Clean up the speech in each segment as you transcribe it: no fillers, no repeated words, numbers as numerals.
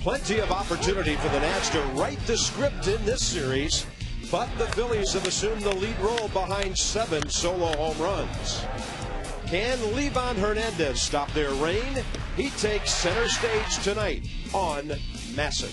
Plenty of opportunity for the Nats to write the script in this series, but the Phillies have assumed the lead role behind 7 solo home runs. Can Livan Hernandez stop their reign? He takes center stage tonight on Massive.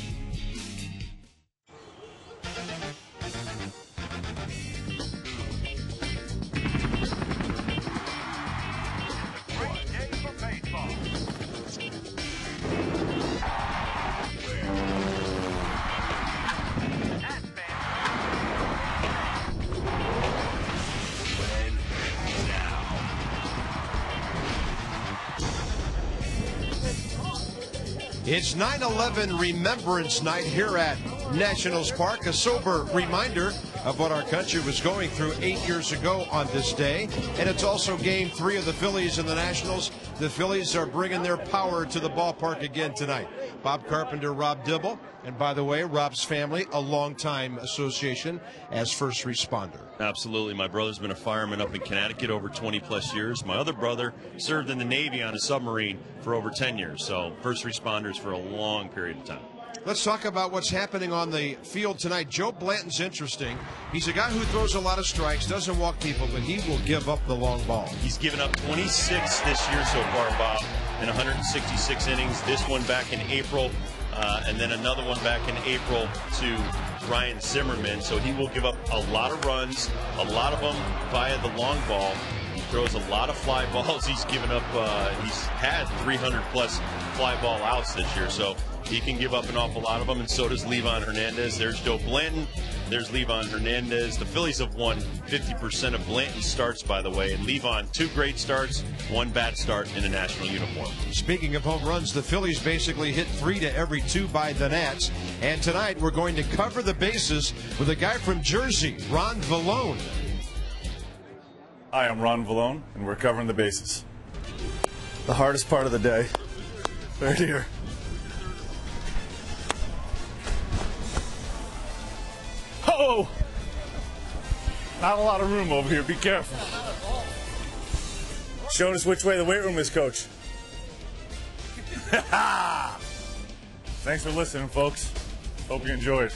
It's 9/11 Remembrance Night here at Nationals Park, a sober reminder of what our country was going through 8 years ago on this day. And it's also Game 3 of the Phillies and the Nationals. The Phillies are bringing their power to the ballpark again tonight. Bob Carpenter, Rob Dibble, and by the way, Rob's family, a longtime association as first responder. Absolutely. My brother's been a fireman up in Connecticut over 20-plus years. My other brother served in the Navy on a submarine for over 10 years. So first responders for a long period of time. Let's talk about what's happening on the field tonight. Joe Blanton's interesting. He's a guy who throws a lot of strikes, doesn't walk people, but he will give up the long ball. He's given up 26 this year so far, Bob, in 166 innings. This one back in April, and then another one back in April to Ryan Zimmerman. So he will give up a lot of runs, a lot of them via the long ball. He throws a lot of fly balls. He's given up, he's had 300-plus fly ball outs this year. So he can give up an awful lot of them, and so does Livan Hernandez. There's Joe Blanton. There's Livan Hernandez. The Phillies have won 50% of Blanton's starts, by the way, and Livan, 2 great starts, 1 bad start in a national uniform. Speaking of home runs, the Phillies basically hit 3 to every 2 by the Nats. And tonight we're going to cover the bases with a guy from Jersey, Ron Vallone. Hi, I'm Ron Vallone, and we're covering the bases. The hardest part of the day, right here. Oh! Not a lot of room over here. Be careful. Showing us which way the weight room is, Coach. Thanks for listening, folks. Hope you enjoyed.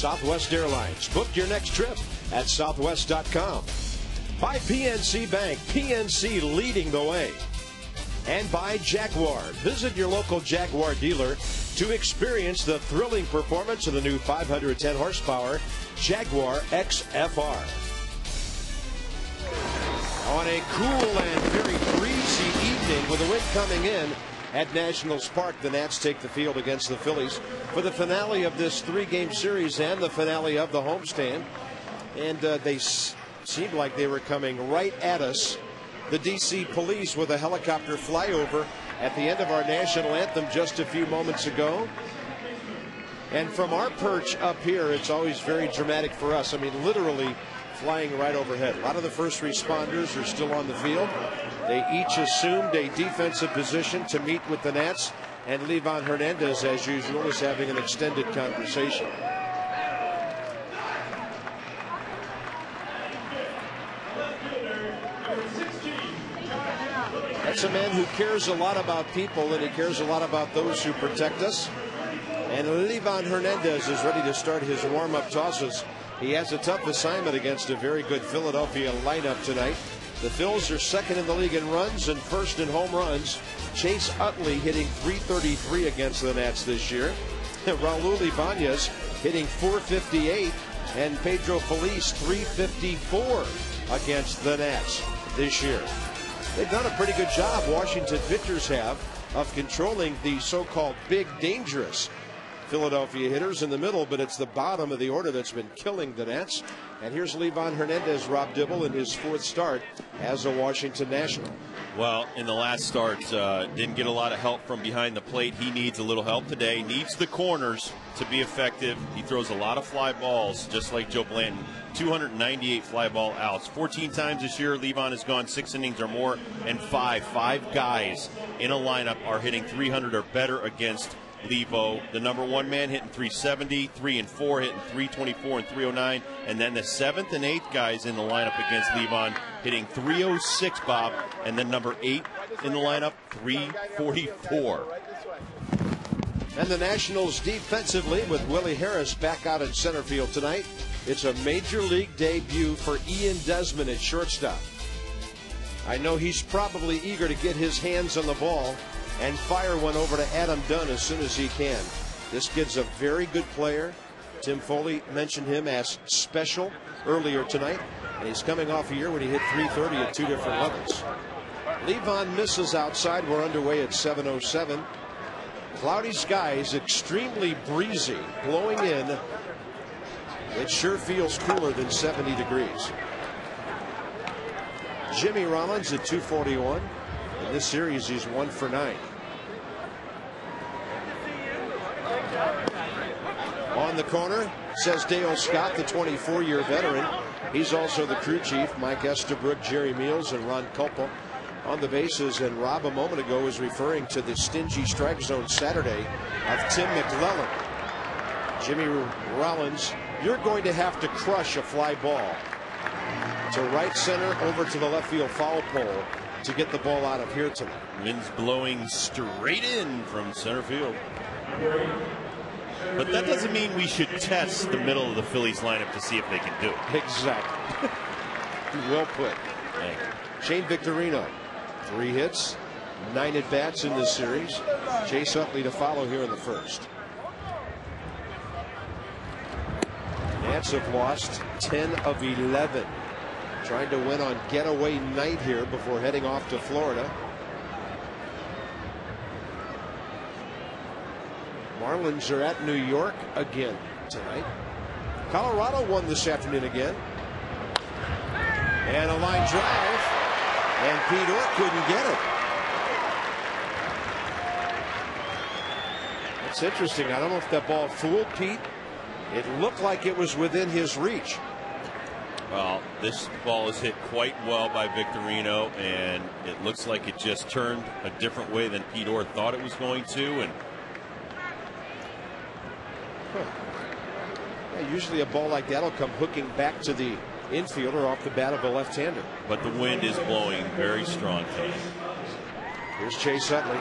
Southwest Airlines. Book your next trip at southwest.com. By PNC Bank, PNC leading the way. And by Jaguar. Visit your local Jaguar dealer to experience the thrilling performance of the new 510 horsepower Jaguar XFR. on a cool and very breezy evening with the wind coming in at Nationals Park. The Nats take the field against the Phillies for the finale of this 3-game series and the finale of the homestand. And they seemed like they were coming right at us. The D.C. police with a helicopter flyover at the end of our national anthem just a few moments ago. And from our perch up here, it's always very dramatic for us. I mean, literally flying right overhead. A lot of the first responders are still on the field. They each assumed a defensive position to meet with the Nats. And Livan Hernandez, as usual, is having an extended conversation. That's a man who cares a lot about people, and he cares a lot about those who protect us. And Livan Hernandez is ready to start his warm-up tosses. He has a tough assignment against a very good Philadelphia lineup tonight. The Phils are second in the league in runs and first in home runs. Chase Utley hitting .333 against the Nats this year. Raul Ibanez hitting .458, and Pedro Feliz .354 against the Nats this year. They've done a pretty good job, Washington pitchers have, of controlling the so-called big dangerous Philadelphia hitters in the middle, but it's the bottom of the order that's been killing the Nats. And here's Livan Hernandez, Rob Dibble, in his 4th start as a Washington National. Well, in the last start, didn't get a lot of help from behind the plate. He needs a little help today. Needs the corners to be effective. He throws a lot of fly balls, just like Joe Blanton. 298 fly ball outs. 14 times this year, Livan has gone 6 innings or more, and five guys in a lineup are hitting 300 or better against Levo. The number 1 man hitting .370, 3 and 4 hitting .324 and .309, and then the 7th and 8th guys in the lineup against Livan hitting .306, Bob, and then number 8 in the lineup .344. And the Nationals defensively with Willie Harris back out in center field tonight. It's a major league debut for Ian Desmond at shortstop. I know he's probably eager to get his hands on the ball and fire one over to Adam Dunn as soon as he can. This kid's a very good player. Tim Foley mentioned him as special earlier tonight, and he's coming off a year when he hit .330 at 2 different levels. Livan misses outside. We're underway at 7:07. Cloudy skies, extremely breezy, blowing in. It sure feels cooler than 70 degrees. Jimmy Rollins at .241. In this series, he's 1 for 9. On the corner, says Dale Scott, the 24-year veteran. He's also the crew chief. Mike Estabrook, Jerry Meals, and Ron Culpa on the bases. And Rob, a moment ago, was referring to the stingy strike zone Saturday of Tim McClellan. Jimmy Rollins, you're going to have to crush a fly ball to right center over to the left field foul pole to get the ball out of here tonight. Wind's blowing straight in from center field. But that doesn't mean we should test the middle of the Phillies lineup to see if they can do it. Exactly. Well put. Shane Victorino, 3 hits, 9 at-bats in this series. Chase Utley to follow here in the first. Nats have lost 10 of 11. Trying to win on getaway night here before heading off to Florida. Marlins are at New York again tonight. Colorado won this afternoon again. And a line drive. And Pete Orr couldn't get it. It's interesting. I don't know if that ball fooled Pete. It looked like it was within his reach. Well, this ball is hit quite well by Victorino, and it looks like it just turned a different way than Pete Orr thought it was going to. And yeah, usually a ball like that will come hooking back to the infielder off the bat of a left-hander. But the wind is blowing very strong tonight. Here's Chase Utley.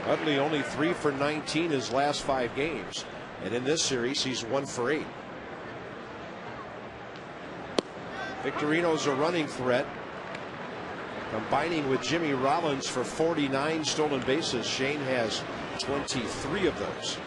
Utley only 3 for 19 his last 5 games. And in this series, he's 1 for 8. Victorino's a running threat, combining with Jimmy Rollins for 49 stolen bases. Shane has 23 of those.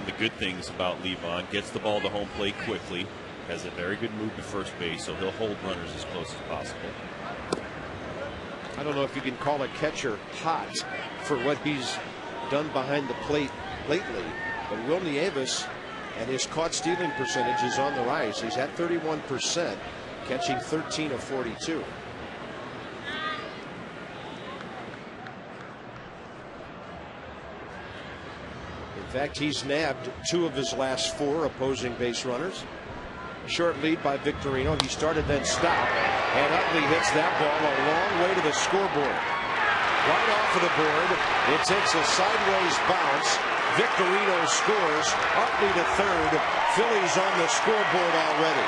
of the good things about Levon. Gets the ball to home plate quickly. Has a very good move to first base, so he'll hold runners as close as possible. I don't know if you can call a catcher hot for what he's done behind the plate lately, but Willie Avis and his caught stealing percentage is on the rise. He's at 31%, catching 13 of 42. In fact, he's nabbed 2 of his last 4 opposing base runners. Short lead by Victorino. He started then stopped, and Utley hits that ball a long way to the scoreboard. Right off of the board, it takes a sideways bounce. Victorino scores. Utley to third. Phillies on the scoreboard already.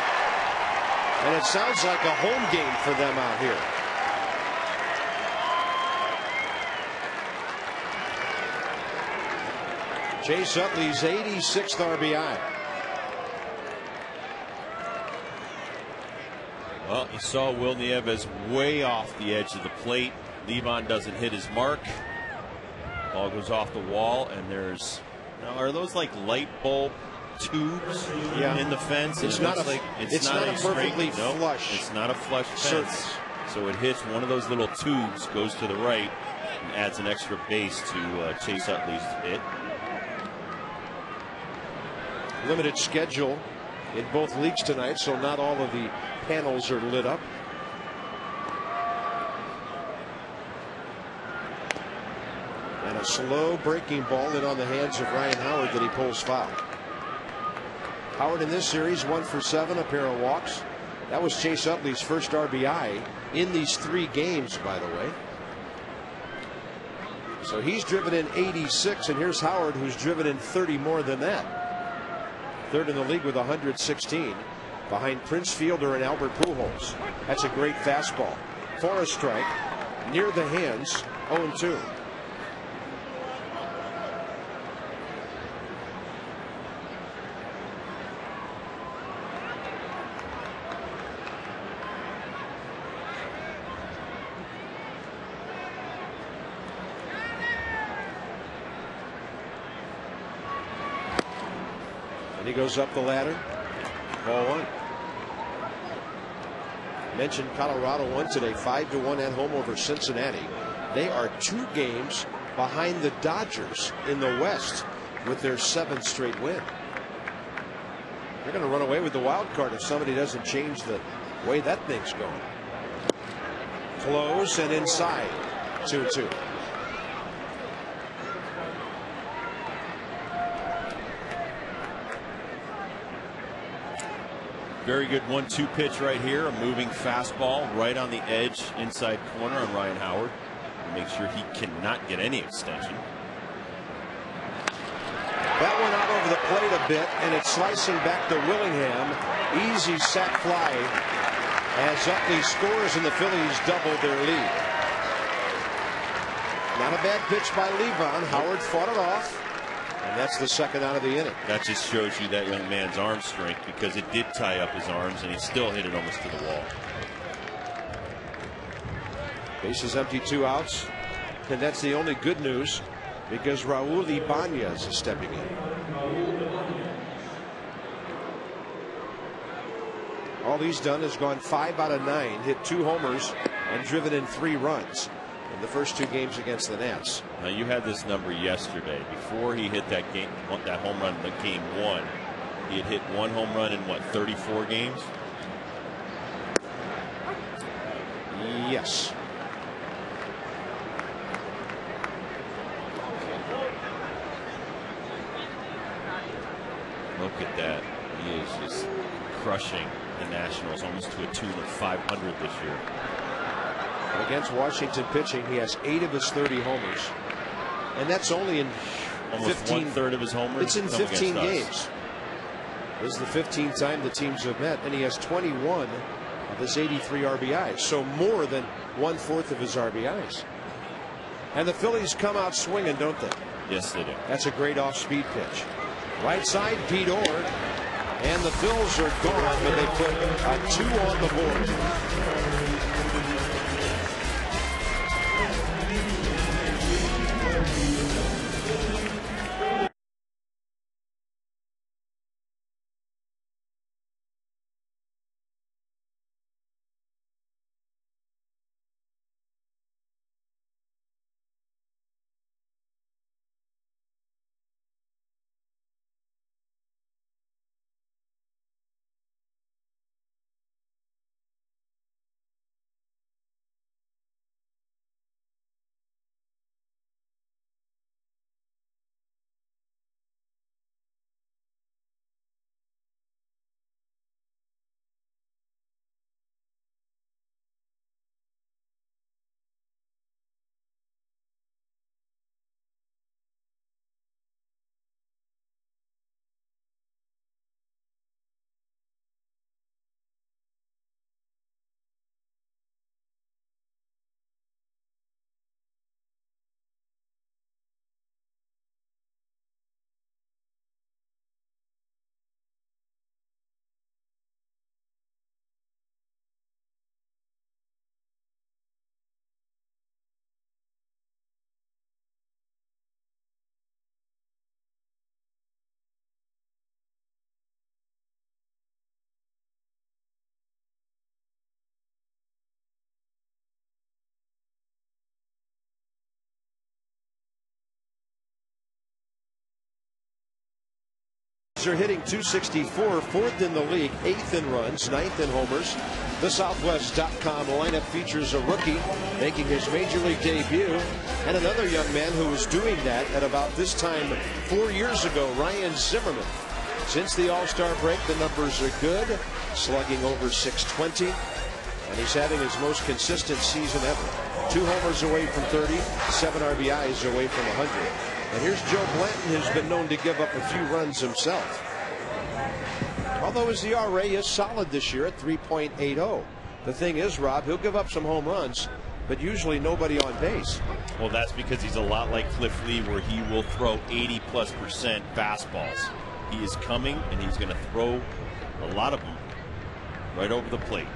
And it sounds like a home game for them out here. Chase Utley's 86th RBI. Well, you saw Will Nieves way off the edge of the plate. Levon doesn't hit his mark. Ball goes off the wall, and there's, now, are those like light bulb tubes in the fence? It's not a perfectly flush. It's not a flush fence. So it hits one of those little tubes, goes to the right, and adds an extra base to Chase Utley's hit. Limited schedule in both leagues tonight, so not all of the panels are lit up. And a slow breaking ball in on the hands of Ryan Howard that he pulls foul. Howard in this series 1 for 7, a pair of walks. That was Chase Utley's first RBI in these 3 games, by the way. So he's driven in 86, and here's Howard, who's driven in 30 more than that. Third in the league with 116, behind Prince Fielder and Albert Pujols. That's a great fastball. For a strike, near the hands, 0-2. He goes up the ladder. Ball 1. Mentioned Colorado won today 5-1 at home over Cincinnati. They are 2 games behind the Dodgers in the West with their 7th straight win. They're going to run away with the wild card if somebody doesn't change the way that thing's going. Close and inside. 2-2. Very good 1-2 pitch right here. A moving fastball right on the edge, inside corner on Ryan Howard. Make sure he cannot get any extension. That one out over the plate a bit, and it's slicing back to Willingham. Easy sac fly as Utley scores, and the Phillies double their lead. Not a bad pitch by Levon. Howard fought it off. And that's the second out of the inning. That just shows you that young man's arm strength, because it did tie up his arms and he still hit it almost to the wall. Bases empty, 2 outs. And that's the only good news, because Raul Ibanez is stepping in. All he's done is gone 5 out of 9, hit 2 homers, and driven in 3 runs in the first 2 games against the Nats. Now, you had this number yesterday. Before he hit that game, that home run in game 1, he had hit 1 home run in what, 34 games? Yes. Look at that. He is just crushing the Nationals almost to a tune of 500 this year. Against Washington pitching, he has 8 of his 30 homers, and that's only in almost 15. 1/3 of his homers. It's in 15 games. This is the 15th time the teams have met, and he has 21 of his 83 RBIs, so more than 1/4 of his RBIs. And the Phillies come out swinging, don't they? Yes, they do. That's a great off-speed pitch. Right side, Pete Orr, and the Phils are gone, but they put a 2 on the board. Phillies are hitting .264, fourth in the league, eighth in runs, ninth in homers. The Southwest.com lineup features a rookie making his major league debut and another young man who was doing that at about this time 4 years ago, Ryan Zimmerman. Since the All-Star break, the numbers are good, slugging over .620, and he's having his most consistent season ever. 2 homers away from 30, 7 RBIs away from 100. And here's Joe Blanton, who's been known to give up a few runs himself. Although his ERA is solid this year at 3.80. The thing is, Rob, he'll give up some home runs, but usually nobody on base. Well, that's because he's a lot like Cliff Lee, where he will throw 80+% fastballs. He is coming, and he's going to throw a lot of them right over the plate.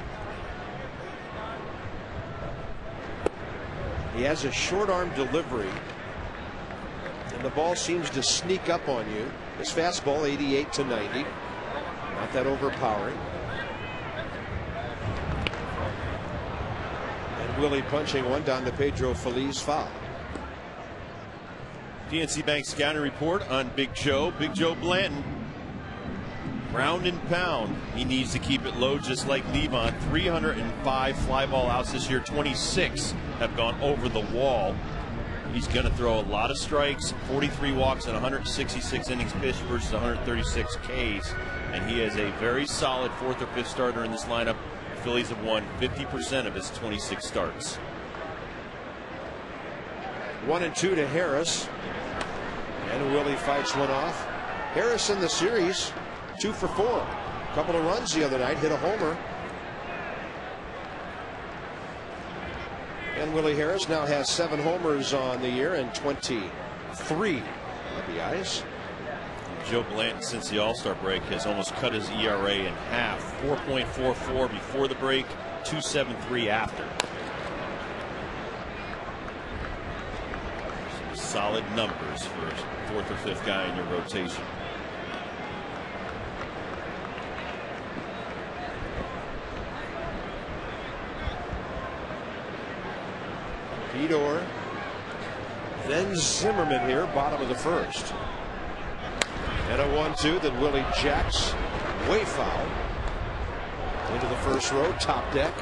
He has a short arm delivery, and the ball seems to sneak up on you. His fastball 88 to 90. Not that overpowering. And Willie punching one down to Pedro Feliz, foul. PNC Bank scouting report on Big Joe Blanton. Ground and pound. He needs to keep it low, just like Levon. 305 fly ball outs this year. 26 have gone over the wall. He's going to throw a lot of strikes, 43 walks, and 166 innings pitched versus 136 Ks. And he is a very solid 4th or 5th starter in this lineup. The Phillies have won 50% of his 26 starts. 1-2 to Harris. And Willie fights one off. Harris in the series, 2 for 4. A couple of runs the other night, hit a homer. And Willie Harris now has 7 homers on the year and 23 RBIs. Joe Blanton, since the All-Star break, has almost cut his ERA in half. 4.44 before the break, 2.73 after. Some solid numbers for a 4th or 5th guy in your rotation. Fedor, then Zimmerman here, bottom of the 1st. And a 1-2 that Willie jacks way foul into the 1st row, top deck.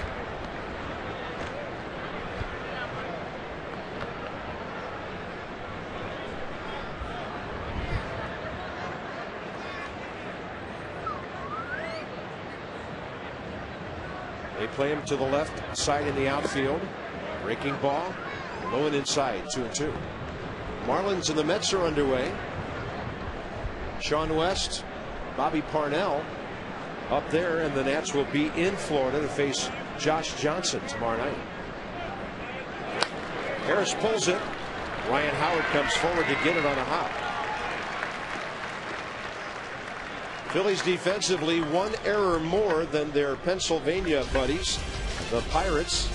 They play him to the left side in the outfield. Breaking ball, low and inside, 2-2. Marlins and the Mets are underway. Sean West, Bobby Parnell up there, and the Nats will be in Florida to face Josh Johnson tomorrow night. Harris pulls it. Ryan Howard comes forward to get it on a hop. Phillies defensively, 1 error more than their Pennsylvania buddies, the Pirates.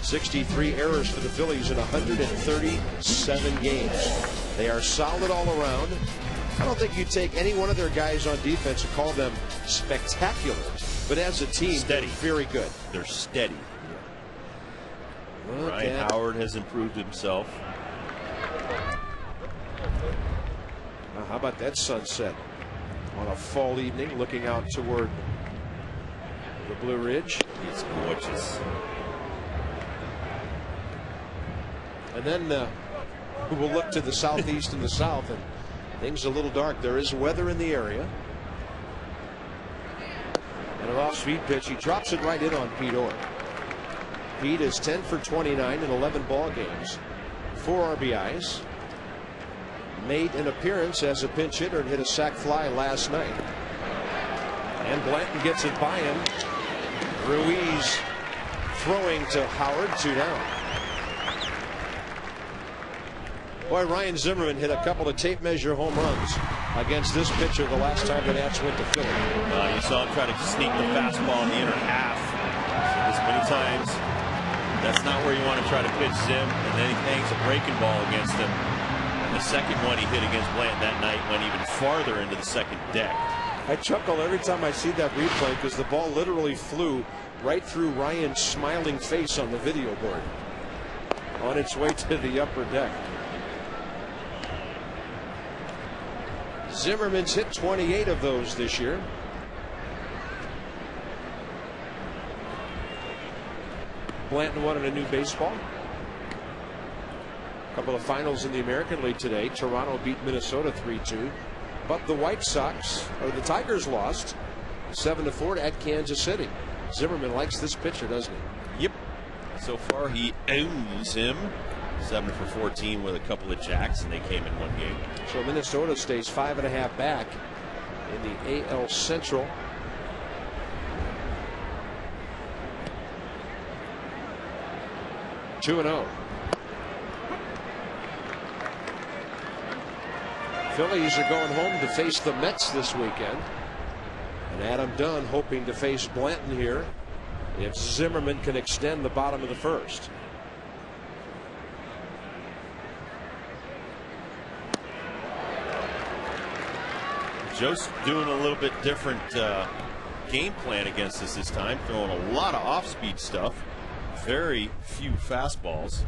63 errors for the Phillies in 137 games. They are solid all around. I don't think you take any one of their guys on defense and call them spectacular, but as a team, steady. They're very good. They're steady. Ryan Howard has improved himself. Now, how about that sunset on a fall evening, looking out toward the Blue Ridge? It's gorgeous. And then we'll look to the southeast and the south, and things a little dark. There is weather in the area. And an off-speed pitch. He drops it right in on Pete Orr. Pete is 10 for 29 in 11 ball games. 4 RBIs. Made an appearance as a pinch hitter and hit a sac fly last night. And Blanton gets it by him. Ruiz throwing to Howard, 2 down. Boy, Ryan Zimmerman hit a couple of tape measure home runs against this pitcher the last time the Nats went to Philly. You saw him try to sneak the fastball in the inner half. As many times, that's not where you want to try to pitch Zim, and then he hangs a breaking ball against him. And the second one he hit against Blanton that night went even farther into the second deck. I chuckle every time I see that replay because the ball literally flew right through Ryan's smiling face on the video board on its way to the upper deck. Zimmerman's hit 28 of those this year. Blanton wanted a new baseball. A couple of finals in the American League today. Toronto beat Minnesota 3-2. But the White Sox, or the Tigers, lost 7-4 at Kansas City. Zimmerman likes this pitcher, doesn't he? Yep. So far, he owns him. 7 for 14 with a couple of jacks, and they came in one game. So Minnesota stays 5.5 back in the AL Central. Two and 0. Phillies are going home to face the Mets this weekend. And Adam Dunn hoping to face Blanton here if Zimmerman can extend the bottom of the first. Joe's doing a little bit different game plan against us this time, throwing a lot of off-speed stuff, very few fastballs.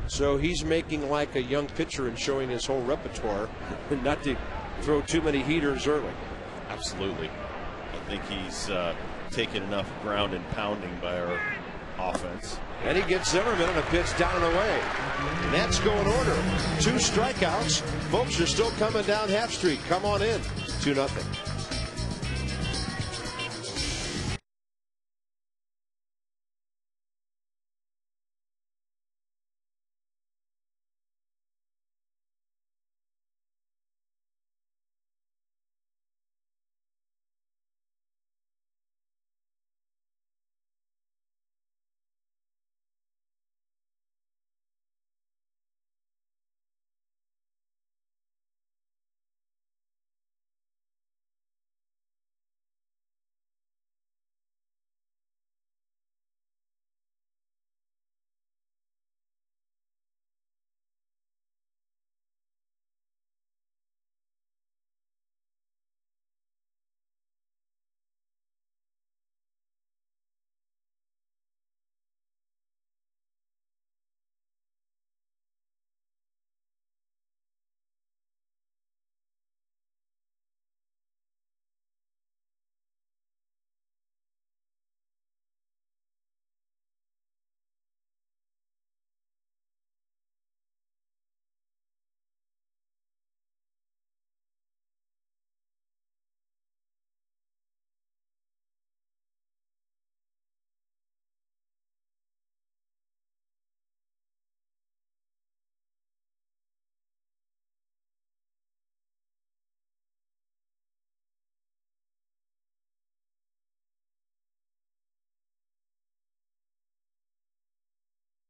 So he's making like a young pitcher and showing his whole repertoire, not to throw too many heaters early. Absolutely. I think he's taken enough ground and pounding by our offense. And he gets Zimmerman on a pitch down and away. And that's going order. 2 strikeouts. Folks are still coming down Half Street. Come on in. 2-0.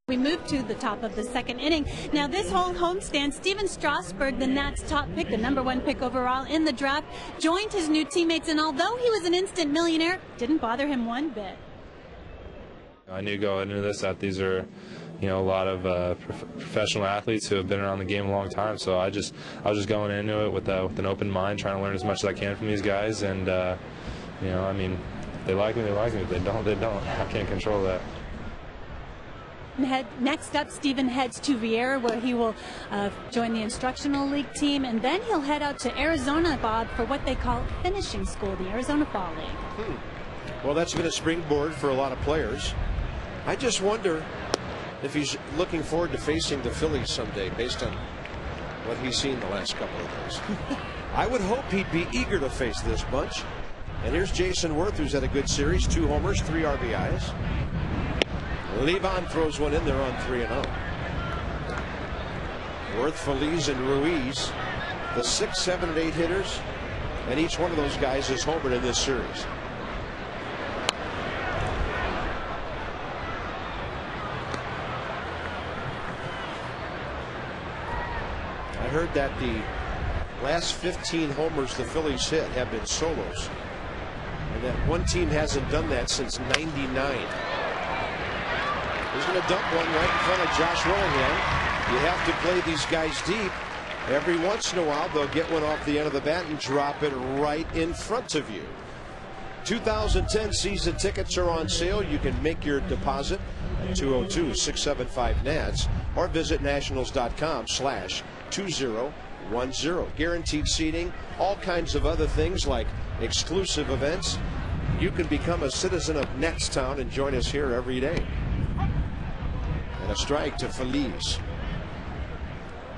We move to the top of the second inning. Now this whole homestand, Steven Strasburg, the Nats' top pick, the #1 pick overall in the draft, joined his new teammates, and although he was an instant millionaire, didn't bother him one bit. I knew going into this that these are, a lot of professional athletes who have been around the game a long time. So I was just going into it with an open mind, trying to learn as much as I can from these guys. And if they like me, they like me. If they don't, they don't. I can't control that. Next up, Steven heads to Viera, where he will join the instructional league team, and then he'll head out to Arizona, Bob, for what they call finishing school, the Arizona Fall League. Well, that's been a springboard for a lot of players. I just wonder if he's looking forward to facing the Phillies someday, based on what he's seen the last couple of days. I would hope he'd be eager to face this bunch. And here's Jason Worth, who's had a good series, 2 homers, 3 RBIs. Levon throws one in there on 3-0. Worth, Feliz, and Ruiz, the 6, 7, and 8 hitters, and each one of those guys is homered in this series. I heard that the last 15 homers the Phillies hit have been solos, and that one team hasn't done that since '99. He's going to dump one right in front of Josh Willingham. You have to play these guys deep. Every once in a while, they'll get one off the end of the bat and drop it right in front of you. 2010 season tickets are on sale. You can make your deposit at 202-675-NATS or visit nationals.com/2010. 1-0. Guaranteed seating, all kinds of other things like exclusive events. You can become a citizen of Nettstown and join us here every day. And a strike to Feliz.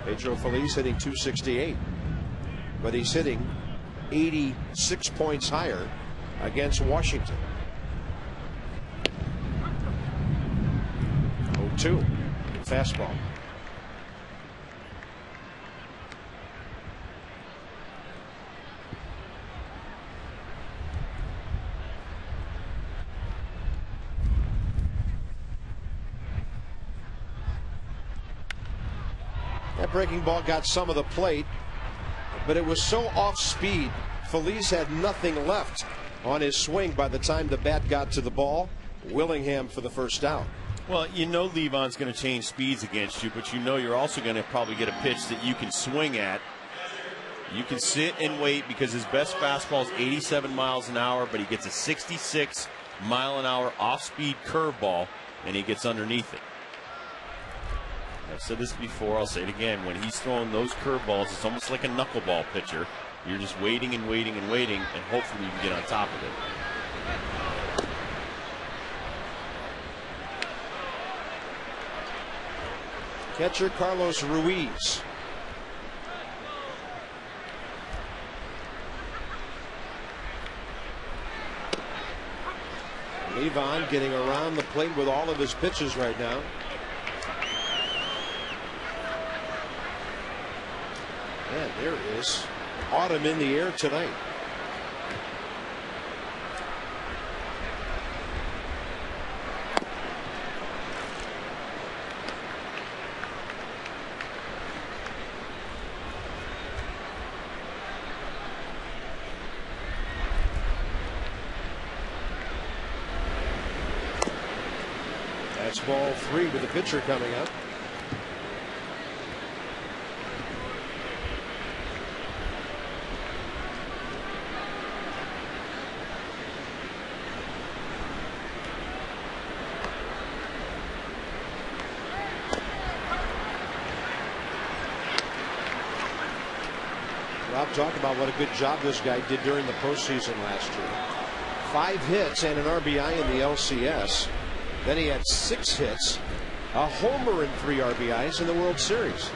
Pedro Feliz hitting .268, but he's hitting 86 points higher against Washington. 0-2. Fastball. That breaking ball got some of the plate, but it was so off speed. Feliz had nothing left on his swing by the time the bat got to the ball. Willingham for the first out. Well, you know Levon's going to change speeds against you, but you know you're also going to probably get a pitch that you can swing at. You can sit and wait because his best fastball is 87 miles an hour, but he gets a 66 mile an hour off-speed curveball, and he gets underneath it. I've said this before, I'll say it again. When he's throwing those curveballs, it's almost like a knuckleball pitcher. You're just waiting and waiting and waiting, and hopefully you can get on top of it. Catcher Carlos Ruiz. Levon getting around the plate with all of his pitches right now. And there is autumn in the air tonight. That's ball 3 with the pitcher coming up. Rob talked about what a good job this guy did during the postseason last year. 5 hits and an RBI in the LCS. Then he had 6 hits, a homer, and 3 RBIs in the World Series.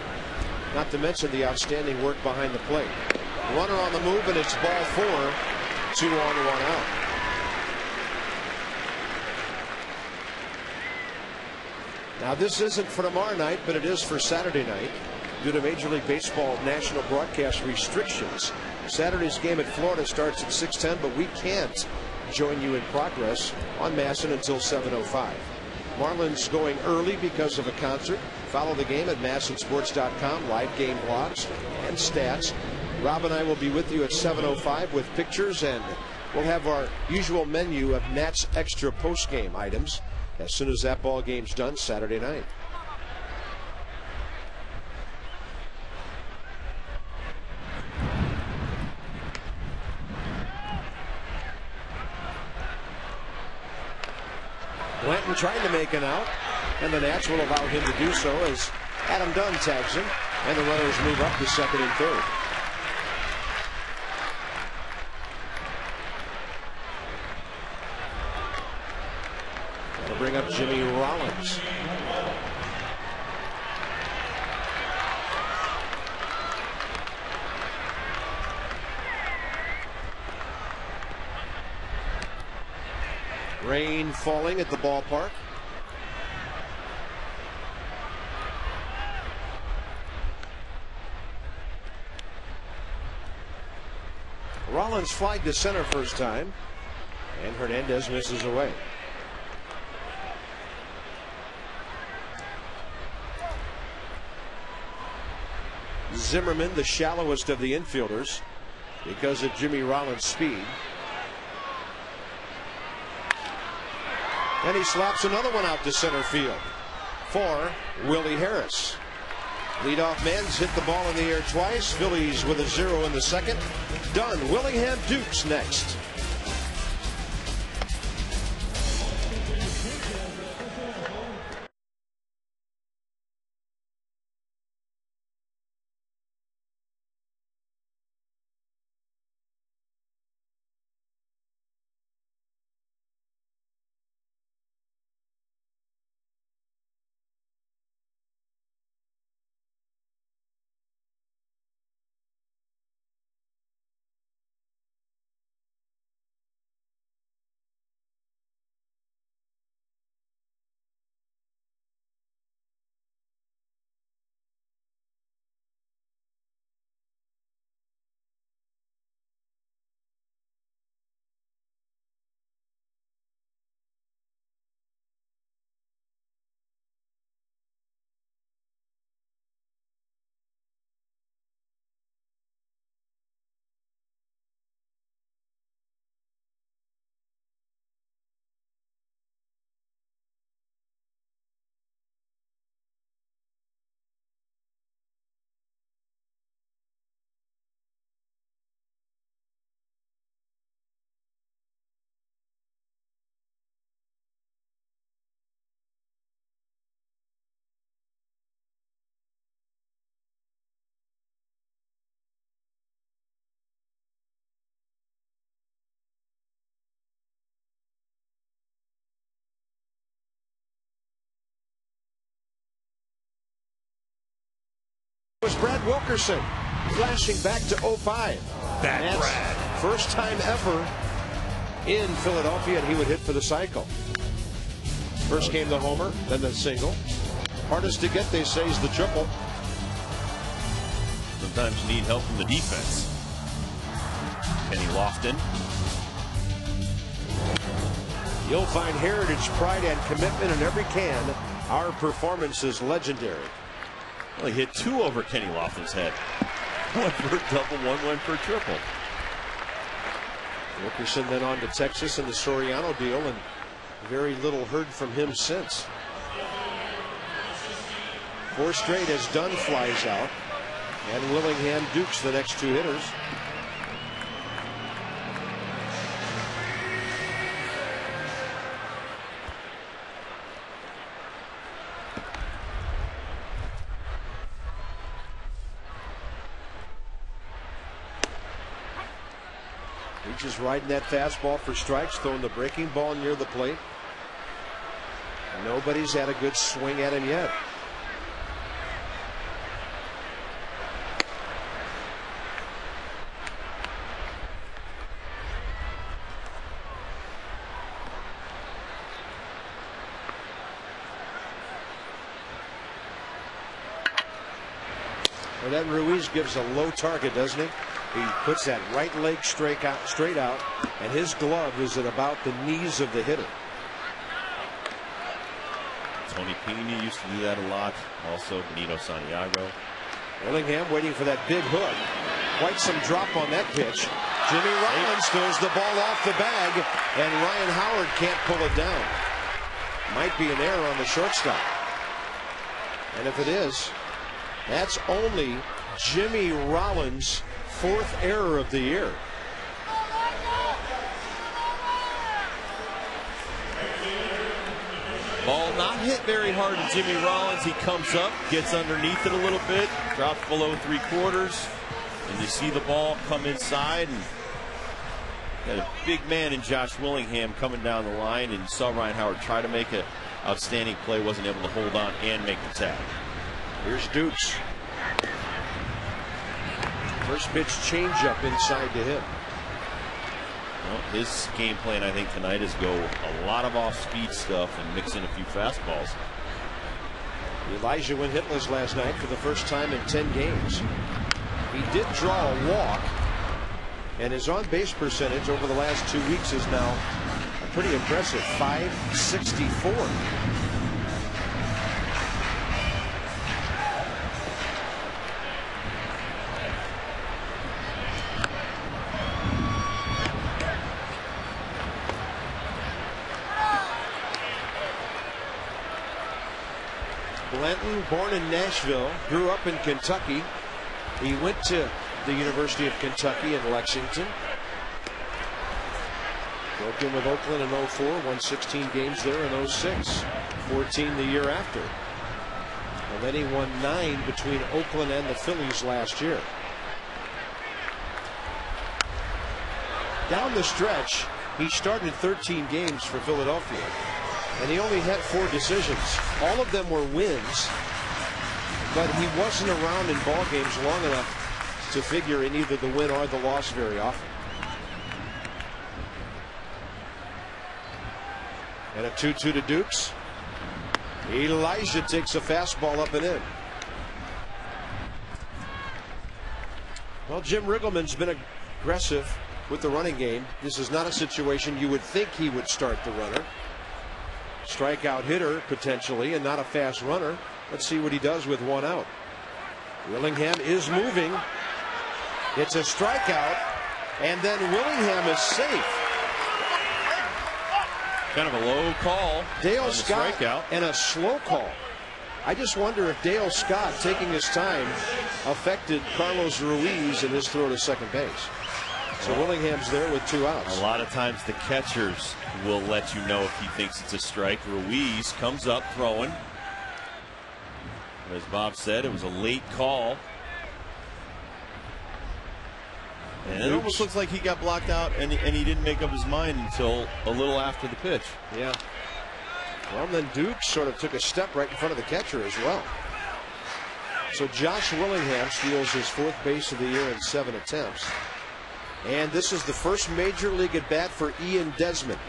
Not to mention the outstanding work behind the plate. Runner on the move, and it's ball 4. 2 on, 1 out. Now this isn't for tomorrow night, but it is for Saturday night. Due to Major League Baseball national broadcast restrictions, Saturday's game at Florida starts at 6:10, but we can't join you in progress on MASN until 7:05. Marlins going early because of a concert. Follow the game at MASNsports.com, live game blogs and stats. Rob and I will be with you at 7:05 with pictures, and we'll have our usual menu of Nats Extra post-game items as soon as that ball game's done Saturday night. Blanton trying to make an out, and the Nats will allow him to do so as Adam Dunn tags him, and the runners move up to second and third. That'll bring up Jimmy Rollins. Rain falling at the ballpark. Rollins flied to center first time, and Hernandez misses away. Zimmerman, the shallowest of the infielders because of Jimmy Rollins' speed. And he slaps another one out to center field for Willie Harris. Leadoff man's hit the ball in the air twice. Phillies with a 0 in the second. Done. Willingham Dukes next. was Brad Wilkerson, flashing back to 05. That's Brad. First time ever in Philadelphia, and he would hit for the cycle. First came the homer, then the single. Hardest to get, they say, is the triple. Sometimes you need help from the defense. Kenny Lofton. You'll find heritage, pride, and commitment in every can. Our performance is legendary. Well, he hit 2 over Kenny Lofton's head. One for a double, one went for a triple. Wilkerson then on to Texas in the Soriano deal, and very little heard from him since. 4 straight as Dunn flies out, and Willingham dukes the next 2 hitters. He's just riding that fastball for strikes, throwing the breaking ball near the plate. Nobody's had a good swing at him yet. Well, that Ruiz gives a low target, doesn't he? He puts that right leg straight out, and his glove is at about the knees of the hitter. Tony Pena used to do that a lot. Also, Benito Santiago. Willingham waiting for that big hook. Quite some drop on that pitch. Jimmy Rollins throws the ball off the bag, and Ryan Howard can't pull it down. Might be an error on the shortstop. And if it is, that's only Jimmy Rollins' 4th error of the year. Ball not hit very hard to Jimmy Rollins. He comes up, gets underneath it a little bit, drops below 3/4, and you see the ball come inside. And got a big man in Josh Willingham coming down the line, and saw Ryan Howard try to make an outstanding play, wasn't able to hold on and make the tag. Here's Dukes. First pitch changeup inside to him. Well, his game plan, I think, tonight is go a lot of off-speed stuff and mix in a few fastballs. Elijah went hitless last night for the first time in 10 games. He did draw a walk, and his on-base percentage over the last 2 weeks is now a pretty impressive .564. Blanton, born in Nashville, grew up in Kentucky. He went to the University of Kentucky in Lexington. Broke in with Oakland in 04, won 16 games there in 06, 14 the year after. And then he won 9 between Oakland and the Phillies last year. Down the stretch, he started 13 games for Philadelphia, and he only had 4 decisions. All of them were wins, but he wasn't around in ball games long enough to figure in either the win or the loss very often. And a 2-2 to Dukes. Elijah takes a fastball up and in. Well, Jim Riggleman's been aggressive with the running game. This is not a situation you would think he would start the runner. Strikeout hitter potentially, and not a fast runner. Let's see what he does with 1 out. Willingham is moving. It's a strikeout, and then Willingham is safe. Kind of a low call. Dale Scott strikeout, and a slow call. I just wonder if Dale Scott taking his time affected Carlos Ruiz in his throw to second base. So Willingham's there with 2 outs. A lot of times the catchers will let you know if he thinks it's a strike. Ruiz comes up throwing. As Bob said, it was a late call. And it almost looks like he got blocked out, and he didn't make up his mind until a little after the pitch. Yeah. Well, then Duke sort of took a step right in front of the catcher as well. So Josh Willingham steals his 4th base of the year in 7 attempts. And this is the first major league at bat for Ian Desmond,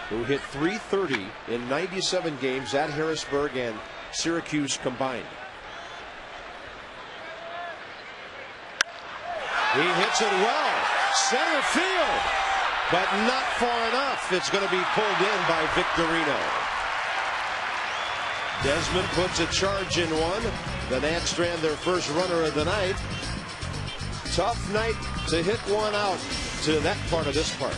who hit .330 in 97 games at Harrisburg and Syracuse combined. He hits it well. Center field. But not far enough. It's going to be pulled in by Victorino. Desmond puts a charge in one. The Nats strand their first runner of the night. Tough night to hit one out to that part of this park.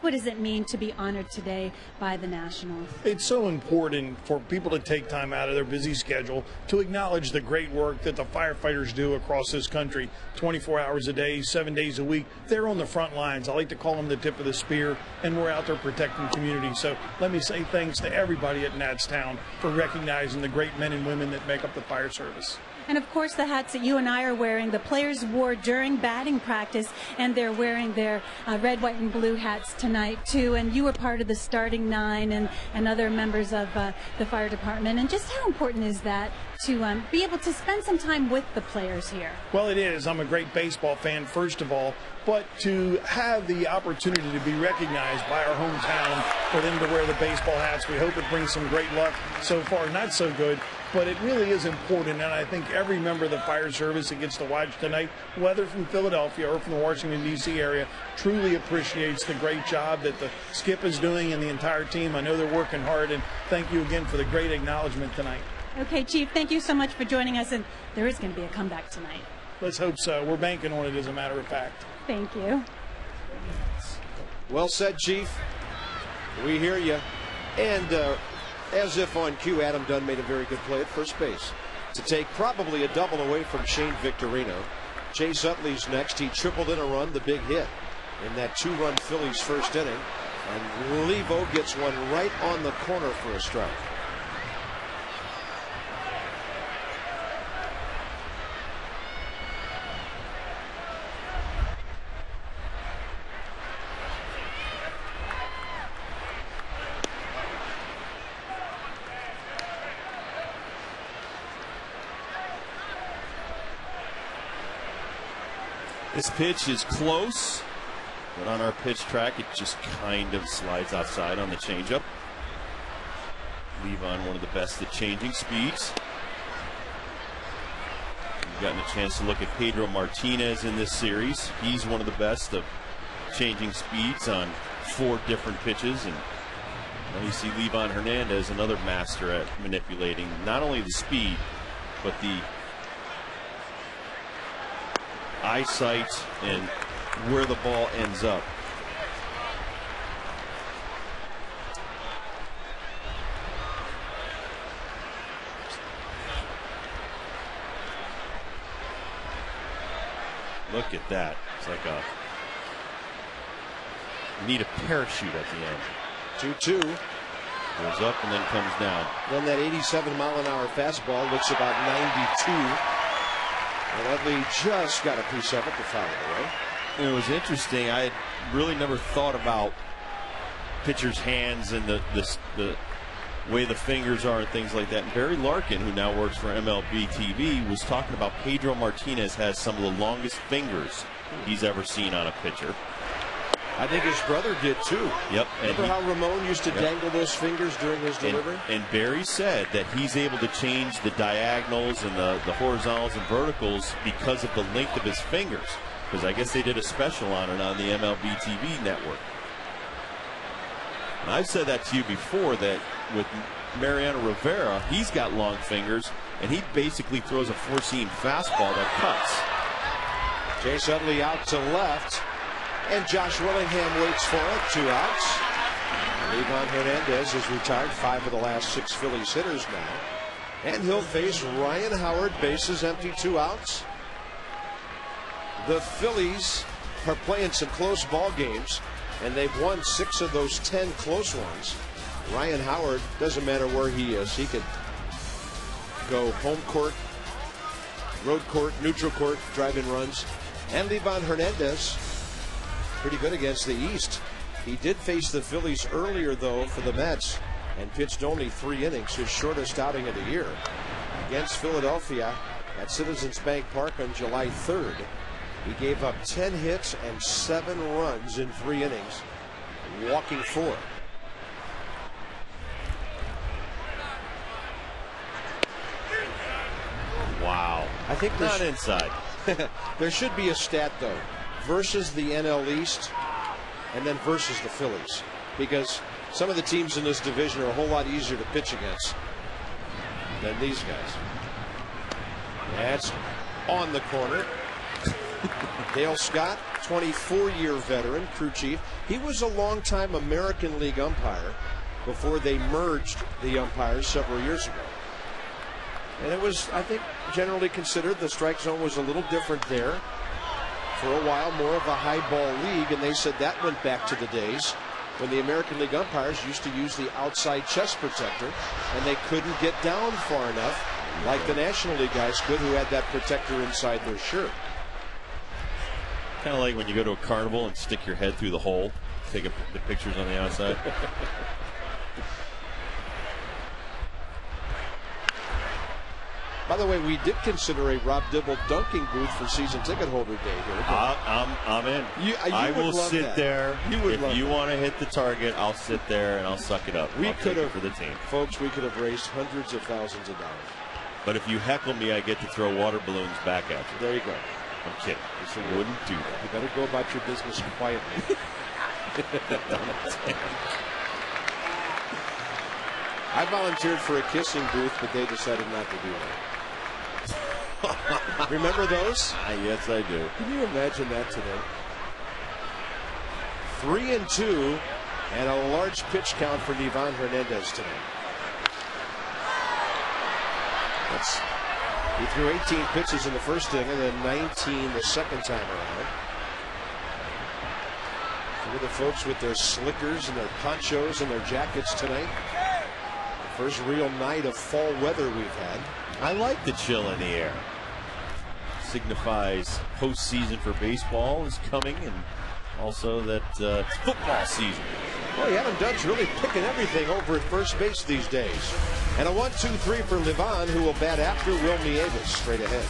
What does it mean to be honored today by the Nationals? It's so important for people to take time out of their busy schedule to acknowledge the great work that the firefighters do across this country. 24 hours a day, 7 days a week. They're on the front lines. I like to call them the tip of the spear, and we're out there protecting communities. So let me say thanks to everybody at Natstown for recognizing the great men and women that make up the fire service. And of course, the hats that you and I are wearing, the players wore during batting practice, and they're wearing their red, white, and blue hats tonight, too. And you were part of the starting 9 and other members of the fire department. And just how important is that to be able to spend some time with the players here? Well, it is. I'm a great baseball fan, first of all. But to have the opportunity to be recognized by our hometown, for them to wear the baseball hats, we hope it brings some great luck. So far, not so good. But it really is important, and I think every member of the fire service that gets to watch tonight, whether from Philadelphia or from the Washington, D.C. area, truly appreciates the great job that the skip is doing and the entire team. I know they're working hard, and thank you again for the great acknowledgement tonight. Okay, Chief, thank you so much for joining us, and there is going to be a comeback tonight. Let's hope so. We're banking on it, as a matter of fact. Thank you. Well said, Chief. We hear you. And as if on cue, Adam Dunn made a very good play at first base to take probably a double away from Shane Victorino. Chase Utley's next. He tripled in a run, the big hit in that 2-run Phillies first inning. And Levo gets one right on the corner for a strike. This pitch is close, but on our pitch track, it just kind of slides outside on the changeup. Levon, one of the best at changing speeds. We've gotten a chance to look at Pedro Martinez in this series. He's one of the best of changing speeds on 4 different pitches. And now you see Levon Hernandez, another master at manipulating not only the speed, but the eyesight and where the ball ends up. Look at that. It's like you need a parachute at the end. 2-2. Goes up and then comes down. Then that 87-mile-an-hour fastball looks about 92. And Utley just got a piece of it to foul it away. And it was interesting. I had really never thought about pitchers' hands and the way the fingers are and things like that. And Barry Larkin, who now works for MLB TV, was talking about Pedro Martinez has some of the longest fingers he's ever seen on a pitcher. I think his brother did too. Yep. Remember how Ramon used to dangle those fingers during his delivery? And Barry said that he's able to change the diagonals and the horizontals and verticals because of the length of his fingers. Because I guess they did a special on it on the MLB TV network. And I've said that to you before, that with Mariano Rivera, he's got long fingers, and he basically throws a four-seam fastball that cuts. Chase Utley out to left, and Josh Willingham waits for it. 2 outs. Livan Hernandez is retired, 5 of the last 6 Phillies hitters now. And he'll face Ryan Howard, bases empty, 2 outs. The Phillies are playing some close ball games, and they've won 6 of those 10 close ones. Ryan Howard, doesn't matter where he is, he could go home court, road court, neutral court, drive-in runs. And Livan Hernandez, pretty good against the East. He did face the Phillies earlier, though, for the Mets, and pitched only 3 innings, his shortest outing of the year. Against Philadelphia at Citizens Bank Park on July 3rd. He gave up 10 hits and 7 runs in 3 innings, walking 4. Wow. I think not inside. There should be a stat, though, versus the NL East and then versus the Phillies, because some of the teams in this division are a whole lot easier to pitch against than these guys. That's on the corner. Dale Scott, 24-year veteran, crew chief. He was a longtime American League umpire before they merged the umpires several years ago. And it was, I think, generally considered the strike zone was a little different there. For a while, more of a high ball league, and they said that went back to the days when the American League umpires used to use the outside chest protector, and they couldn't get down far enough like the National League guys could, who had that protector inside their shirt. Kind of like when you go to a carnival and stick your head through the hole, take the pictures on the outside. By the way, we did consider a Rob Dibble dunking booth for season ticket holder day here. I'm in. I will sit there. If you want to hit the target, I'll sit there and I'll suck it up. We could have, for the team. Folks, we could have raised hundreds of thousands of dollars. But if you heckle me, I get to throw water balloons back at you. There you go. I'm kidding. I wouldn't do that. You better go about your business quietly. I volunteered for a kissing booth, but they decided not to do that. Remember those? Yes, I do. Can you imagine that today? 3-2, and a large pitch count for Livan Hernandez today. He threw 18 pitches in the first inning and then 19 the second time around. Look at the folks with their slickers and their ponchos and their jackets tonight. The first real night of fall weather we've had. I like the chill in the air. Signifies postseason for baseball is coming, and also that it's football season. Boy, Adam Dunn's really picking everything over at first base these days. And a 1-2-3 for Livan, who will bat after Willie Avis straight ahead.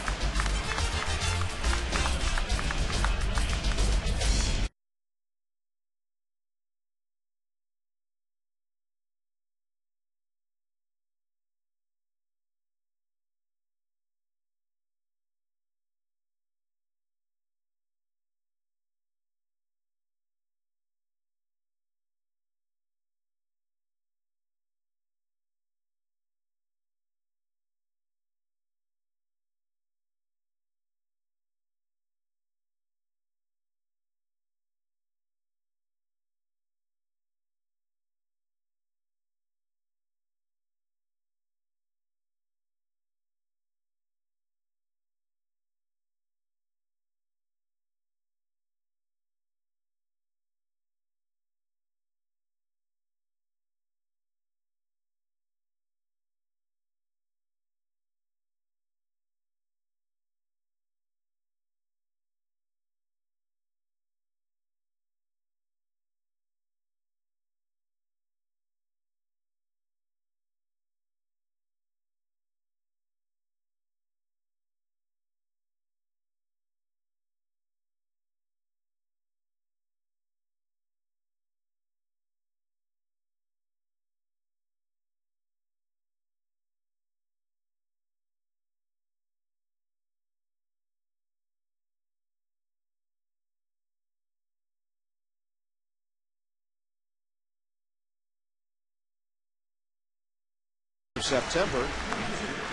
September.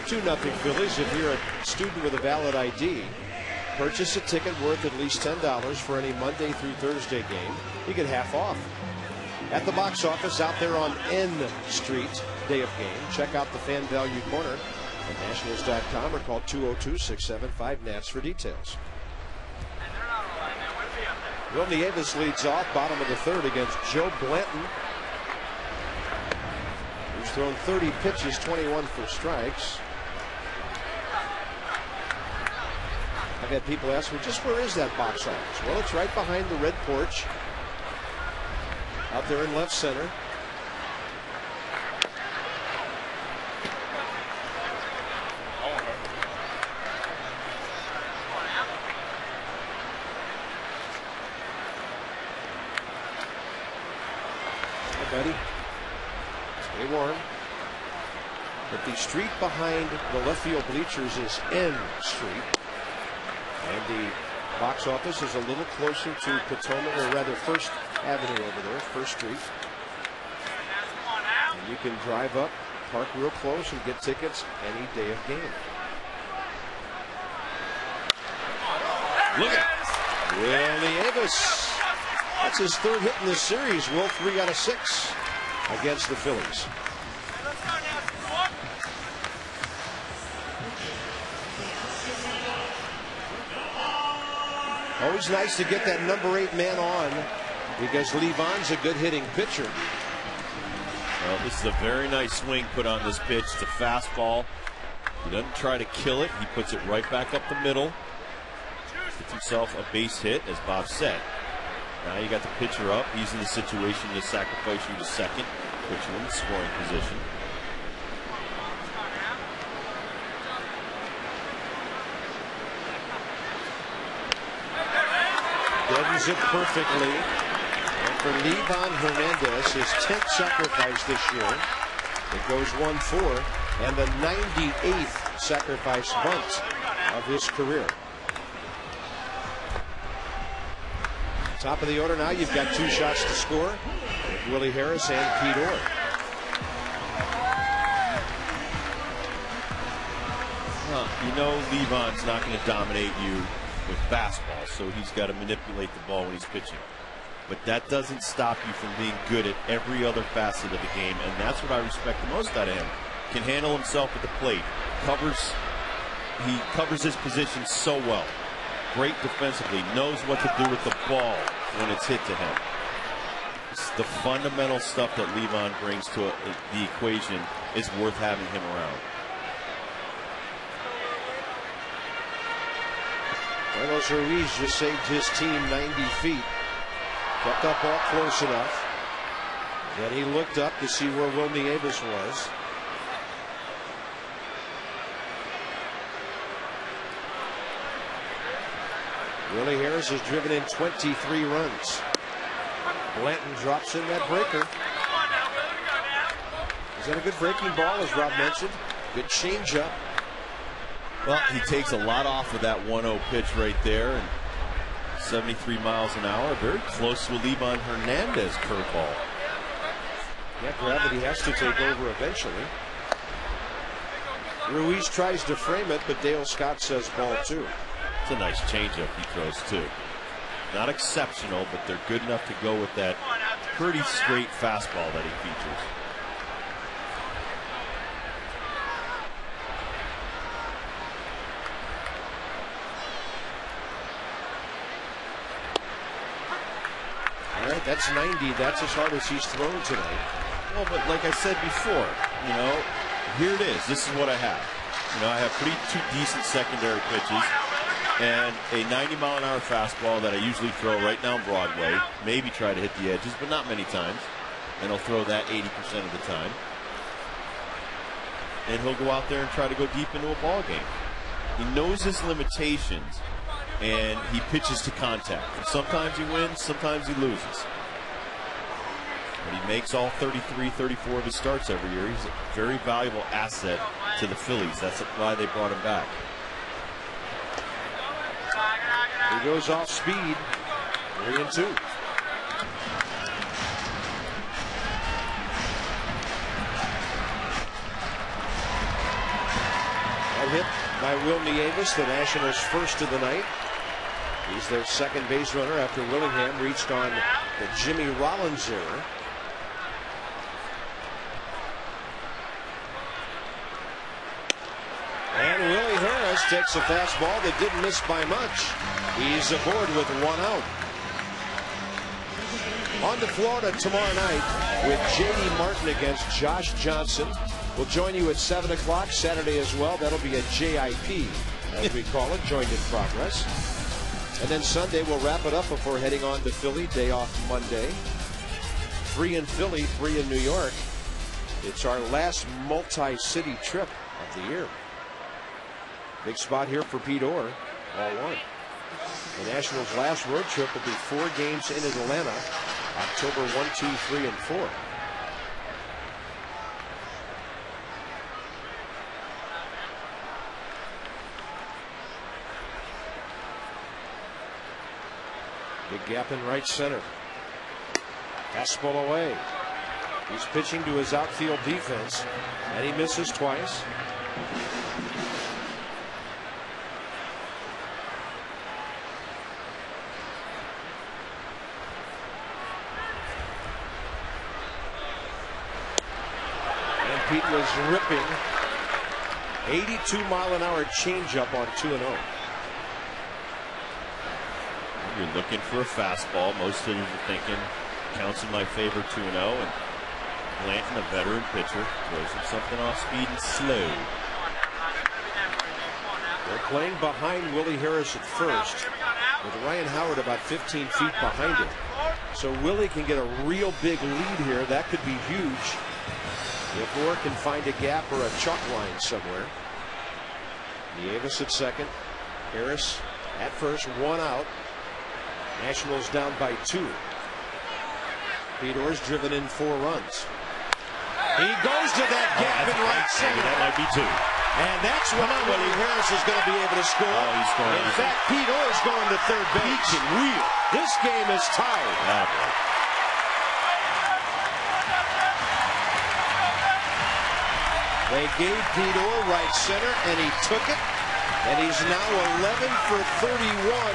2-0 Phillies. If you're a student with a valid ID, purchase a ticket worth at least $10 for any Monday through Thursday game. You get half off. At the box office out there on N Street, day of game. Check out the Fan Value Corner at Nationals.com or call 202-675-NATS for details. Willie Avis leads off, bottom of the third against Joe Blanton. He's thrown 30 pitches, 21 for strikes. I've had people ask me, just where is that box office? Well, it's right behind the red porch, out there in left center. Buddy, stay warm. But the street behind the left field bleachers is N Street, and the box office is a little closer to Potomac, or rather First Avenue over there, First Street. And you can drive up, park real close, and get tickets any day of game. Look at Willie Avis. That's his third hit in this series. Will 3 out of 6 against the Phillies. Always nice to get that number 8 man on, because Levon's a good hitting pitcher. Well, this is a very nice swing put on this pitch. It's a fastball. He doesn't try to kill it. He puts it right back up the middle. Gets himself a base hit, as Bob said. Now you got the pitcher up. He's in the situation to sacrifice you to second, put you in the scoring position. Deadens it perfectly. And for Levon Hernandez, his 10th sacrifice this year. It goes 1-4, and the 98th sacrifice bunt of his career. Top of the order now, you've got 2 shots to score with Willie Harris and Pete Orr. You know Levon's not going to dominate you with fastballs, so he's got to manipulate the ball when he's pitching. But that doesn't stop you from being good at every other facet of the game, and that's what I respect the most out of him. Can handle himself at the plate. He covers his position so well. Great defensively, knows what to do with the ball when it's hit to him. It's the fundamental stuff that Levon brings to the equation is worth having him around. Carlos Ruiz just saved his team 90 feet. Kept that ball close enough. Then he looked up to see where Willie Avis was. Willie Harris has driven in 23 runs. Blanton drops in that breaker. Is that a good breaking ball, as Rob mentioned? Good changeup. Well, he takes a lot off of that 1-0 pitch right there, and 73 miles an hour, very close to a Levon Hernandez curveball. Yeah, gravity has to take over eventually. Ruiz tries to frame it, but Dale Scott says ball 2. It's a nice changeup he throws too. Not exceptional, but they're good enough to go with that pretty straight fastball that he features. All right, that's 90. That's as hard as he's thrown tonight. Well, but like I said before, you know, here it is. This is what I have. You know, I have two decent secondary pitches and a 90-mile-an-hour fastball that I usually throw right down Broadway. Maybe try to hit the edges, but not many times. And I'll throw that 80% of the time. And he'll go out there and try to go deep into a ball game. He knows his limitations, and he pitches to contact. And sometimes he wins, sometimes he loses. But he makes all 33, 34 of his starts every year. He's a very valuable asset to the Phillies. That's why they brought him back. He goes off speed. 3-2. hit by Willie Davis, the Nationals' first of the night. He's their second base runner after Willingham reached on the Jimmy Rollins error. And Willie Harris takes a fastball that didn't miss by much. He's aboard with 1 out. On to Florida tomorrow night with J.D. Martin against Josh Johnson. We'll join you at 7 o'clock Saturday as well. That'll be a JIP, as we call it, joined in progress. And then Sunday we'll wrap it up before heading on to Philly. Day off Monday. 3 in Philly, 3 in New York. It's our last multi-city trip of the year. Big spot here for Pete Orr, all one. The Nationals' last road trip will be 4 games in Atlanta, October 1, 2, 3, and 4. Big gap in right center. Fastball away. He's pitching to his outfield defense, and he misses twice. And Pete was ripping 82-mile-an-hour changeup on 2-0. You're looking for a fastball. Most hitters are thinking, counts in my favor 2-0, and Blanton, a veteran pitcher, throws him something off speed and slow. They're playing behind Willie Harris at first, with Ryan Howard about 15 feet behind him. So Willie can get a real big lead here. That could be huge if Orr can find a gap or a chalk line somewhere. Nieves at second. Harris at first, 1 out. Nationals down by 2. Pete Orr's driven in 4 runs. He goes to that gap in right center. That might be 2. And that's when Willie Harris is going to be able to score. He's scoring. In fact, Pete Orr's going to third base. He can wheel. This game is tied. They gave Pete Orr right center, and he took it. And he's now 11 for 31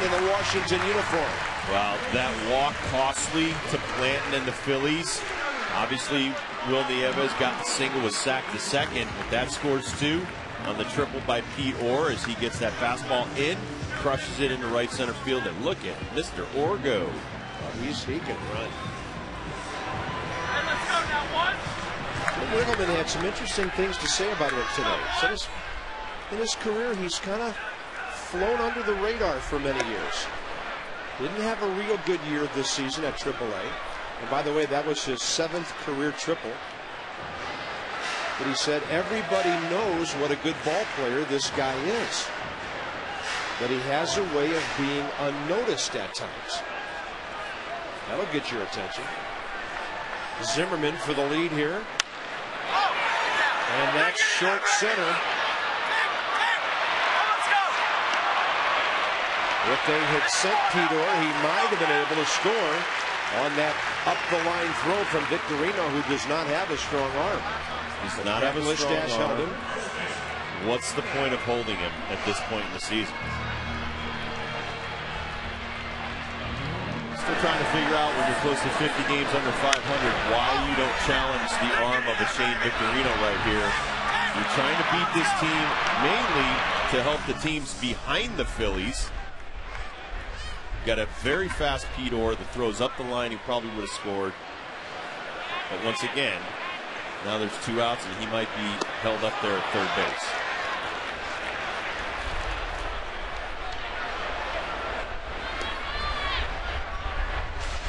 in the Washington uniform. Well, that walk costly to Blanton and the Phillies. Obviously, Will Nieves got the single, was sacked the second, but that scores 2 on the triple by Pete Orr as he gets that fastball in, crushes it into right center field, and look at Mr. Orr go. He can run. Wiggleman had some interesting things to say about it today. So in his career, he's kind of flown under the radar for many years. Didn't have a real good year this season at AAA. And by the way, that was his 7th career triple. But he said everybody knows what a good ball player this guy is. But he has a way of being unnoticed at times. That'll get your attention. Zimmerman for the lead here. And that's short center. If they had sent Pete Orr, he might have been able to score on that up-the-line throw from Victorino, who does not have a strong arm. Does not have a strong arm. held him. What's the point of holding him at this point in the season? Still trying to figure out when you're close to 50 games under 500 why you don't challenge the arm of a Shane Victorino right here. You're trying to beat this team mainly to help the teams behind the Phillies. Got a very fast Pete Orr that throws up the line. He probably would have scored. But once again, now there's 2 outs and he might be held up there at third base.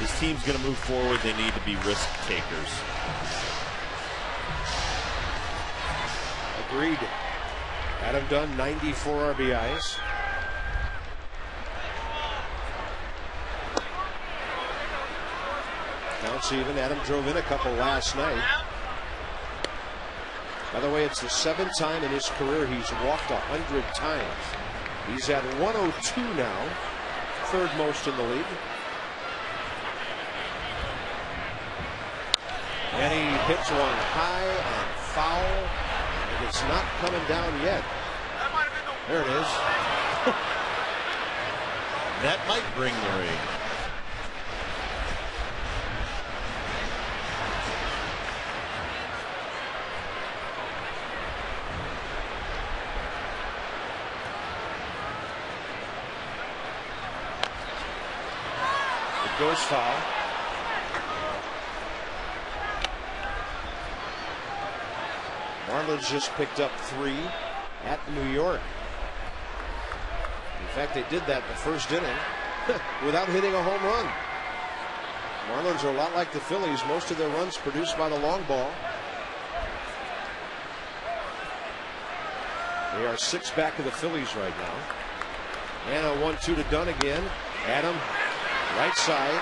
This team's going to move forward. They need to be risk takers. Agreed. Adam Dunn, 94 RBIs. Counts even. Adam drove in a couple last night. By the way, it's the 7th time in his career he's walked 100 times. He's at 102 now, 3rd most in the league. And he hits one high and foul, and it's not coming down yet. There it is. That might bring the rain. It goes foul. Marlins just picked up 3 at New York. In fact, they did that in the first inning without hitting a home run. Marlins are a lot like the Phillies. Most of their runs produced by the long ball. They are 6 back of the Phillies right now. And a 1-2 to Dunn again. Adam, right side.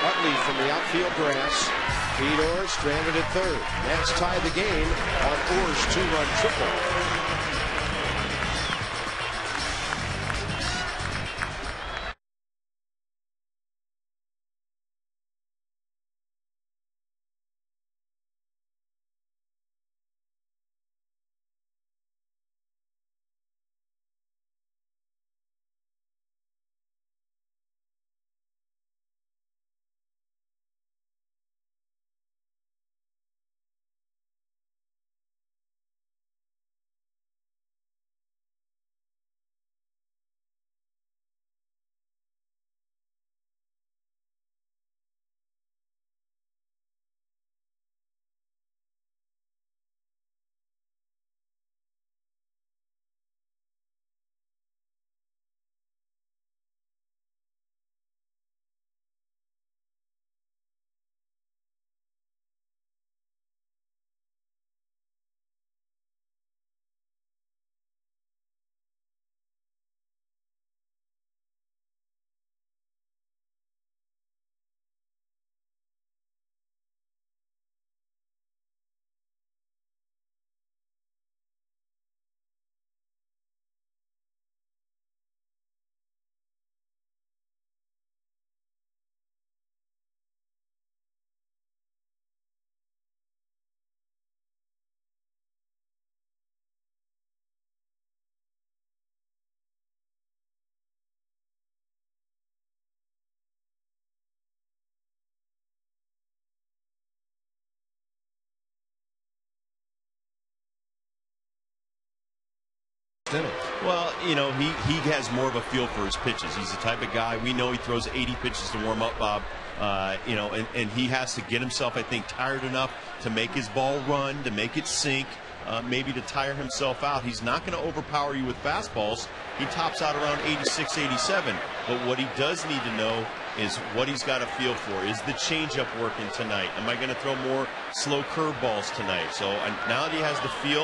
Utley from the outfield grass. Fedor stranded at third. That's tied the game on Orr's 2-run triple. Well, you know, he has more of a feel for his pitches. He's the type of guy, we know he throws 80 pitches to warm up, Bob. You know, and he has to get himself, I think, tired enough to make his ball run, to make it sink, maybe to tire himself out. He's not going to overpower you with fastballs. He tops out around 86, 87. But what he does need to know is what he's got a feel for. Is the changeup working tonight? Am I going to throw more slow curveballs tonight? So now that he has the feel,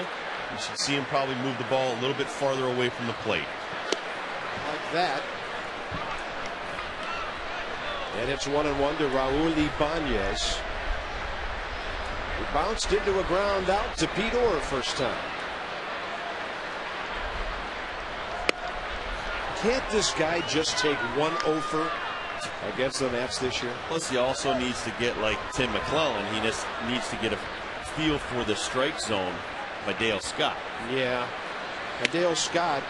you should see him probably move the ball a little bit farther away from the plate. Like that. And it's 1-1 to Raul Ibanez. He bounced into a ground out to Pete Orr first time. Can't this guy just take 1 over against the Nats this year? Plus, he also needs to get like Tim McClellan. He just needs to get a feel for the strike zone by Dale Scott. Yeah. And Dale Scott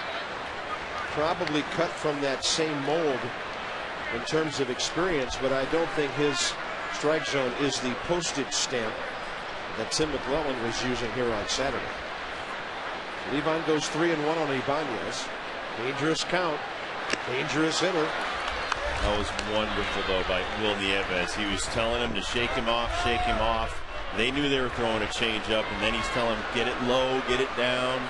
probably cut from that same mold in terms of experience, but I don't think his strike zone is the postage stamp that Tim McClellan was using here on Saturday. Levon goes 3-1 on Ibanez. Dangerous count. Dangerous hitter. That was wonderful, though, by Will Nieves. He was telling him to shake him off, shake him off. They knew they were throwing a changeup, and then he's telling him, get it low, get it down.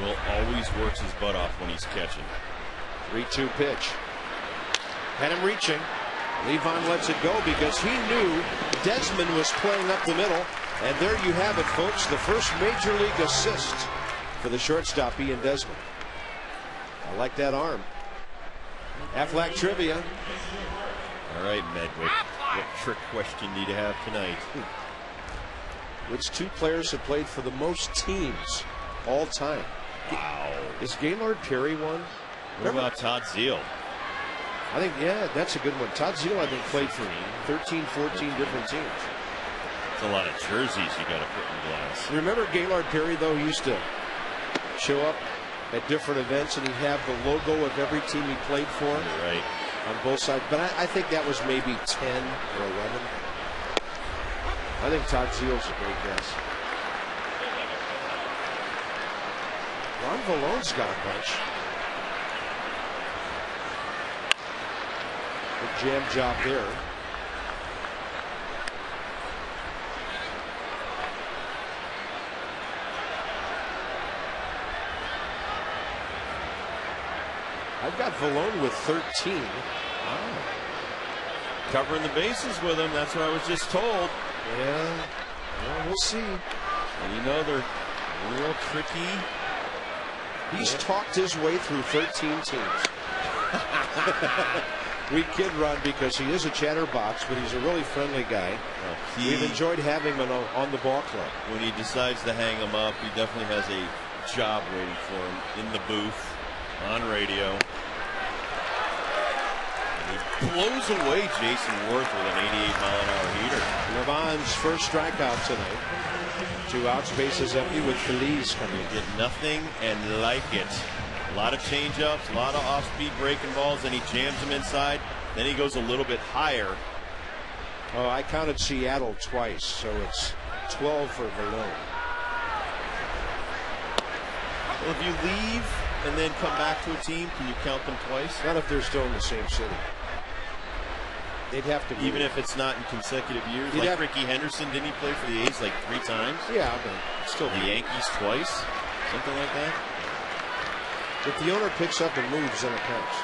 Will always works his butt off when he's catching. 3-2 pitch. Had him reaching. Levon lets it go because he knew Desmond was playing up the middle. And there you have it, folks. The first major league assist for the shortstop, Ian Desmond. I like that arm. Aflac trivia. All right, Medwick. What trick question do you have tonight? Which 2 players have played for the most teams all time? Wow. Is Gaylord Perry one? What about Todd Zeile? I think, yeah, that's a good one. Todd Zeile, I think, played for 13, 14 different teams. It's a lot of jerseys you got to put in glass. Remember Gaylord Perry, though? He used to show up at different events, and he'd have the logo of every team he played for. Right. On both sides. But I think that was maybe 10 or 11. I think Todd Zeal's a great guess. Ron Vallone's got a bunch. Good jam job there. I've got Vallone with 13. Wow. Covering the bases with him. That's what I was just told. Yeah. Well, we'll see. And you know they're real tricky. He's talked his way through 13 teams. We kid Ron because he is a chatterbox, but he's a really friendly guy. We've enjoyed having him on the ball club. When he decides to hang him up, he definitely has a job waiting for him in the booth, on radio. And he blows away Jason Worth with an 88-mile-an-hour heater. Levon's first strikeout tonight. 2 outs, bases empty with Feliz coming in. Did nothing and like it. A lot of changeups, a lot of off-speed breaking balls, then he jams them inside. Then he goes a little bit higher. Oh, I counted Seattle twice, so it's 12 for Vallone. Well, if you leave and then come back to a team, can you count them twice? Not if they're still in the same city. They'd have to be. Even if it's not in consecutive years? Like Ricky Henderson, didn't he play for the A's like 3 times? Yeah, but still. The Yankees twice? Something like that? If the owner picks up and moves, then it counts.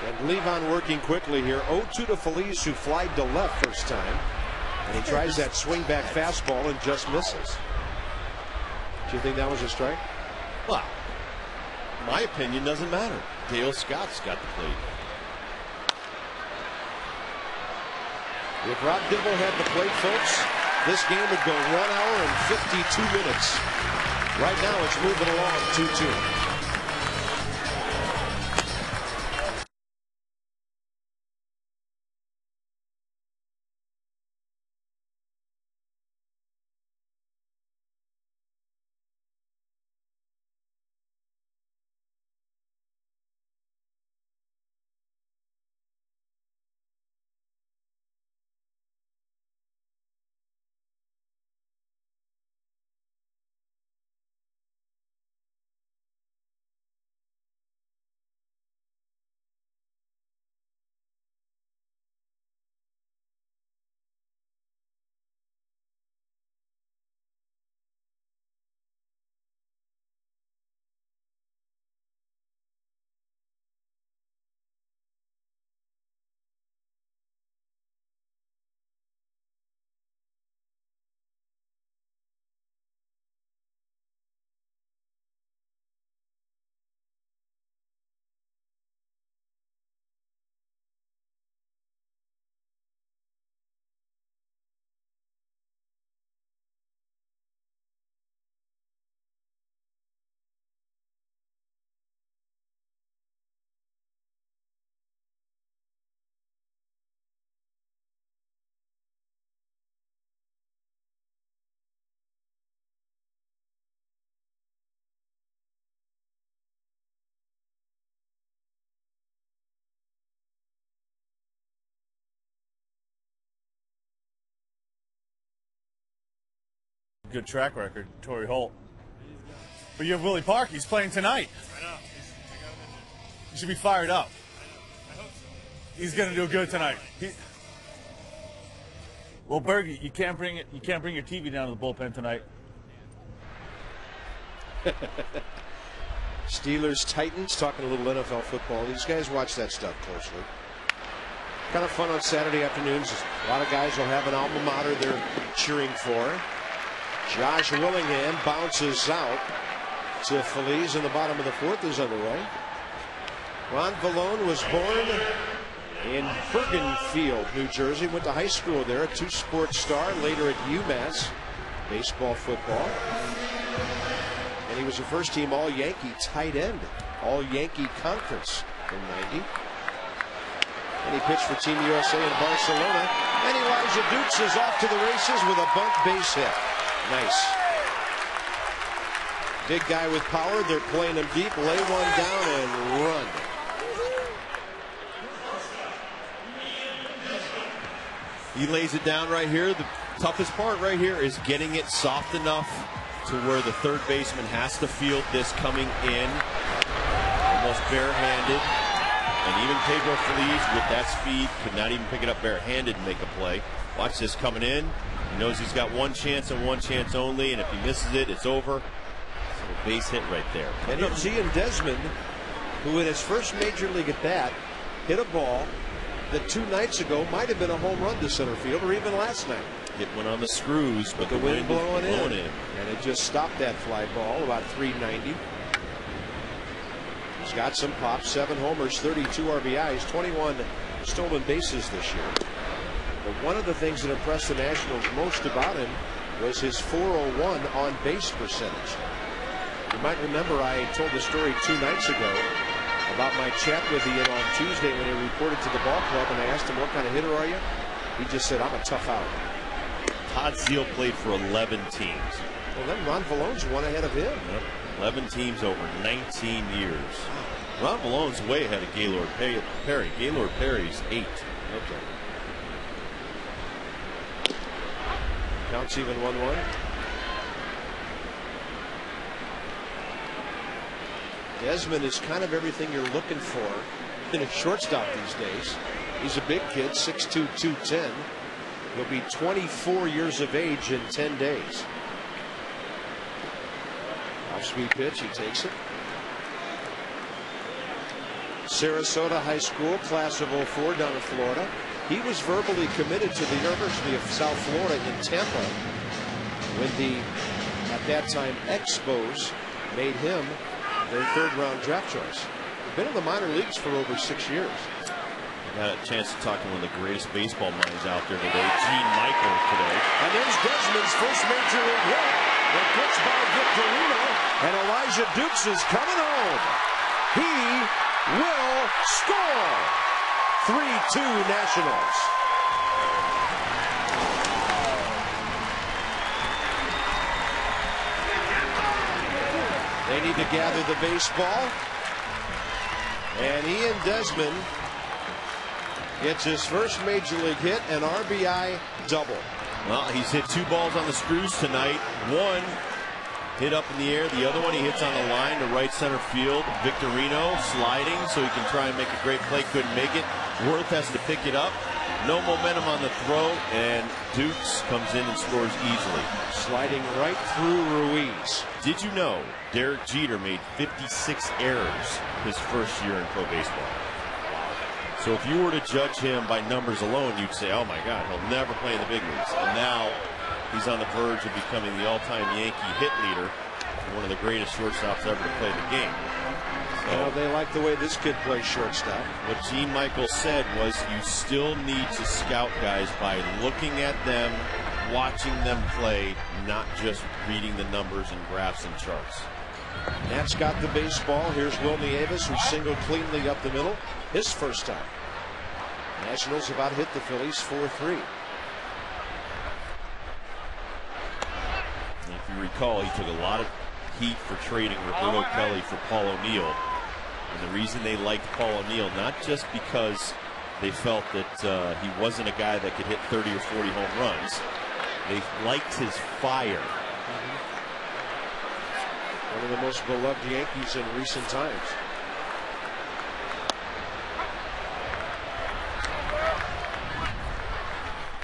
And Levon working quickly here. 0-2 to Feliz, who flied to left first time. And he tries that swing back fastball and just misses. Do you think that was a strike? Well, my opinion doesn't matter. Dale Scott's got the plate. If Rob Dibble had the plate, folks, this game would go 1 hour and 52 minutes. Right now it's moving along 2-2. Good track record, Torrey Holt. But you have Willie Park. He's playing tonight. I know. You should be fired up. I hope so. He's gonna do good tonight. Well, Bergie, you can't bring it. You can't bring your TV down to the bullpen tonight. Steelers, Titans, talking a little NFL football. These guys watch that stuff closely. Kind of fun on Saturday afternoons. A lot of guys will have an alma mater they're cheering for. Josh Willingham bounces out to Feliz, and the bottom of the 4th is underway. Ron Vallone was born in Bergenfield, New Jersey. Went to high school there, a 2-sport star, later at UMass, baseball, football. And he was a first-team All-Yankee tight end, All-Yankee Conference in '90. And he pitched for Team USA in Barcelona. And Elijah Dukes is off to the races with a bunt base hit. Nice. Big guy with power. They're playing him deep. Lay one down and run. He lays it down right here. The toughest part right here is getting it soft enough to where the third baseman has to field this coming in almost barehanded. And even Pedro Feliz with that speed could not even pick it up barehanded and make a play. Watch this coming in. He knows he's got one chance and one chance only, and if he misses it, it's over. So a base hit right there. And it's Ian Desmond, who in his first major league at bat hit a ball that 2 nights ago might have been a home run to center field, or even last night. Hit one on the screws, but the wind blowing in. And it just stopped that fly ball about 390. He's got some pop, 7 homers, 32 RBIs, 21 stolen bases this year. But one of the things that impressed the Nationals most about him was his .401 on base percentage. You might remember I told the story 2 nights ago about my chat with Ian on Tuesday when he reported to the ball club, and I asked him, what kind of hitter are you? He just said, I'm a tough out. Todd Zeile played for 11 teams. Well, then Ron Vallone's one ahead of him. Yep. 11 teams over 19 years. Ron Vallone's way ahead of Gaylord Perry. Gaylord Perry's 8. Okay. Counts even 1-1. Desmond is kind of everything you're looking for in a shortstop these days. He's a big kid, 6'2", 210. He'll be 24 years of age in 10 days. Off-speed pitch, he takes it. Sarasota High School, class of '04 down in Florida. He was verbally committed to the University of South Florida in Tampa when the, at that time, Expos made him their 3rd-round draft choice. Been in the minor leagues for over 6 years. Got a chance to talk to one of the greatest baseball minds out there today, Gene Michael, today. And there's Desmond's first major league hit. The pitch by Victorino, and Elijah Dukes is coming home. He will score. 3-2 Nationals. They need to gather the baseball. And Ian Desmond gets his first major league hit, an RBI double. Well, he's hit 2 balls on the screws tonight. One hit up in the air. The other one he hits on the line to right center field. Victorino sliding so he can try and make a great play. Couldn't make it. Worth has to pick it up. No momentum on the throw, and Dukes comes in and scores easily. Sliding right through Ruiz. Did you know Derek Jeter made 56 errors his first year in pro baseball? So if you were to judge him by numbers alone, you'd say, oh my God, he'll never play in the big leagues. And now he's on the verge of becoming the all-time Yankee hit leader, one of the greatest shortstops ever to play the game. So, they like the way this kid plays shortstop. What Gene Michael said was you still need to scout guys by looking at them, watching them play, not just reading the numbers and graphs and charts. Nats got the baseball. Here's Willie Avis, who singled cleanly up the middle. His first time. Nationals about hit the Phillies 4-3. If you recall, he took a lot of heat for trading Roberto Kelly for Paul O'Neill. And the reason they liked Paul O'Neill, not just because they felt that he wasn't a guy that could hit 30 or 40 home runs. They liked his fire. One of the most beloved Yankees in recent times.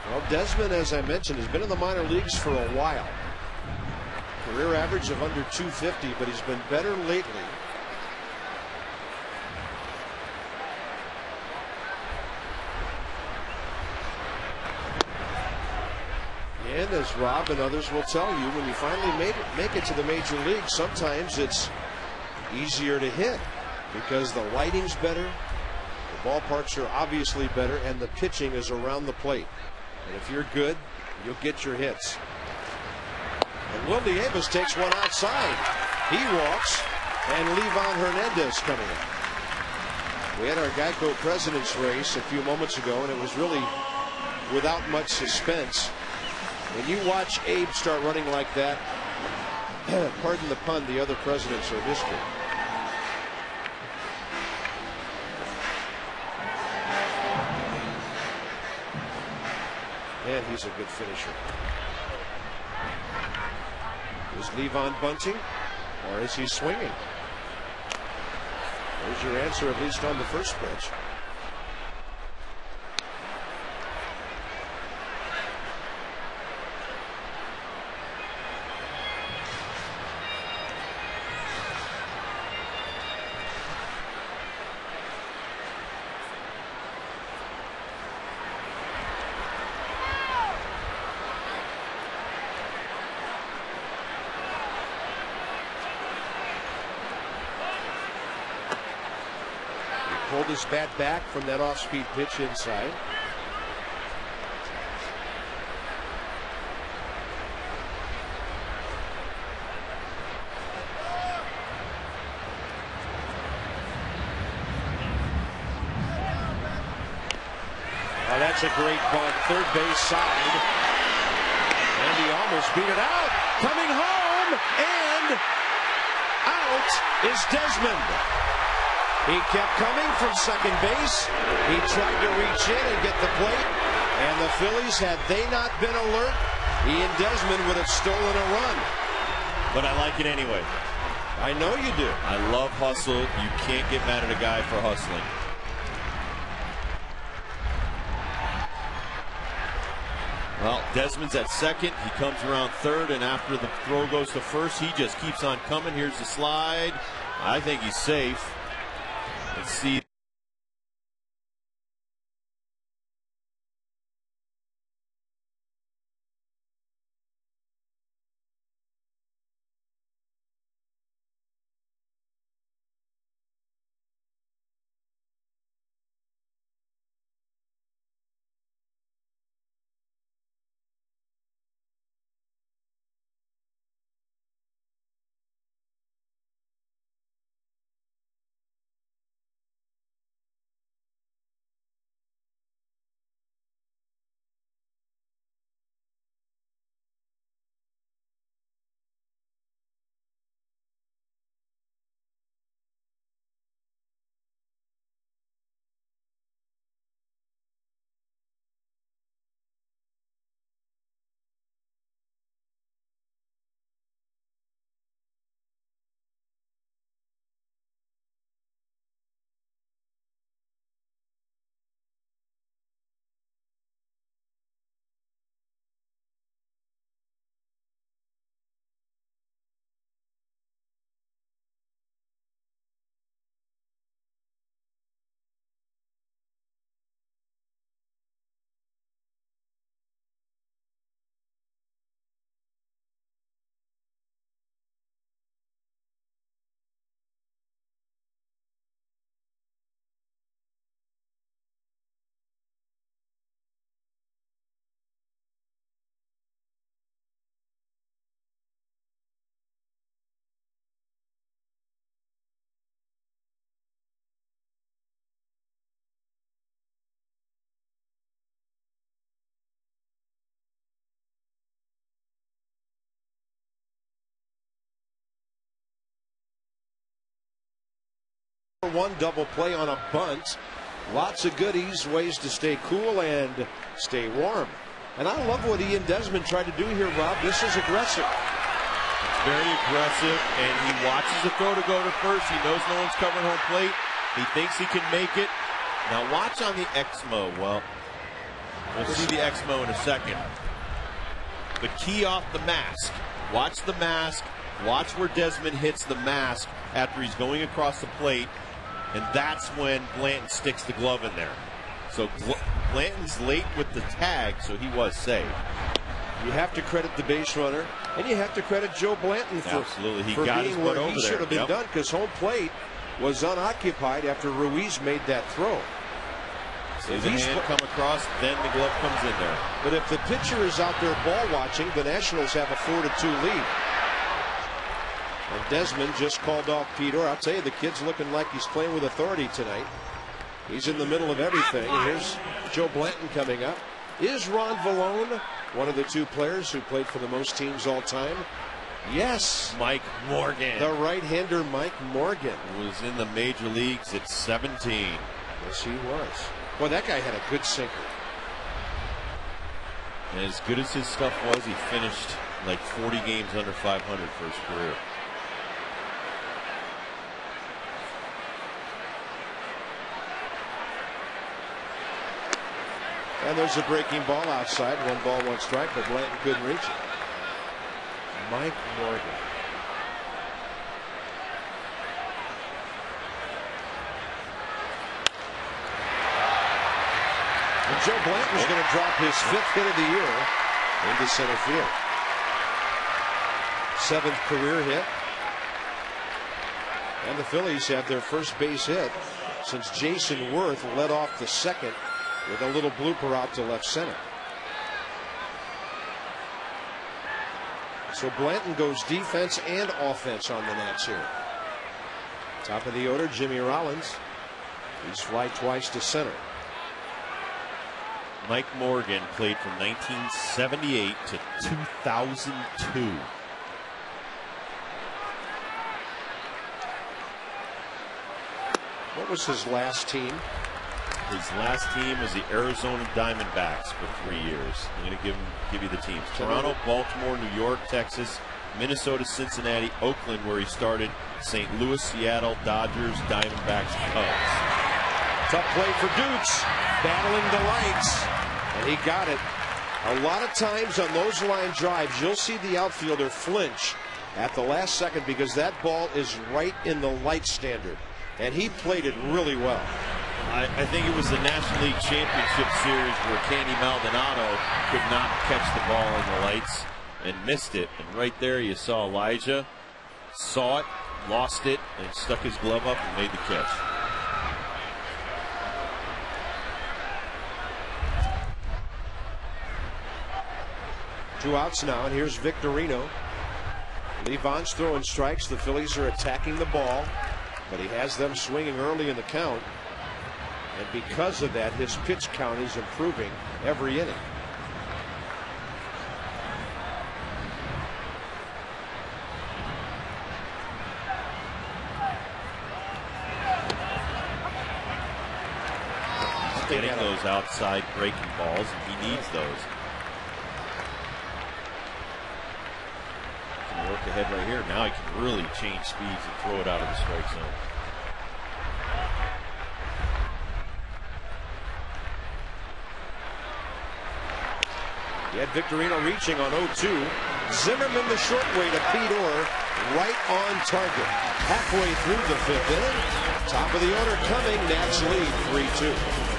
Well, Desmond, as I mentioned, has been in the minor leagues for a while. Career average of under 250, but he's been better lately. And as Rob and others will tell you, when you finally make it to the major league, sometimes it's easier to hit because the lighting's better, the ballparks are obviously better, and the pitching is around the plate. And if you're good, you'll get your hits. And Willie Avis takes one outside. He walks, and Levon Hernandez coming in. We had our Geico President's Race a few moments ago, and it was really without much suspense. When you watch Abe start running like that, pardon the pun, the other presidents are history. And he's a good finisher. Is Levon bunting, or is he swinging? There's your answer, at least on the first pitch. Pulled his bat back from that off-speed pitch inside. Oh, that's a great bunt, third base side. And he almost beat it out. Coming home, and out is Desmond. He kept coming from second base. He tried to reach in and get the plate. And the Phillies, had they not been alert, he and Desmond would have stolen a run. But I like it anyway. I know you do. I love hustle. You can't get mad at a guy for hustling. Well, Desmond's at second. He comes around third, and after the throw goes to first, he just keeps on coming. Here's the slide. I think he's safe. Let's see. One double play on a bunt. Lots of goodies, ways to stay cool and stay warm. And I love what he and Desmond tried to do here, Rob. This is aggressive. Very aggressive, and he watches the throw to go to first. He knows no one's covering home plate. He thinks he can make it. Now watch on the Xmo. Well, we'll see the Xmo in a second. The key off the mask. Watch the mask. Watch where Desmond hits the mask after he's going across the plate. And that's when Blanton sticks the glove in there. So Blanton's late with the tag, so he was safe. You have to credit the base runner, and you have to credit Joe Blanton for being where he should have been done, because home plate was unoccupied after Ruiz made that throw. So the hand come across, then the glove comes in there. But if the pitcher is out there ball watching, the Nationals have a 4-2 lead. And Desmond just called off Peter. I'll tell you, the kid's looking like he's playing with authority tonight. He's in the middle of everything. Here's Joe Blanton coming up. Is Ron Vallone one of the two players who played for the most teams all time? Yes. Mike Morgan. The right-hander Mike Morgan was in the major leagues at 17. Yes, he was. Boy, that guy had a good sinker. And as good as his stuff was, he finished like 40 games under 500 for his career. And there's a breaking ball outside. 1 ball, 1 strike, but Blanton couldn't reach it. Mike Morgan. And Joe Blanton's going to drop his 5th hit of the year into center field. 7th career hit. And the Phillies have their first base hit since Jason Worth led off the 2nd with a little blooper out to left center. So Blanton goes defense and offense on the Nats here. Top of the order, Jimmy Rollins. He's fly twice to center. Mike Morgan played from 1978 to 2002. What was his last team? His last team was the Arizona Diamondbacks for 3 years. I'm going to give you the teams: Toronto, Baltimore, New York, Texas, Minnesota, Cincinnati, Oakland, where he started, St. Louis, Seattle, Dodgers, Diamondbacks, Cubs. Tough play for Dukes, battling the lights, and he got it. A lot of times on those line drives, you'll see the outfielder flinch at the last second because that ball is right in the light standard, and he played it really well. I think it was the National League Championship Series where Candy Maldonado could not catch the ball in the lights and missed it. And right there you saw Elijah saw it, lost it, and stuck his glove up and made the catch. Two outs now, and here's Victorino. Levon's throwing strikes. The Phillies are attacking the ball, but he has them swinging early in the count. And because of that, his pitch count is improving every inning. He's getting those outside breaking balls, and he needs those. He can work ahead right here. Now he can really change speeds and throw it out of the strike zone. He had Victorino reaching on 0-2. Zimmerman the short way to Pete Orr, right on target. Halfway through the 5th inning. Top of the order coming. Nats lead 3-2.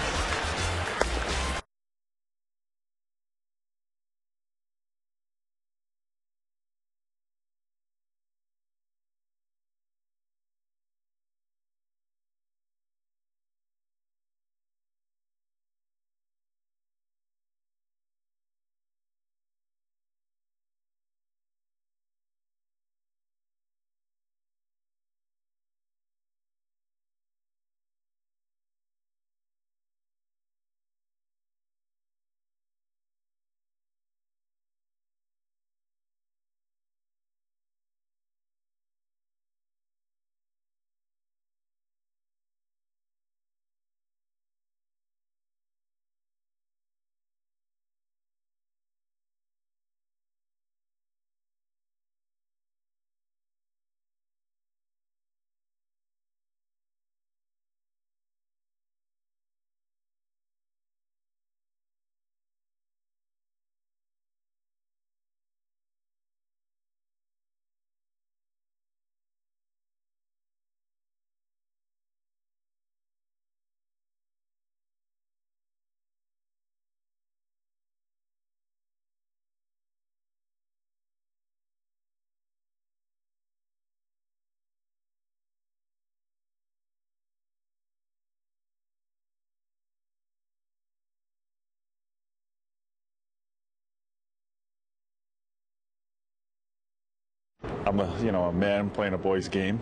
I'm a man playing a boys game.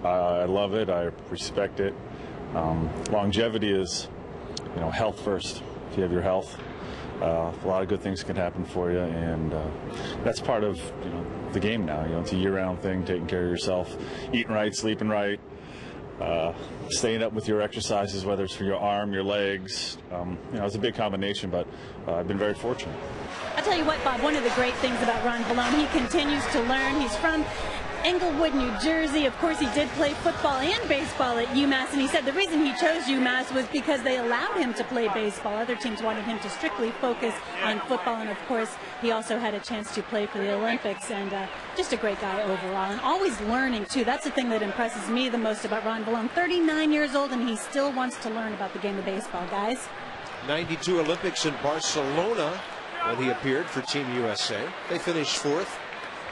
I love it. I respect it. Longevity is, health first. If you have your health, a lot of good things can happen for you, and that's part of the game now. It's a year-round thing, taking care of yourself, eating right, sleeping right, staying up with your exercises, whether it's for your arm, your legs. It's a big combination, but I've been very fortunate. I'll tell you what, Bob, one of the great things about Ron Vallone, he continues to learn. He's from Englewood, New Jersey. Of course, he did play football and baseball at UMass, and he said the reason he chose UMass was because they allowed him to play baseball. Other teams wanted him to strictly focus on football, and of course, he also had a chance to play for the Olympics, and just a great guy overall, and always learning, too. That's the thing that impresses me the most about Ron Vallone. 39 years old, and he still wants to learn about the game of baseball, guys. 92 Olympics in Barcelona when he appeared for Team USA. They finished 4th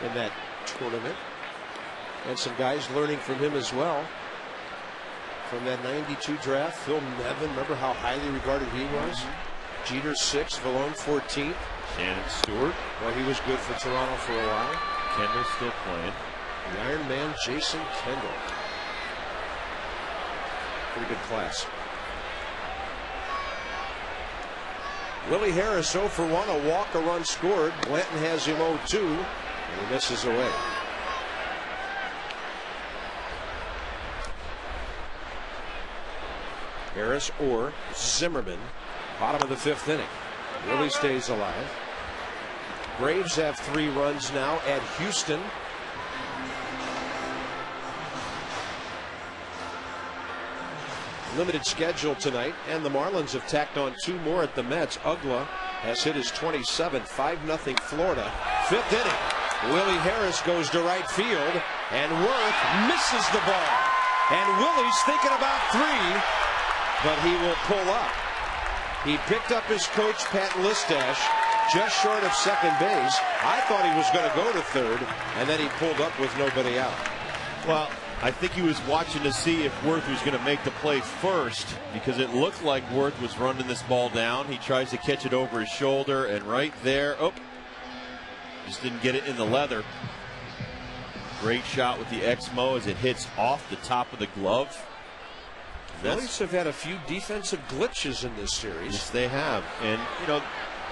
in that tournament. And some guys learning from him as well. From that 92 draft, Phil Nevin, remember how highly regarded he was? Jeter 6th, Vallone 14th. Shannon Stewart. Well, he was good for Toronto for a while. Kendall still playing. The Iron Man, Jason Kendall. Pretty good class. Willie Harris 0 for 1, a walk, a run scored. Blanton has him 0-2, and he misses away. Harris or Zimmerman, bottom of the 5th inning. Willie stays alive. Braves have 3 runs now at Houston. Limited schedule tonight, and the Marlins have tacked on 2 more at the Mets. Ugla has hit his 27th, 5-0 Florida. 5th inning. Willie Harris goes to right field, and Worth misses the ball. And Willie's thinking about 3. But he will pull up. He picked up his coach, Pat Listash, just short of second base. I thought he was going to go to third, and then he pulled up with nobody out. Well, I think he was watching to see if Worth was going to make the play first, because it looked like Worth was running this ball down. He tries to catch it over his shoulder, and right there, just didn't get it in the leather. Great shot with the Exmo as it hits off the top of the glove. Phillies have had a few defensive glitches in this series. Yes, they have. And,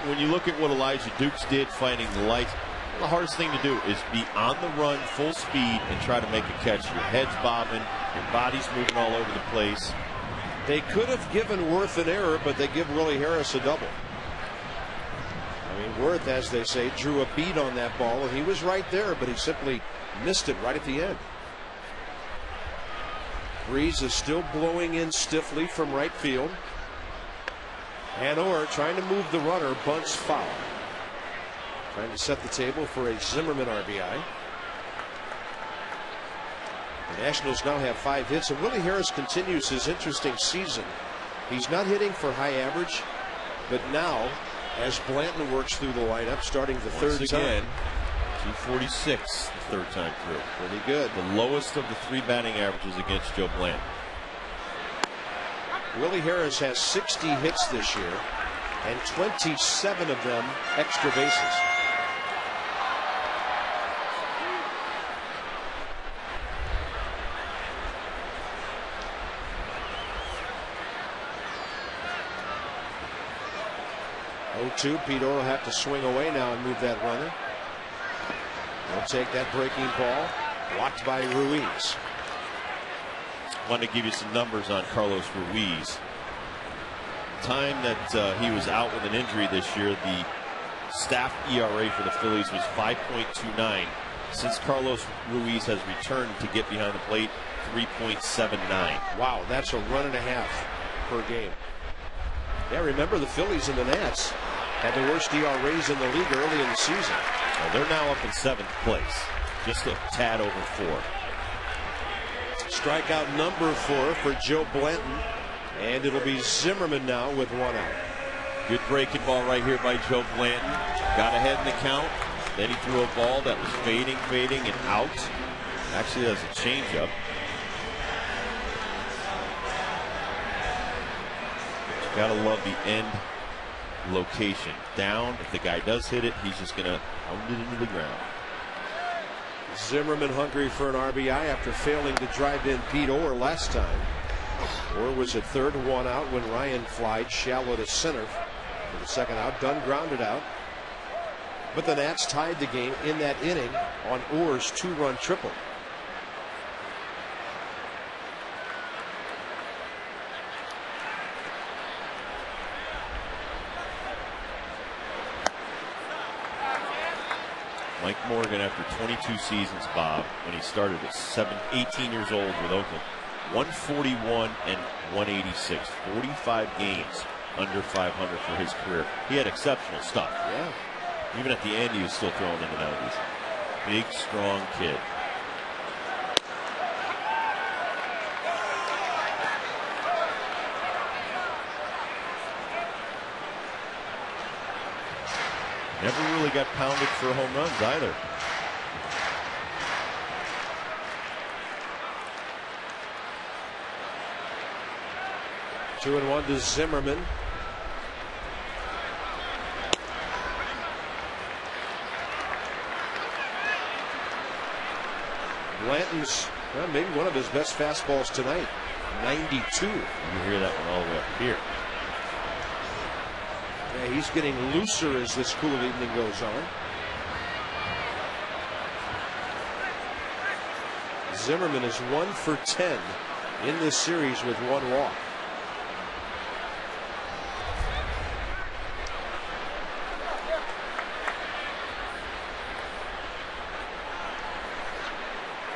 when you look at what Elijah Dukes did fighting the lights, the hardest thing to do is be on the run, full speed, and try to make a catch. Your head's bobbing, your body's moving all over the place. They could have given Worth an error, but they give Willie Harris a double. I mean, Worth, as they say, drew a bead on that ball, and he was right there, but he simply missed it right at the end. Breeze is still blowing in stiffly from right field. And Orr trying to move the runner, bunts foul. Trying to set the table for a Zimmerman RBI. The Nationals now have 5 hits, and Willie Harris continues his interesting season. He's not hitting for high average, but now, as Blanton works through the lineup, starting the third time. 246 the third time through. Pretty good. The lowest of the 3 batting averages against Joe Blanton. Willie Harris has 60 hits this year, and 27 of them extra bases. Pete Orr will have to swing away now and move that runner. They'll take that breaking ball, blocked by Ruiz. Wanted to give you some numbers on Carlos Ruiz. Time that he was out with an injury this year, the staff ERA for the Phillies was 5.29. Since Carlos Ruiz has returned to get behind the plate, 3.79. Wow, that's a run and a half per game. Yeah, remember the Phillies and the Nats had the worst ERAs in the league early in the season. Well, they're now up in 7th place, just a tad over 4. Strikeout number 4 for Joe Blanton, and it'll be Zimmerman now with 1 out. Good breaking ball right here by Joe Blanton. Got ahead in the count. Then he threw a ball that was fading, and out. Actually, that's a changeup. You gotta love the end location. Down. If the guy does hit it, he's just gonna pound it into the ground. Zimmerman hungry for an RBI after failing to drive in Pete Orr last time. Or was it third, one out when Ryan flied shallow to center for the second out. Dunn grounded out. But the Nats tied the game in that inning on Orr's 2-run triple. Mike Morgan, after 22 seasons, Bob, when he started at 18 years old with Oakland, 141 and 186, 45 games under 500 for his career. He had exceptional stuff. Yeah. Even at the end, he was still throwing in and out. Big, strong kid. Never really got pounded for home runs either. Two and one to Zimmerman. Blanton's maybe one of his best fastballs tonight. 92. You hear that one all the way up here. Yeah, he's getting looser as this cool evening goes on. Zimmerman is 1 for 10 in this series with one walk.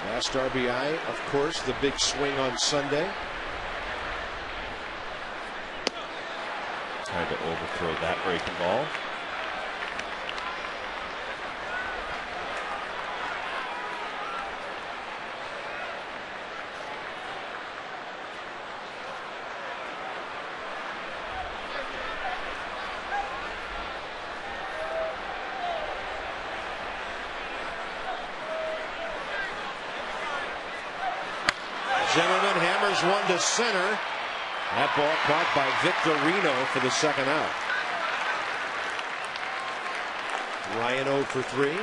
Last RBI, of course, the big swing on Sunday. Tried to overthrow that breaking ball. Zimmerman hammers one to center. That ball caught by Victorino for the second out. Ryan 0 for 3.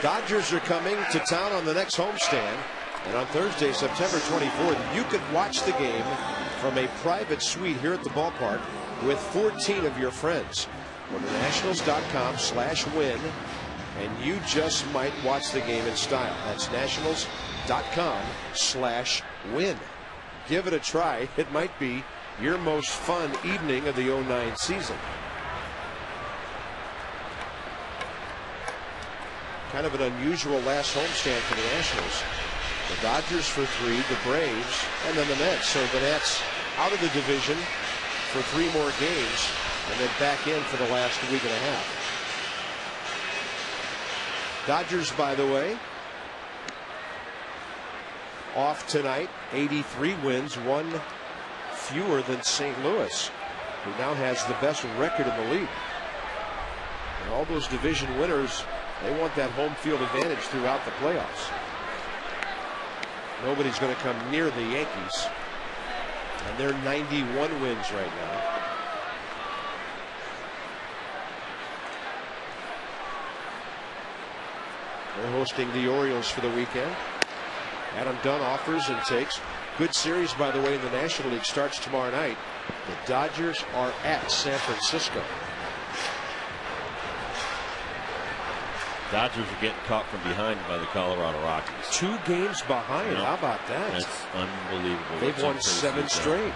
Dodgers are coming to town on the next homestand. And on Thursday, September 24th, you can watch the game from a private suite here at the ballpark with 14 of your friends. Go to nationals.com/win, and you just might watch the game in style. That's nationals.com/win. Give it a try. It might be your most fun evening of the 09 season. Kind of an unusual last homestand for the Nationals. The Dodgers for 3, the Braves, and then the Mets. So the Nats out of the division for 3 more games, and then back in for the last week and a half. Dodgers, by the way, off tonight, 83 wins, 1 fewer than St. Louis, who now has the best record in the league. And all those division winners, they want that home field advantage throughout the playoffs. Nobody's going to come near the Yankees, and they're 91 wins right now. They're hosting the Orioles for the weekend. Adam Dunn offers and takes. Good series, by the way, in the National League starts tomorrow night. The Dodgers are at San Francisco. Dodgers are getting caught from behind by the Colorado Rockies. 2 games behind. You know, how about that? That's unbelievable. They've won 7 straight.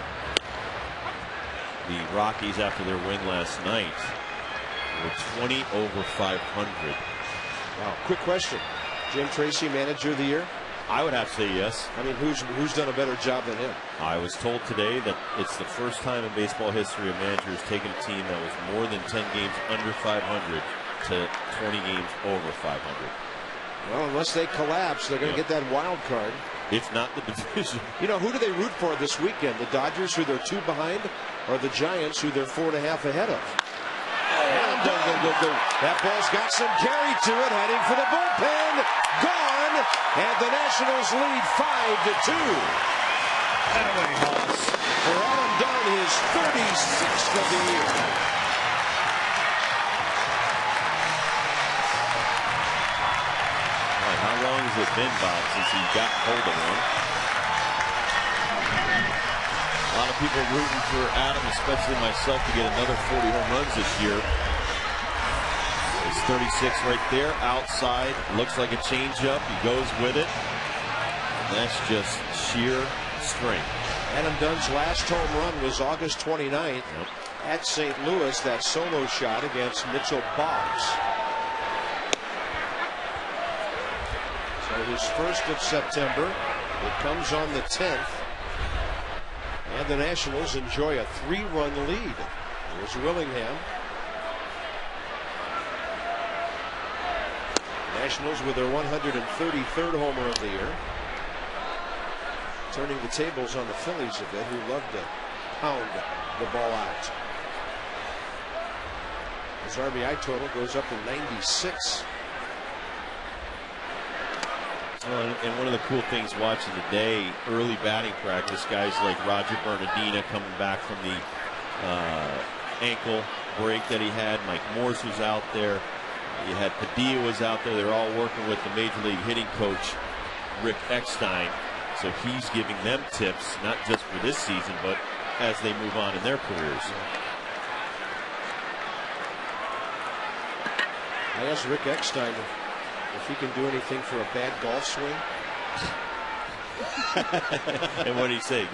The Rockies, after their win last night, were 20 over 500. Wow. Quick question. Jim Tracy, manager of the year? I would have to say yes. I mean, who's done a better job than him? I was told today that it's the first time in baseball history a manager has taken a team that was more than 10 games under 500 to 20 games over 500. Well, unless they collapse, they're going to get that wild card. If not the division. You know, who do they root for this weekend? The Dodgers, who they're 2 behind, or the Giants, who they're 4.5 ahead of? That ball's got some carry to it, heading for the bullpen. Gone, and the Nationals lead 5-2. Anyway, Hoss. For Adam Dunn, his 36th of the year. How long has it been, Bob, since he got hold of one? people rooting for Adam, especially myself, to get another 40 home runs this year. It's 36 right there, outside. Looks like a changeup. He goes with it. And that's just sheer strength. Adam Dunn's last home run was August 29th at St. Louis. That solo shot against Mitchell Boggs. So his 1st of September. It comes on the 10th. And the Nationals enjoy a 3-run lead. Here's Willingham. Nationals with their 133rd homer of the year. Turning the tables on the Phillies a bit, who love to pound the ball out. His RBI total goes up to 96. Well, and one of the cool things watching today, early batting practice, guys like Roger Bernardina coming back from the ankle break that he had. Mike Morse was out there. You had Padilla was out there. They're all working with the Major League hitting coach, Rick Eckstein. So he's giving them tips, not just for this season, but as they move on in their careers. I asked Rick Eckstein if he can do anything for a bad golf swing. And what did he say?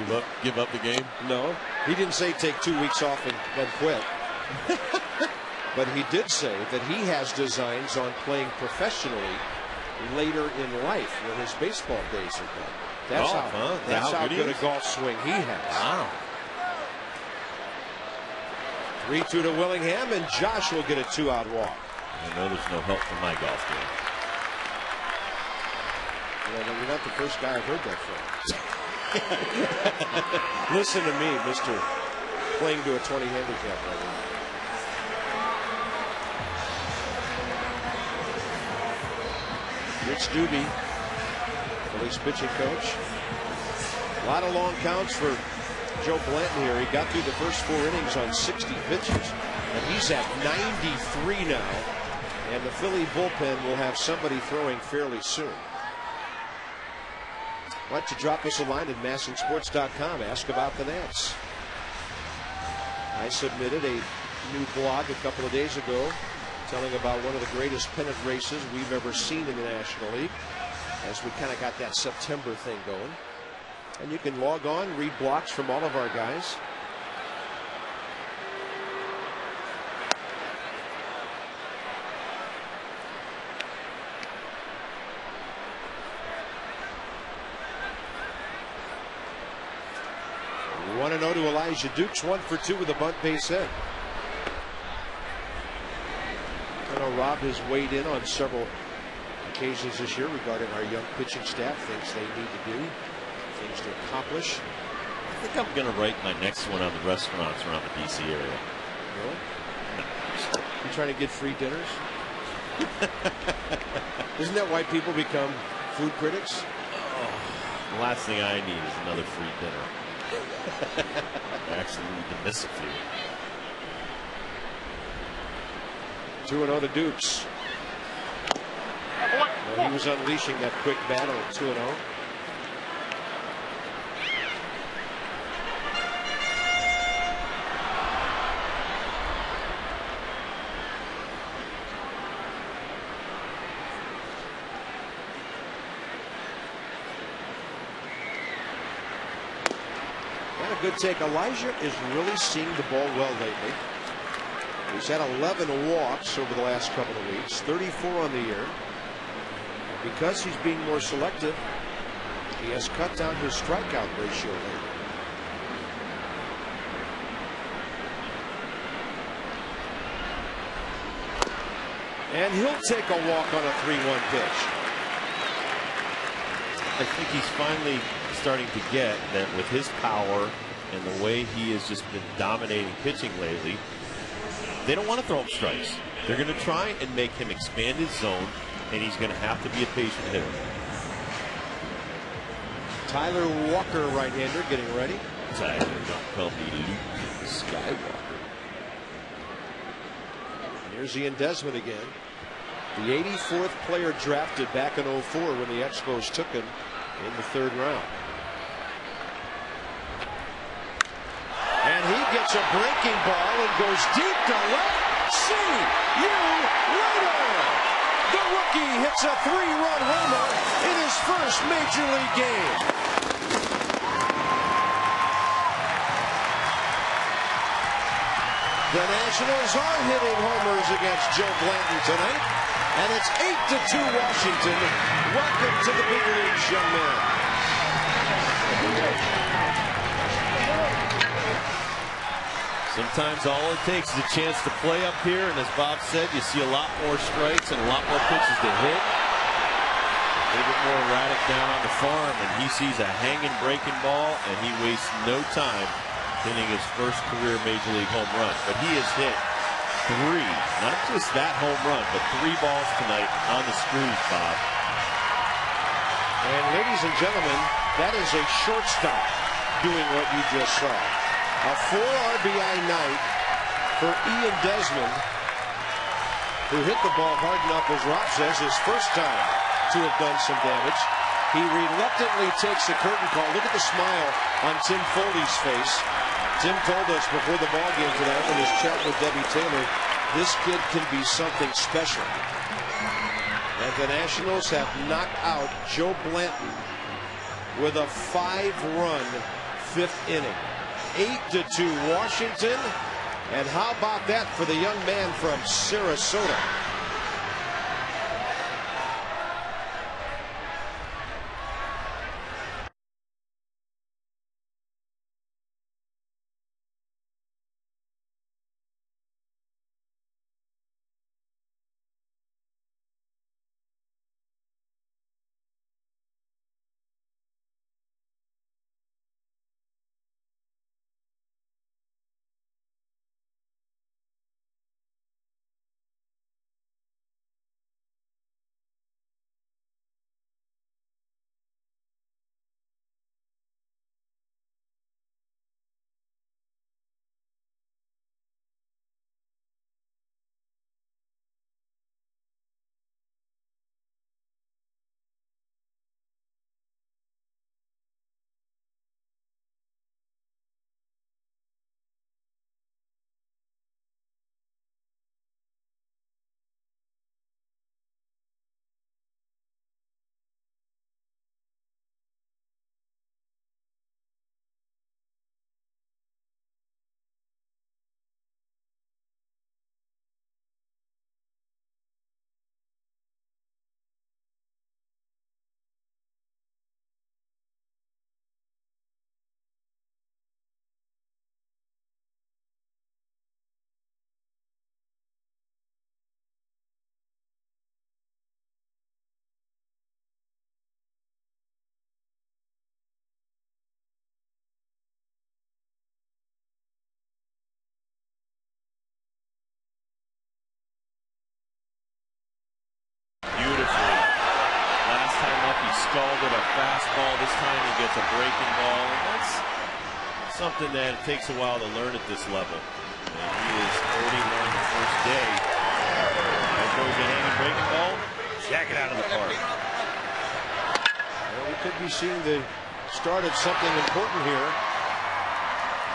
Give up the game? No, he didn't say take 2 weeks off and then quit. But he did say that he has designs on playing professionally later in life when his baseball days are done. That's how good a golf swing he has. Wow. 3-2 to Willingham, and Josh will get a 2-out walk. I know there's no help from my golf game. Well, you're not the first guy I've heard that from. Listen to me, Mr. Playing to a 20 handicap right now. Rich Doobie, Phillies pitching coach. A lot of long counts for Joe Blanton here. He got through the first 4 innings on 60 pitches, and he's at 93 now. And the Philly bullpen will have somebody throwing fairly soon. Why don't you drop us a line at massinsports.com. Ask about the Nats. I submitted a new blog a couple of days ago telling about one of the greatest pennant races we've ever seen in the National League, as we kind of got that September thing going. And you can log on, read blocks from all of our guys. We want to know to Elijah Dukes, 1 for 2 with a bunt base hit. I know Rob has weighed in on several occasions this year regarding our young pitching staff, things they need to do, things to accomplish. I think I'm going to write my next one on the restaurants around the D.C. area. Really? You trying to get free dinners? Isn't that why people become food critics? Oh, the last thing I need is another free dinner. I actually need to miss a few. 2-0 to Dukes. Well, he was unleashing that quick battle at 2-0. Got a good take. Elijah is really seeing the ball well lately. He's had 11 walks over the last couple of weeks, 34 on the year. Because he's being more selective, he has cut down his strikeout ratio lately. And he'll take a walk on a 3-1 pitch. I think he's finally starting to get that with his power and the way he has just been dominating pitching lately, they don't want to throw him strikes. They're going to try and make him expand his zone, and he's going to have to be a patient hitter. Tyler Walker, right-hander, getting ready. Tyler, don't call me Luke Skywalker. Here's Ian Desmond again. The 84th player drafted back in 04 when the Expos took him in the 3rd round. he gets a breaking ball and goes deep to left. See you later. The rookie hits a 3-run homer in his first Major League game. The Nationals are hitting homers against Joe Blanton tonight, and it's 8-2 Washington. Welcome to the big leagues, young man. Sometimes all it takes is a chance to play up here, and as Bob said, you see a lot more strikes and a lot more pitches to hit. A little bit more erratic down on the farm, and he sees a hanging breaking ball, and he wastes no time hitting his first career Major League home run. But he has hit 3, not just that home run, but 3 balls tonight on the screws, Bob. And ladies and gentlemen, that is a shortstop doing what you just saw. A 4 RBI night for Ian Desmond, who hit the ball hard enough, as Rob says, his first time to have done some damage. He reluctantly takes the curtain call. Look at the smile on Tim Foley's face. Tim told us before the ball game tonight in his chat with Debbie Taylor, this kid can be something special. And the Nationals have knocked out Joe Blanton with a 5-run 5th inning. 8-2 Washington. And how about that for the young man from Sarasota? Scalded a fastball. This time he gets a breaking ball. And that's something that it takes a while to learn at this level. And he is already learned the first day. There goes a hanging breaking ball. Jack it out of the park. Well, we could be seeing the start of something important here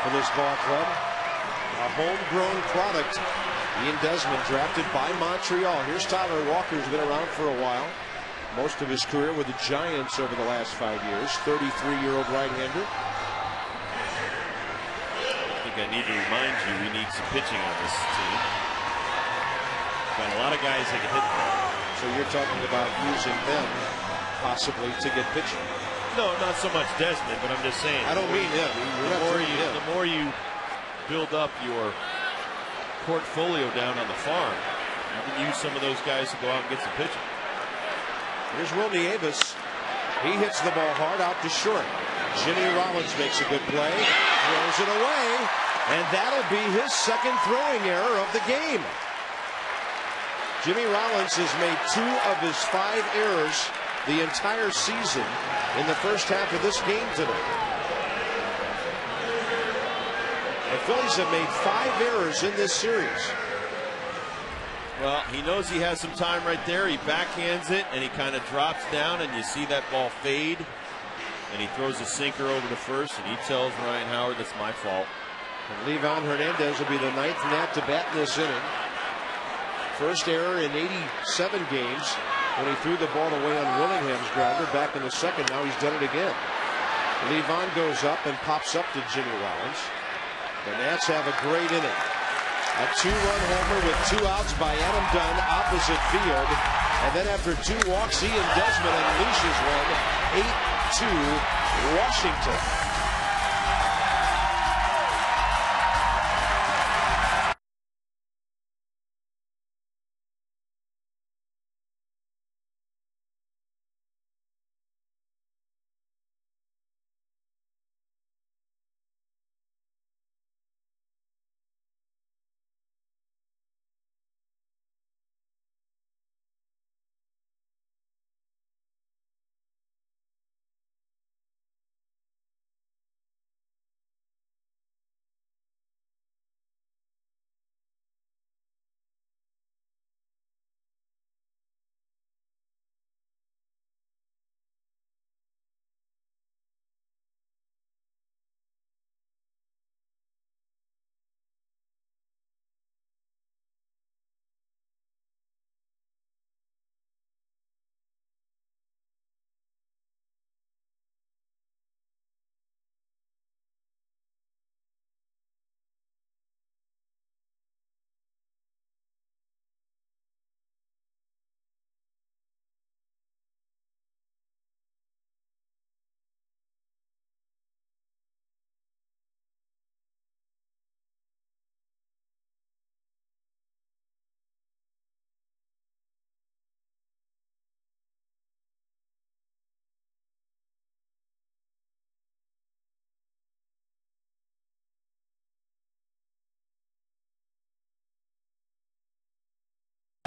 for this ball club. A homegrown product. Ian Desmond, drafted by Montreal. Here's Tyler Walker, who's been around for a while. Most of his career with the Giants over the last 5 years. 33-year-old right-hander. I think I need to remind you we need some pitching on this team. Got a lot of guys that can hit the ball. So you're talking about using them possibly to get pitching? No, not so much Desmond, but I'm just saying. I don't mean him. The more you build up your portfolio down on the farm, you can use some of those guys to go out and get some pitching. Here's Willie Avis. He hits the ball hard out to short. Jimmy Rollins makes a good play, throws it away, and that'll be his second throwing error of the game. Jimmy Rollins has made 2 of his 5 errors the entire season in the first half of this game tonight. The Phillies have made 5 errors in this series. Well, he knows he has some time right there. He backhands it, and he kind of drops down, and you see that ball fade. And he throws a sinker over to first, and he tells Ryan Howard, that's my fault. And Levon Hernandez will be the 9th Nat to bat in this inning. First error in 87 games when he threw the ball away on Willingham's grounder back in the second. Now he's done it again. Levon goes up and pops up to Jimmy Rollins. The Nats have a great inning. A 2-run homer with 2 outs by Adam Dunn opposite field. And then after 2 walks, Ian Desmond unleashes one. 8-2 Washington.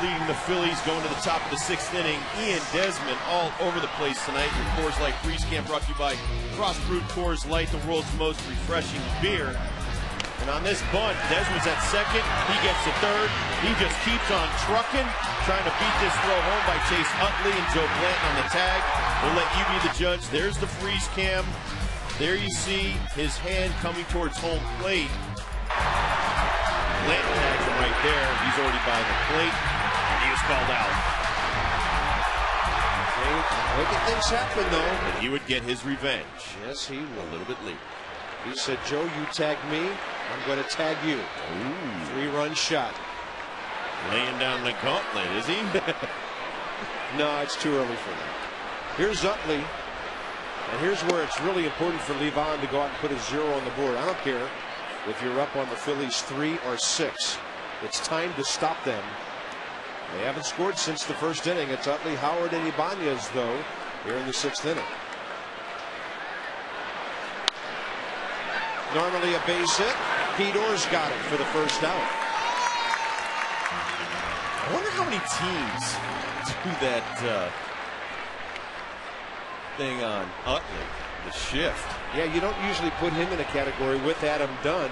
Leading the Phillies going to the top of the 6th inning. Ian Desmond all over the place tonight. Your Coors Light Freeze Camp brought to you by Cross Brewed Coors Light, the world's most refreshing beer. And on this bunt, Desmond's at second. He gets to third. He just keeps on trucking, trying to beat this throw home by Chase Utley and Joe Blanton on the tag. We'll let you be the judge. There's the freeze cam. There you see his hand coming towards home plate. Blanton tags him right there. He's already by the plate. He was called out. Making things happen, though. And he would get his revenge. Yes, he will. A little bit later. He said, Joe, you tag me, I'm going to tag you. Ooh. 3-run shot. Laying down the gauntlet, is he? No, it's too early for that. Here's Utley. And here's where it's really important for Levon to go out and put a 0 on the board. I don't care if you're up on the Phillies 3 or 6. It's time to stop them. They haven't scored since the first inning. It's Utley, Howard, and Ibanez, though, here in the 6th inning. Normally a base hit. Pete Orr's got it for the first out. I wonder how many teams do that thing on Utley, the shift. Yeah, you don't usually put him in a category with Adam Dunn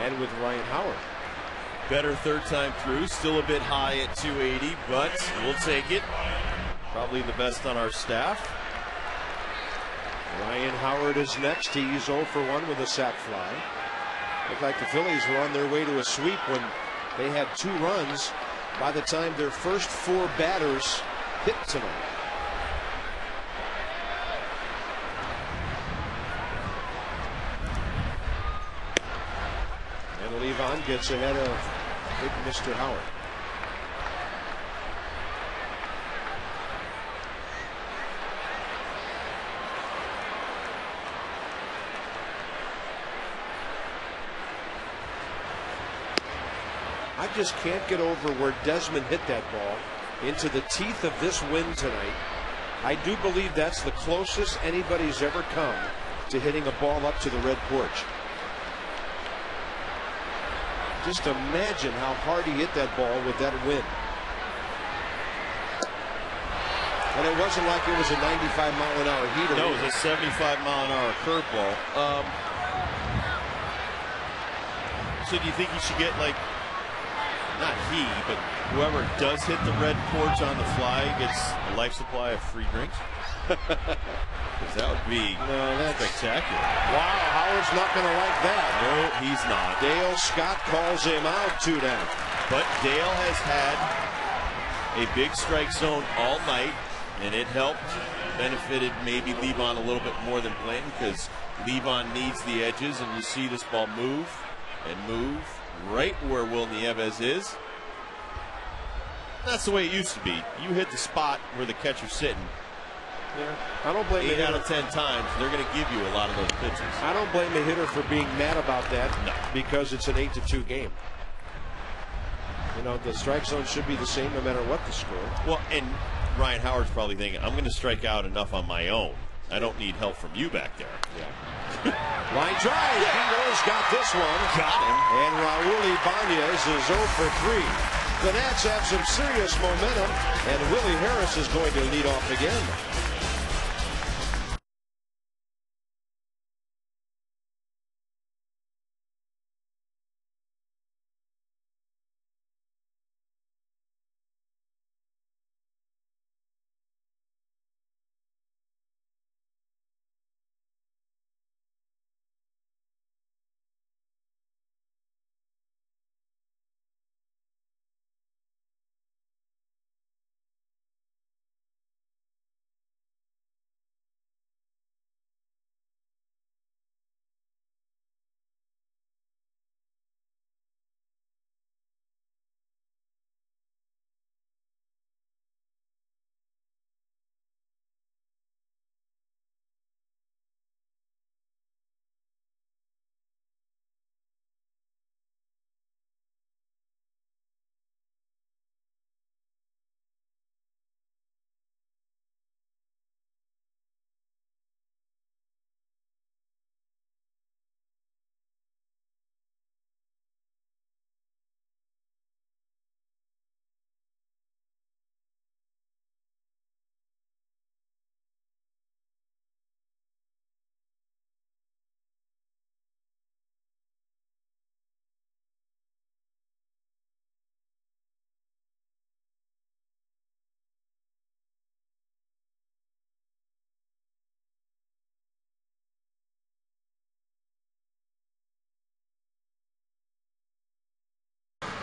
and with Ryan Howard. Better third time through, still a bit high at 280, but we'll take it. Probably the best on our staff. Ryan Howard is next. He's 0 for 1 with a sac fly. Looked like the Phillies were on their way to a sweep when they had 2 runs by the time their first 4 batters hit tonight. And Levon gets ahead of big Mr. Howard. I just can't get over where Desmond hit that ball into the teeth of this wind tonight. I do believe that's the closest anybody's ever come to hitting a ball up to the red porch. Just imagine how hard he hit that ball with that wind. And it wasn't like it was a 95-mile-an-hour heater. No, it was a 75-mile-an-hour curveball. So do you think he should get, like, not he, but whoever does hit the red porch on the fly gets a life supply of free drinks? Because that would be spectacular. Wow, Howard's not going to like that. No, he's not. Dale Scott calls him out, 2 down. But Dale has had a big strike zone all night, and it helped, benefited maybe Levon a little bit more than Blanton, because Levon needs the edges, and you see this ball move and move right where Will Nieves is. That's the way it used to be. You hit the spot where the catcher's sitting. Yeah, I don't blame 8 out of 10 times, they're going to give you a lot of those pitches. I don't blame the hitter for being mad about that. No. Because it's an 8-2 game. You know, the strike zone should be the same no matter what the score. Well, and Ryan Howard's probably thinking, I'm going to strike out enough on my own. I don't need help from you back there. Yeah. Line drive. Vito's got this one. Got him. And Raul Ibanez is 0 for 3. The Nats have some serious momentum, and Willie Harris is going to lead off again.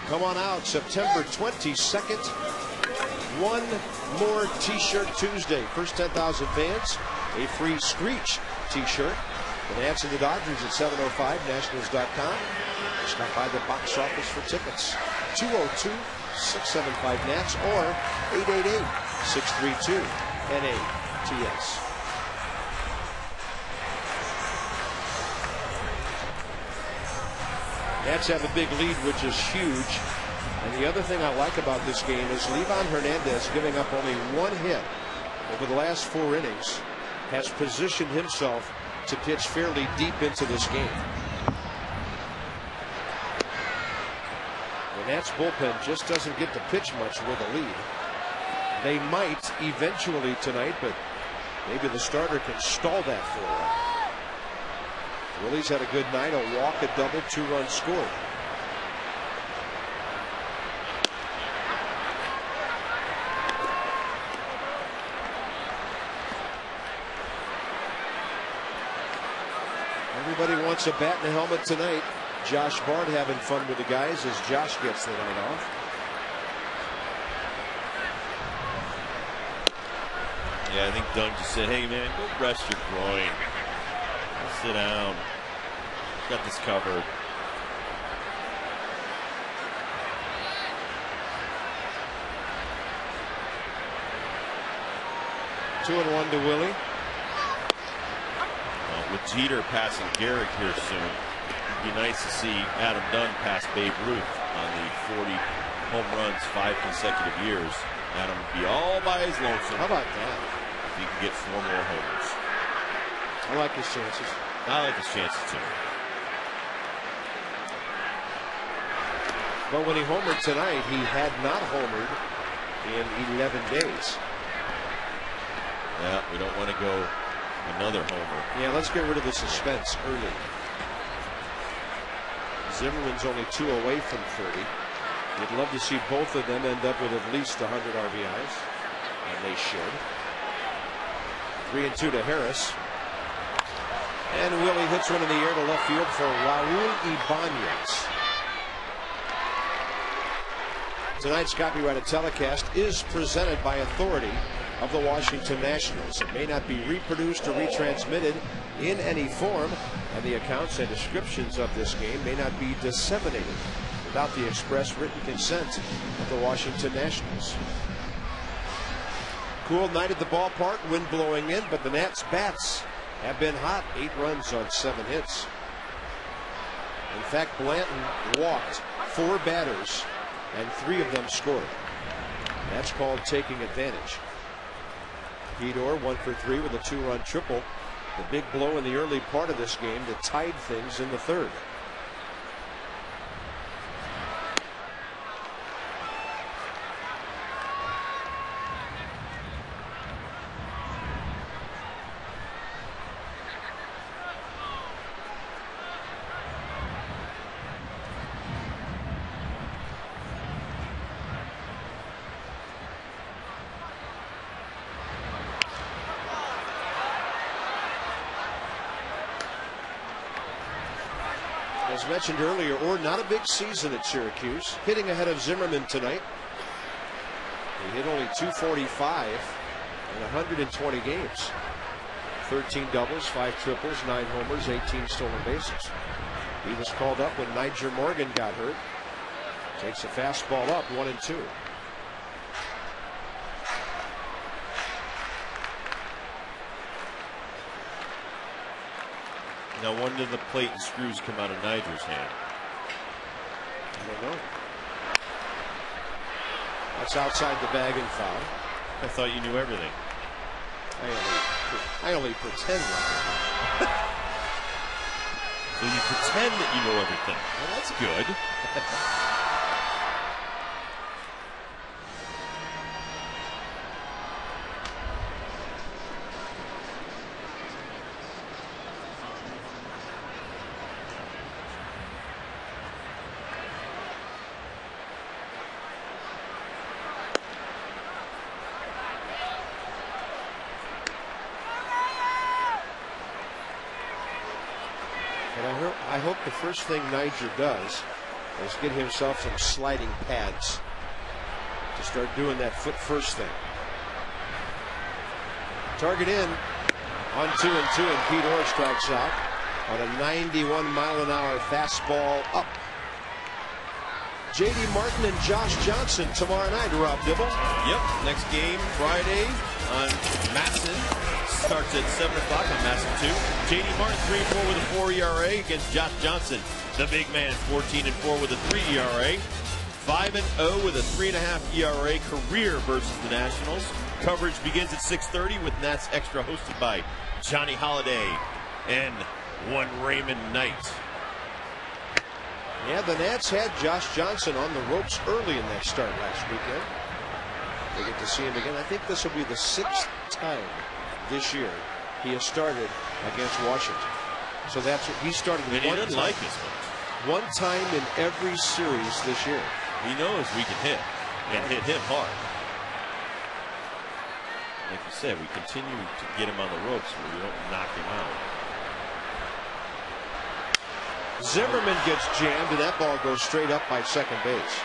Come on out, September 22nd. One more T-shirt Tuesday. First 10,000 fans, a free Screech T-shirt. The Nats and the Dodgers at 7:05, Nationals.com. Stop by the box office for tickets. 202-675-NATS or 888-632-NATS. Nats have a big lead, which is huge. And the other thing I like about this game is Levon Hernandez, giving up only 1 hit over the last 4 innings, has positioned himself to pitch fairly deep into this game. The Nats bullpen just doesn't get to pitch much with a lead. They might eventually tonight, but maybe the starter can stall that for a while. Willie's had a good night, a walk, a double, 2-run score. Everybody wants a bat and a helmet tonight. Josh Bard having fun with the guys as Josh gets the night off. Yeah, I think Doug just said, hey man, go rest your groin. Go sit down. Got this covered. Two and 1 to Willie. With Jeter passing Garrick here soon, it'd be nice to see Adam Dunn pass Babe Ruth on the 40 home runs 5 consecutive years. Adam would be all by his lonesome. How about that? If he can get 4 more homers. I like his chances. I like his chances too. But when he homered tonight, he had not homered in 11 days. Yeah, we don't want to go another homer. Yeah, let's get rid of the suspense early. Zimmerman's only 2 away from 30. You'd love to see both of them end up with at least 100 RBIs, and they should. 3-2 to Harris. And Willie hits one in the air to left field for Raul Ibanez. Tonight's copyrighted telecast is presented by authority of the Washington Nationals. It may not be reproduced or retransmitted in any form, and the accounts and descriptions of this game may not be disseminated without the express written consent of the Washington Nationals. Cool night at the ballpark, wind blowing in, but the Nats bats have been hot. 8 runs on 7 hits. In fact, Blanton walked 4 batters and 3 of them scored. That's called taking advantage. Pedor 1 for 3 with a 2-run triple. The big blow in the early part of this game that tied things in the 3rd. As mentioned earlier, Orr not a big season at Syracuse, hitting ahead of Zimmerman tonight. He hit only .245 in 120 games. 13 doubles, 5 triples, 9 homers, 18 stolen bases. He was called up when Niger Morgan got hurt. Takes a fastball up, 1-2. Now, when did the plate and screws come out of Niger's hand? I don't know. That's outside the bag and foul. I thought you knew everything. I only pretend like it. So you pretend that you know everything. Well, that's good. I hope the first thing Niger does is get himself some sliding pads to start doing that foot first thing. Target in on 2-2, and Pete Orr strikes out on a 91-mile-an-hour fastball up. J.D. Martin and Josh Johnson tomorrow night, Rob Dibble. Yep, next game Friday on Masson. Starts at 7 o'clock on Masson 2. J.D. Martin 3-4 with a 4 ERA against Josh Johnson. The big man 14-4 with a 3 ERA. 5-0 with a 3.5 ERA career versus the Nationals. Coverage begins at 6:30 with Nats Extra hosted by Johnny Holiday and one Raymond Knight. Yeah, the Nats had Josh Johnson on the ropes early in that start last weekend. They get to see him again. I think this will be the 6th time this year he has started against Washington. So that's what he started with. And he doesn't like this one time in every series this year. He knows we can hit and hit him hard. Like you said, we continue to get him on the ropes where we don't knock him out. Zimmerman gets jammed, and that ball goes straight up by second base.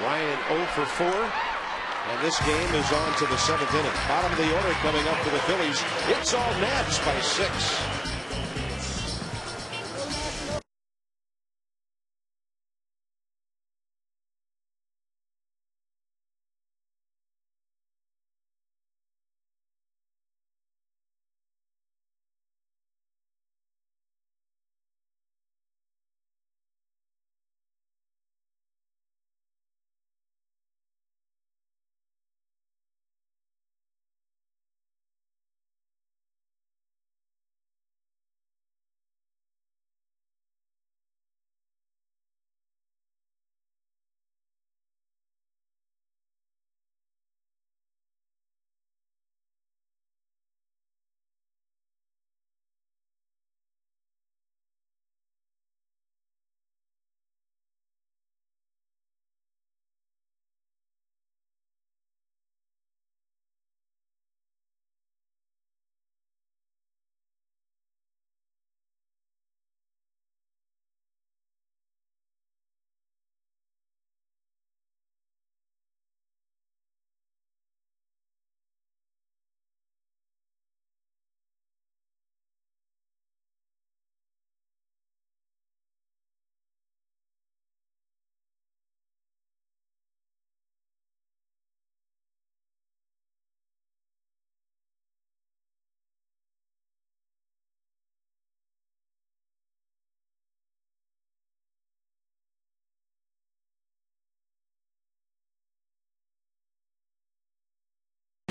Ryan 0 for 4, and this game is on to the 7th inning. Bottom of the order coming up for the Phillies. It's all Nats by 6.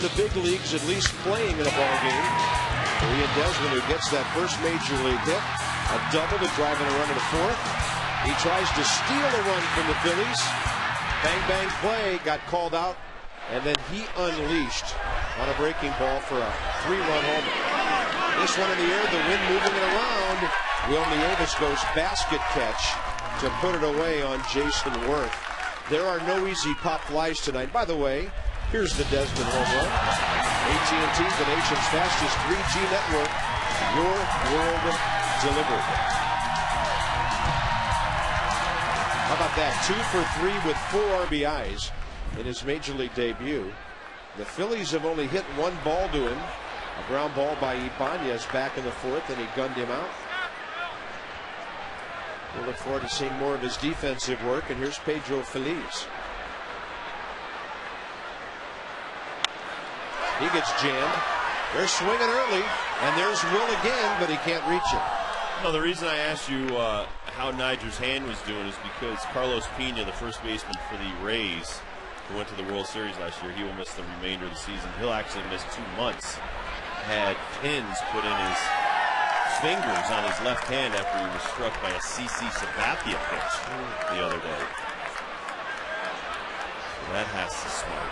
the big leagues at least playing in a ball game. Ian Desmond, who gets that first major league hit, a double to drive in a run to the fourth. He tries to steal a run from the Phillies. Bang, bang play, got called out, and then he unleashed on a breaking ball for a 3-run homer. This one in the air, the wind moving it around. Will Nieves goes basket catch to put it away on Jason Worth. There are no easy pop flies tonight. By the way, here's the Desmond home run. AT&T, the nation's fastest 3G network. Your world delivered. How about that? 2 for 3 with 4 RBIs in his major league debut. The Phillies have only hit one ball to him. A ground ball by Ibanez back in the fourth, and he gunned him out. We'll look forward to seeing more of his defensive work. And here's Pedro Feliz. He gets jammed. They're swinging early, and there's Will again, but he can't reach it. No, the reason I asked you how Niger's hand was doing is because Carlos Pena, the first baseman for the Rays, who went to the World Series last year, he will miss the remainder of the season. He'll actually miss 2 months. Had pins put in his fingers on his left hand after he was struck by a CC Sabathia pitch the other day. So that has to smart.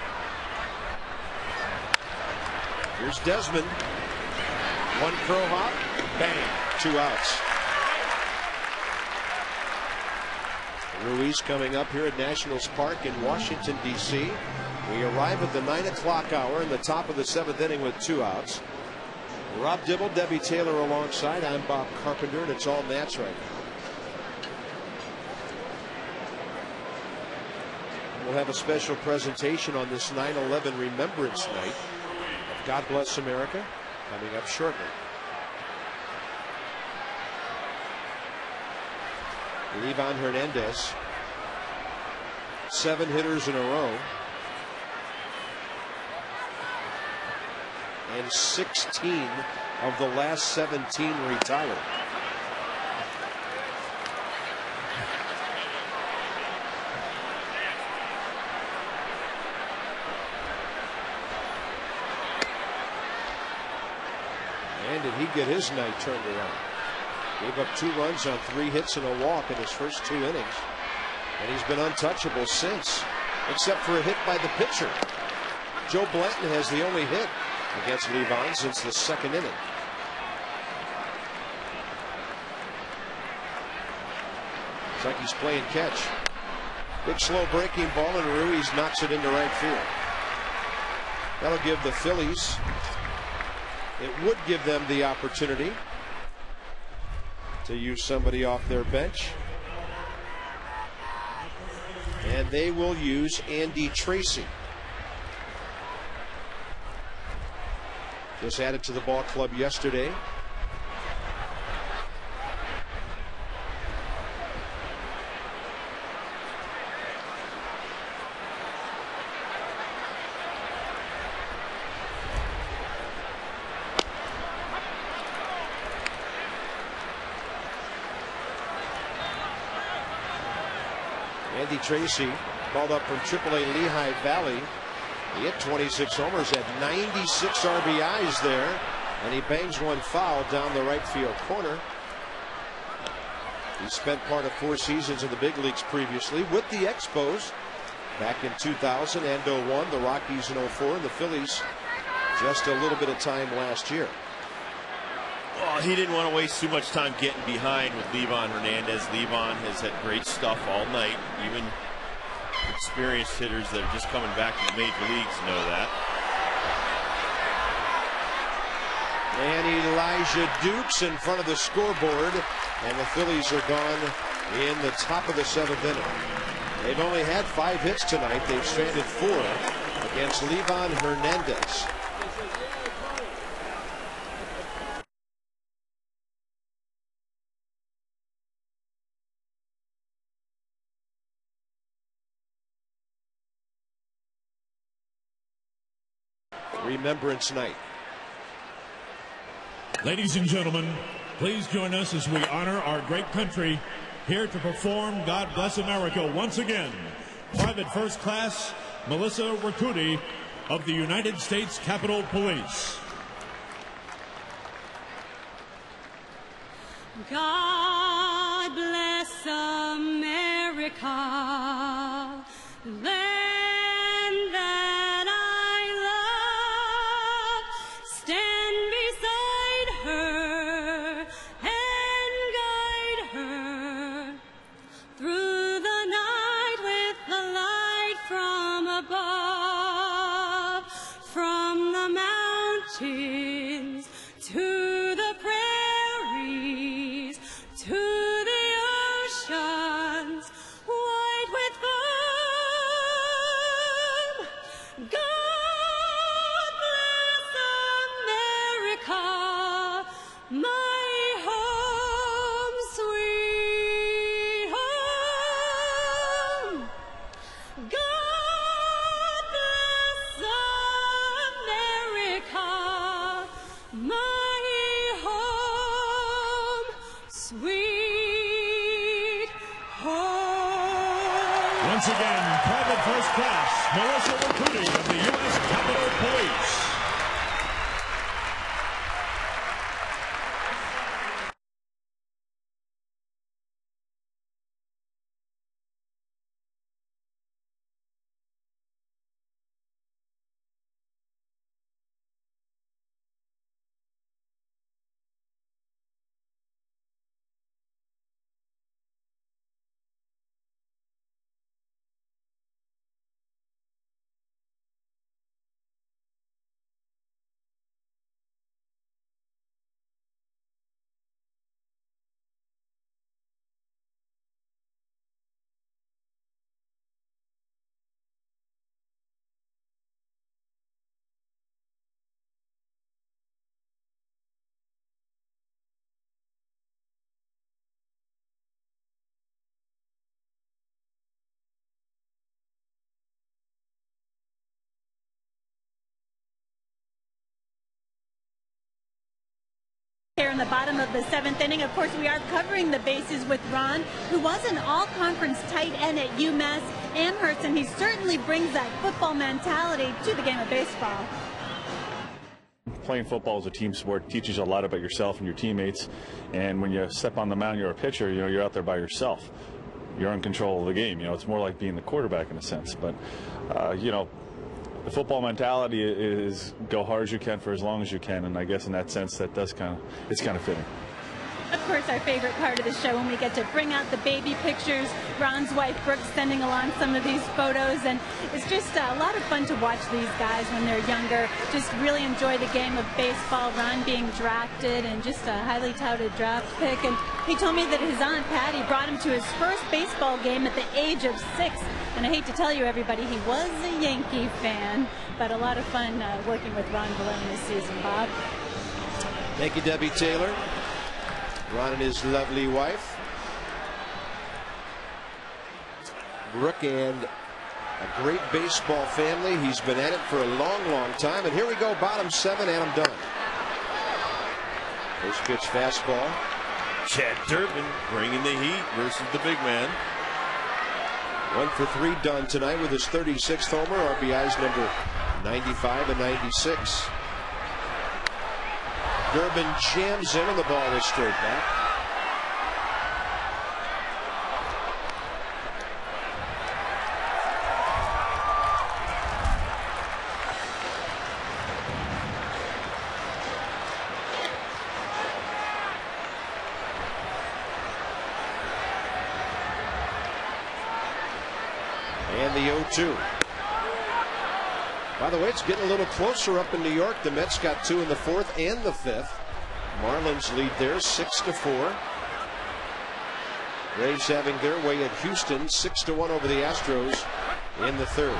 Here's Desmond. One crow hop, bang, 2 outs. Ruiz coming up here at Nationals Park in Washington, D.C. We arrive at the 9 o'clock hour in the top of the 7th inning with 2 outs. Rob Dibble, Debbie Taylor alongside. I'm Bob Carpenter, and it's all Nats right now. We'll have a special presentation on this 9/11 Remembrance Night of God Bless America coming up shortly. Livan Hernandez, 7 hitters in a row, and 16 of the last 17 retired. And did he get his night turned around? Gave up 2 runs on 3 hits and a walk in his first 2 innings. And he's been untouchable since, except for a hit by the pitcher. Joe Blanton has the only hit against Livan since the 2nd inning. It's like he's playing catch. Big slow breaking ball, and Ruiz knocks it into right field. That'll give the Phillies, it would give them the opportunity to use somebody off their bench. And they will use Andy Tracy. Just added to the ball club yesterday. Andy Tracy, called up from AAA Lehigh Valley. He hit 26 homers, had 96 RBIs there, and he bangs one foul down the right field corner. He spent part of 4 seasons in the big leagues previously with the Expos back in 2000 and 01, the Rockies in 04, and the Phillies just a little bit of time last year. Well, he didn't want to waste too much time getting behind with Livan Hernandez. Livan has had great stuff all night. Even experienced hitters that are just coming back to the major leagues know that. And Elijah Dukes in front of the scoreboard, and the Phillies are gone in the top of the 7th inning. They've only had 5 hits tonight. They've stranded 4 against Livan Hernandez. Remembrance Night. Ladies and gentlemen, please join us as we honor our great country. Here to perform God Bless America once again, Private First Class Melissa Rakuti, of the United States Capitol Police. God bless America, land that I love. Stand beside her and guide her through the night with the light from above, from the mountains to the prairies, to the oceans white with foam. God bless America, my home, sweet home. God bless America, my home, sweet home. Once again, Private First Class Militia Recruiting of the U.S. Capitol Police. Here in the bottom of the 7th inning, of course, we are covering the bases with Ron, who was an all-conference tight end at UMass Amherst, and he certainly brings that football mentality to the game of baseball. Playing football is a team sport, teaches you a lot about yourself and your teammates, and when you step on the mound, you're a pitcher, you're out there by yourself. You're in control of the game. It's more like being the quarterback in a sense, but the football mentality is go hard as you can for as long as you can, and I guess in that sense that it's kind of fitting. Of course, our favorite part of the show when we get to bring out the baby pictures. Ron's wife Brooke sending along some of these photos, and it's just a lot of fun to watch these guys when they're younger. Just really enjoy the game of baseball. Ron being drafted and just a highly touted draft pick, and he told me that his Aunt Patty brought him to his first baseball game at the age of 6. And I hate to tell you, everybody, he was a Yankee fan, but a lot of fun working with Ron Valone this season, Bob. Thank you, Debbie Taylor. Ron and his lovely wife, Brooke, and a great baseball family. He's been at it for a long, long time. And here we go, bottom 7, Adam Dunn. First pitch fastball. Chad Durbin bringing the heat versus the big man. 1 for 3 done tonight with his 36th homer. RBIs number 95 and 96. Durbin jams in, and the ball is straight back. And the 0-2. By the way, it's getting a little closer up in New York. The Mets got 2 in the 4th and the 5th. Marlins lead there 6-4. Braves having their way at Houston 6-1 over the Astros in the 3rd.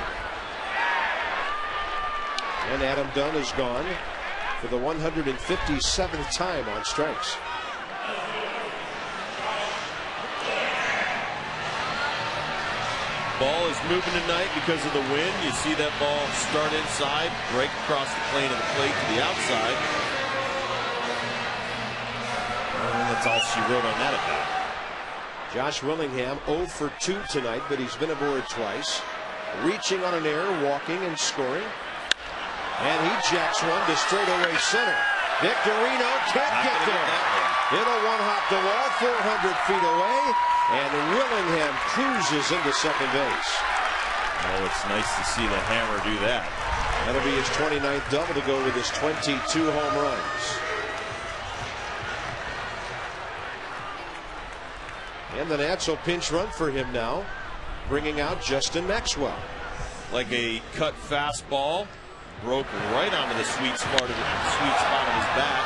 And Adam Dunn is gone for the 157th time on strikes. Ball is moving tonight because of the wind. You see that ball start inside, break across the plane of the plate to the outside. And that's all she wrote on that about. Josh Willingham 0 for 2 tonight, but he's been aboard twice. Reaching on an error, walking and scoring. And he jacks one to straightaway center. Victorino can't get there. It'll one-hop the wall 400 feet away, and Willingham cruises into second base. Oh, it's nice to see the hammer do that. That'll be his 29th double to go with his 22 home runs. And the Nats will pinch run for him now, bringing out Justin Maxwell. Like a cut fastball, broke right onto the sweet spot of his bat.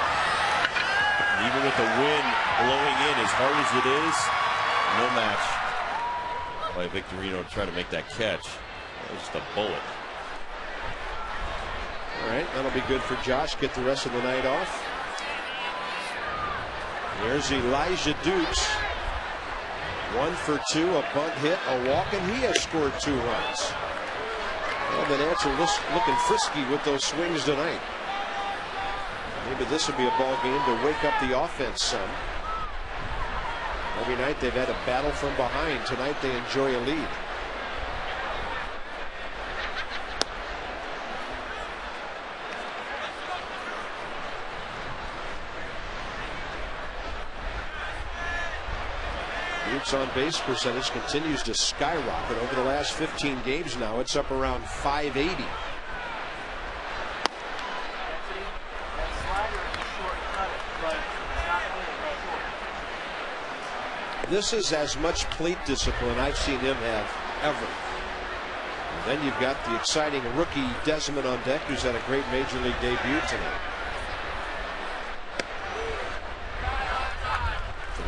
And even with the wind blowing in as hard as it is, no match by Victorino to try to make that catch. That was just a bullet. All right, that'll be good for Josh. Get the rest of the night off. There's Elijah Dukes. 1 for 2, a bunt hit, a walk, and he has scored 2 runs. Well, the Nats are looking frisky with those swings tonight. Maybe this will be a ball game to wake up the offense some. Every night they've had a battle from behind. Tonight they enjoy a lead. Duke's on base percentage continues to skyrocket over the last 15 games now. It's up around 580. This is as much plate discipline I've seen him have ever. And then you've got the exciting rookie Desmond on deck, who's had a great major league debut tonight.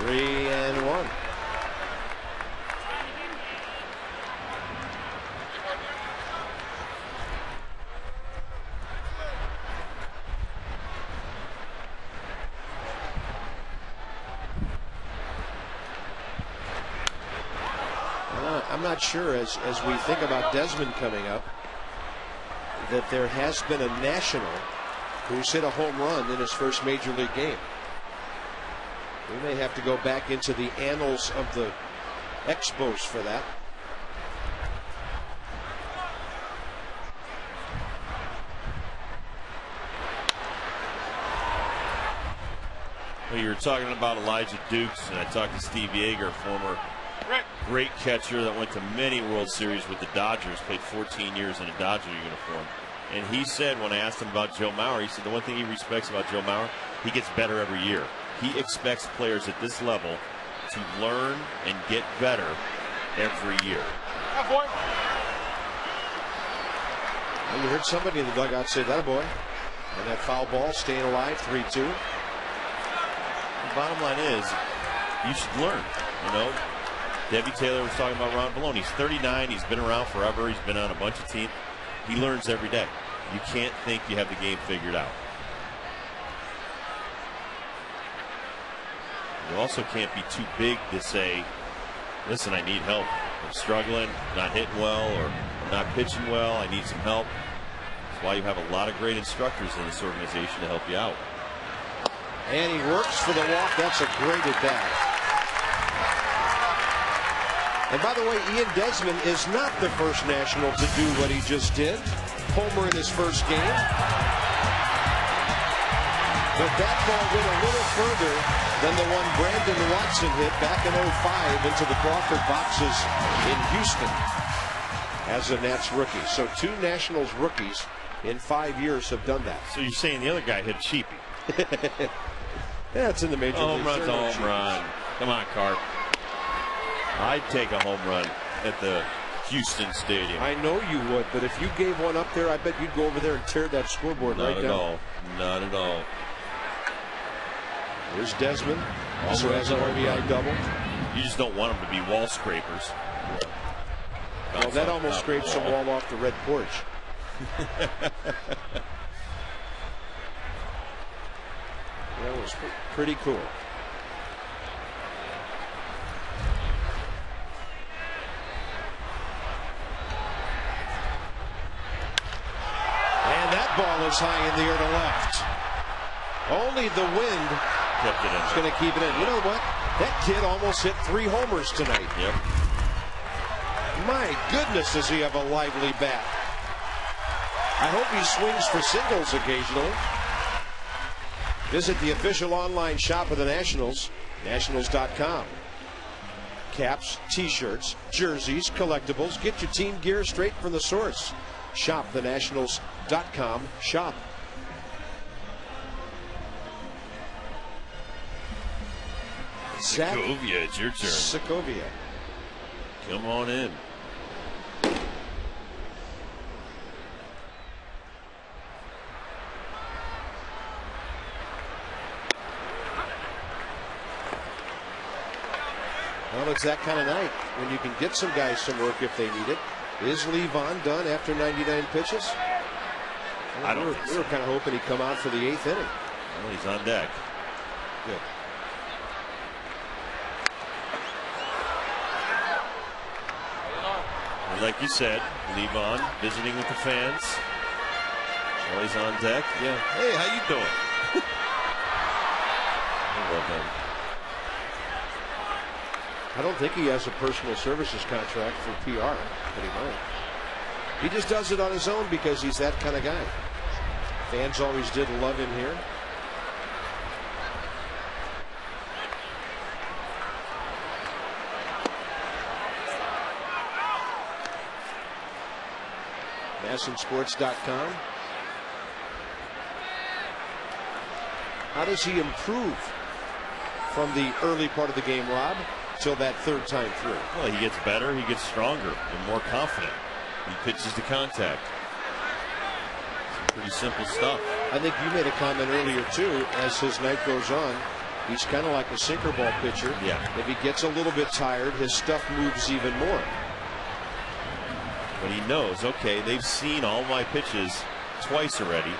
3-1. I'm not sure, as we think about Desmond coming up, that there has been a national who's hit a home run in his first major league game. We may have to go back into the annals of the Expos for that. Well, you were talking about Elijah Dukes, and I talked to Steve Yeager, former great catcher that went to many World Series with the Dodgers, played 14 years in a Dodger uniform. And he said, when I asked him about Joe Mauer, he said the one thing he respects about Joe Mauer, he gets better every year. He expects players at this level to learn and get better every year. Yeah, boy. Well, you heard somebody in the dugout say that, boy. And that foul ball staying alive, 3-2. The bottom line is, you should learn, you know. Debbie Taylor was talking about Ron Balone. He's 39. He's been around forever. He's been on a bunch of teams. He learns every day. You can't think you have the game figured out. You also can't be too big to say, listen, I need help. I'm struggling, not hitting well, or I'm not pitching well. I need some help. That's why you have a lot of great instructors in this organization to help you out. And he works for the walk. That's a great at bat. And by the way, Ian Desmond is not the first national to do what he just did. Homer in his first game. But that ball went a little further than the one Brandon Watson hit back in 05 into the Crawford boxes in Houston as a Nats rookie. So 2 Nationals rookies in 5 years have done that. So you're saying the other guy hit cheapy? Yeah, it's in the major leagues. Home run's a home run. Come on, Carp. I'd take a home run at the Houston Stadium. I know you would, but if you gave one up there, I bet you'd go over there and tear that scoreboard right down. Not at all. Not at all. There's Desmond. Also has an RBI double. You just don't want them to be wall scrapers. Well, that almost scrapes some wall off the red porch. That was pretty cool. And that ball is high in the air to left. Only the wind kept it in. Is going to keep it in. You know what? That kid almost hit 3 homers tonight. Yep. My goodness, does he have a lively bat. I hope he swings for singles occasionally. Visit the official online shop of the Nationals, nationals.com. Caps, t-shirts, jerseys, collectibles. Get your team gear straight from the source. Shop thenationals.com shop. Segovia, it's your turn. Segovia. Come on in. Well, it's that kind of night when you can get some guys some work if they need it. Is Lee Vaughn done after 99 pitches? I don't think so. We were kind of hoping he'd come out for the 8th inning. Well, he's on deck. Good. And like you said, Lee Vaughn visiting with the fans. Well, he's on deck. Yeah. Hey, how you doing? Well done. I don't think he has a personal services contract for PR, but he might. He just does it on his own because he's that kind of guy. Fans always did love him here. MASSonSports.com. How does he improve from the early part of the game, Rob, till that third time through? Well, he gets better, he gets stronger, and more confident. He pitches to contact. Some pretty simple stuff. I think you made a comment earlier, too, as his night goes on. He's kind of like a sinker ball pitcher. Yeah. If he gets a little bit tired, his stuff moves even more. But he knows, okay, they've seen all my pitches twice already,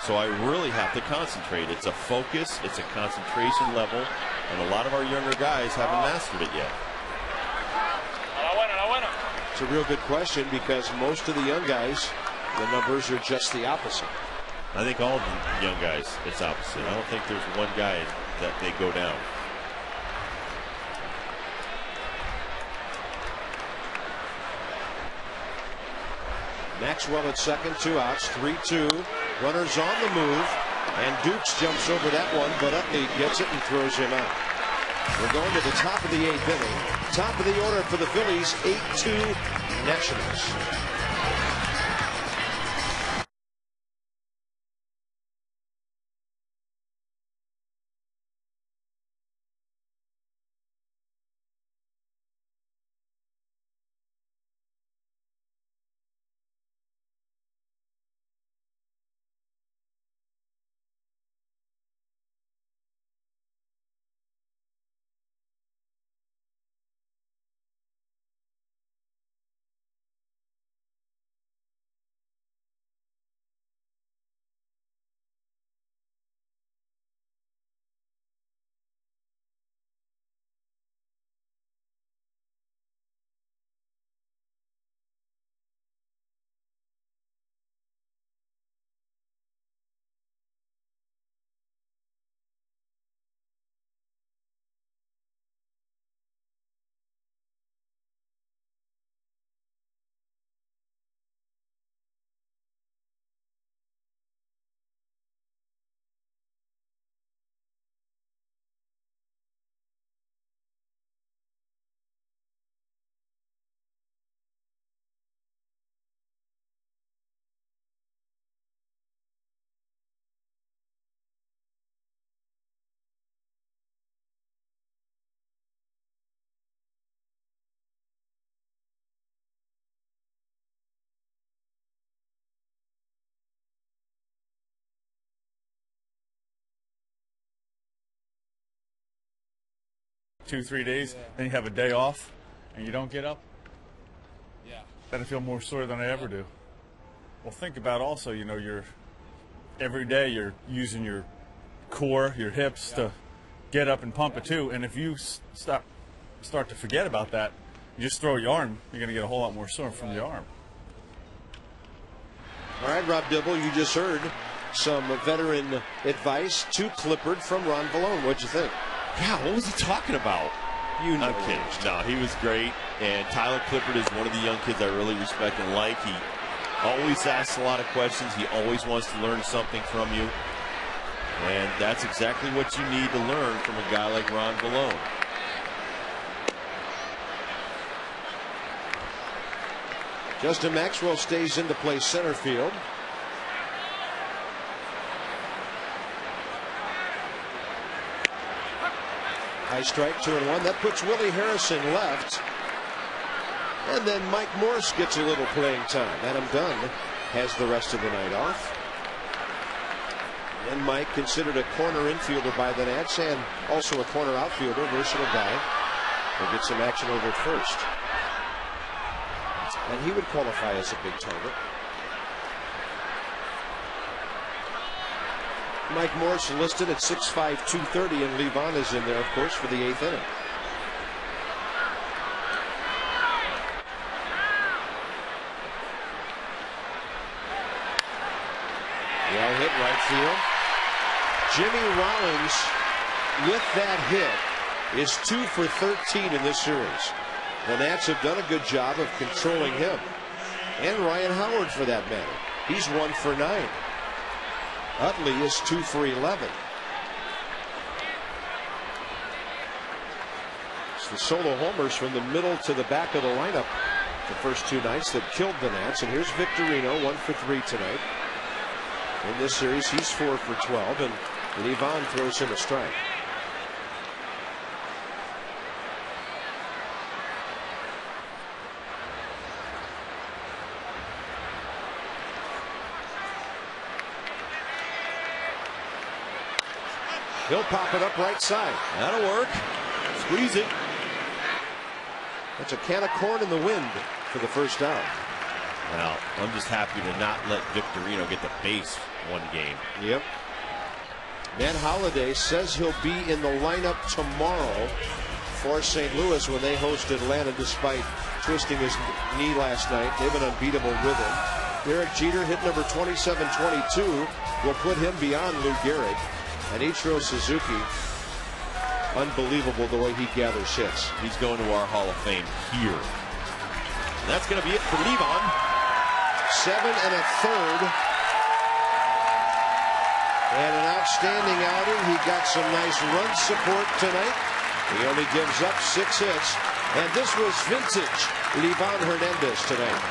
so I really have to concentrate. It's a focus, it's a concentration level, and a lot of our younger guys haven't mastered it yet. It's a real good question because most of the young guys, the numbers are just the opposite. I think all the young guys, it's opposite. I don't think there's one guy that they go down. Maxwell at second, 2 outs, 3-2. Runners on the move, and Dukes jumps over that one, but Utley gets it and throws him out. We're going to the top of the 8th inning. Top of the order for the Phillies, 8-2 Nationals. Two, 3 days, then you have a day off, and you don't get up. Yeah. Then I feel more sore than I ever do. Well, think about also, you know, every day you're using your core, your hips to get up and pump it too. And if you start to forget about that, you just throw your arm, you're going to get a whole lot more sore from the arm. All right, Rob Dibble, you just heard some veteran advice to Clippard from Ron Vallone. What'd you think? Yeah, what was he talking about? You know. I'm kidding. No, he was great. And Tyler Clippard is one of the young kids I really respect and like. He always asks a lot of questions. He always wants to learn something from you. And that's exactly what you need to learn from a guy like Ron Vallone. Justin Maxwell stays in to play center field. High strike, 2-1. That puts Willie Harrison left. And then Mike Morse gets a little playing time. Adam Dunn has the rest of the night off. And Mike, considered a corner infielder by the Nats and also a corner outfielder, versatile guy, will get some action over at first. And he would qualify as a big target. Mike Morse listed at 6'5", 230, and Levon is in there, of course, for the 8th inning. Well hit right field. Jimmy Rollins, with that hit, is 2 for 13 in this series. The Nats have done a good job of controlling him. And Ryan Howard, for that matter. He's 1 for 9. Utley is 2 for 11. It's the solo homers from the middle to the back of the lineup the first 2 nights that killed the Nats. And here's Victorino, 1 for 3 tonight. In this series, he's 4 for 12, and Levon throws him a strike. He'll pop it up right side. That'll work. Squeeze it. That's a can of corn in the wind for the first out. Well, I'm just happy to not let Victorino get the base one game. Yep. Matt Holliday says he'll be in the lineup tomorrow for St. Louis when they host Atlanta, despite twisting his knee last night. They've been unbeatable with him. Derek Jeter, hit number 2722, will put him beyond Lou Gehrig. And Ichiro Suzuki, unbelievable the way he gathers hits. He's going to our Hall of Fame here. And that's going to be it for Levon. 7 1/3. And an outstanding outing. He got some nice run support tonight. He only gives up 6 hits. And this was vintage Levon Hernandez tonight.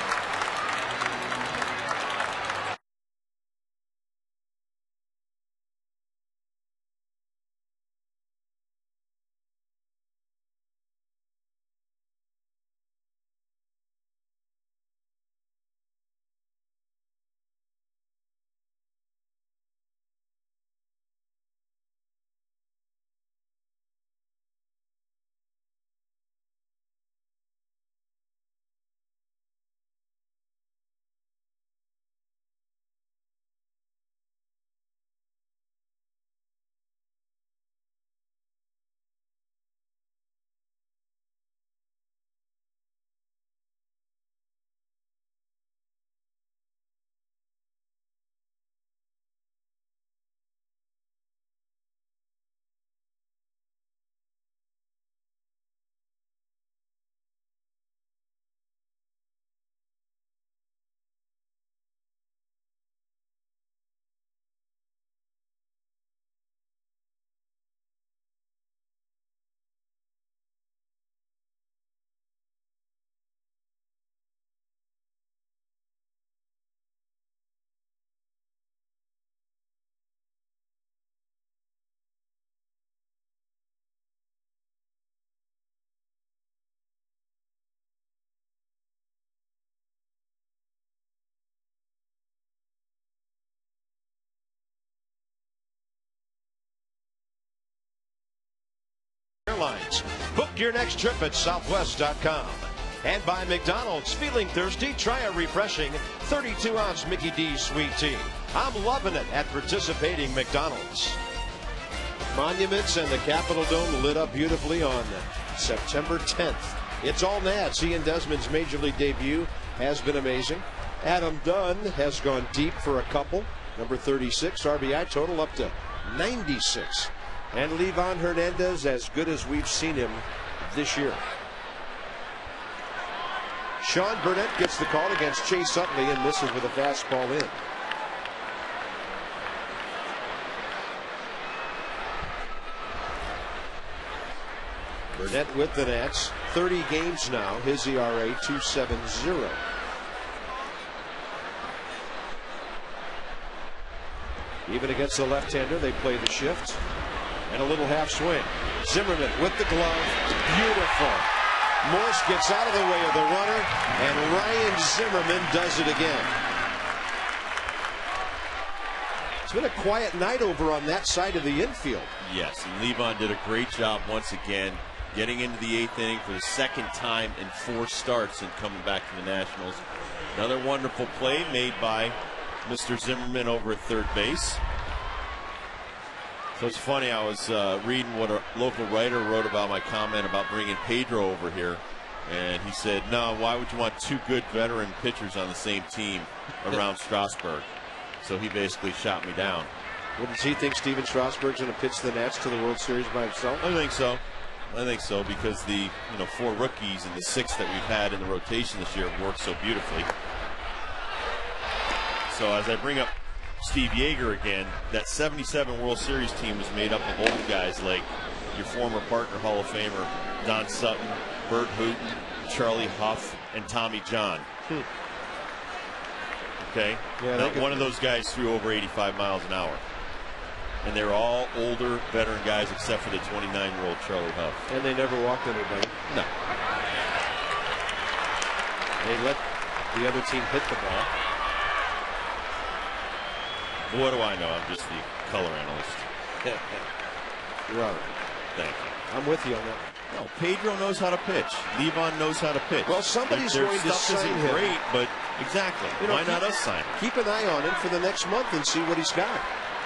Airlines. Book your next trip at Southwest.com. And by McDonald's. Feeling thirsty? Try a refreshing 32-ounce Mickey D's Sweet Tea. I'm loving it at participating McDonald's. Monuments and the Capitol Dome lit up beautifully on September 10th. It's all Nats. Ian Desmond's Major League debut has been amazing. Adam Dunn has gone deep for a couple. Number 36, RBI total up to 96. And Levon Hernandez as good as we've seen him this year. Sean Burnett gets the call against Chase Utley and misses with a fastball in. Burnett with the Nats, 30 games now. His ERA 2.70. Even against the left-hander, they play the shift. And a little half swing. Zimmerman with the glove. Beautiful. Morse gets out of the way of the runner, and Ryan Zimmerman does it again. It's been a quiet night over on that side of the infield. Yes, and Levon did a great job once again, getting into the 8th inning for the 2nd time in 4 starts and coming back to the Nationals. Another wonderful play made by Mr. Zimmerman over at third base. So it's funny, I was reading what a local writer wrote about my comment about bringing Pedro over here, and he said, no, why would you want 2 good veteran pitchers on the same team around Strasburg? So he basically shot me down. Wouldn't he think Steven Strasburg's going to pitch the Nats to the World Series by himself? I think so. I think so, because the 4 rookies and the 6 that we've had in the rotation this year have worked so beautifully. So as I bring up Steve Yeager again, that 77 World Series team was made up of old guys like your former partner Hall of Famer Don Sutton, Bert Hooton, Charlie Huff, and Tommy John. Okay? Yeah, now, one of those guys threw over 85 miles an hour. And they were all older, veteran guys except for the 29-year-old Charlie Huff. And they never walked anybody. No. They let the other team hit the ball. What do I know? I'm just the color analyst. You're all right. Thank you. I'm with you on that. No, Pedro knows how to pitch. Levon knows how to pitch. Well, somebody's their going to stuff sign isn't him. great, but exactly. Why not us sign him? Keep an eye on him for the next month and see what he's got.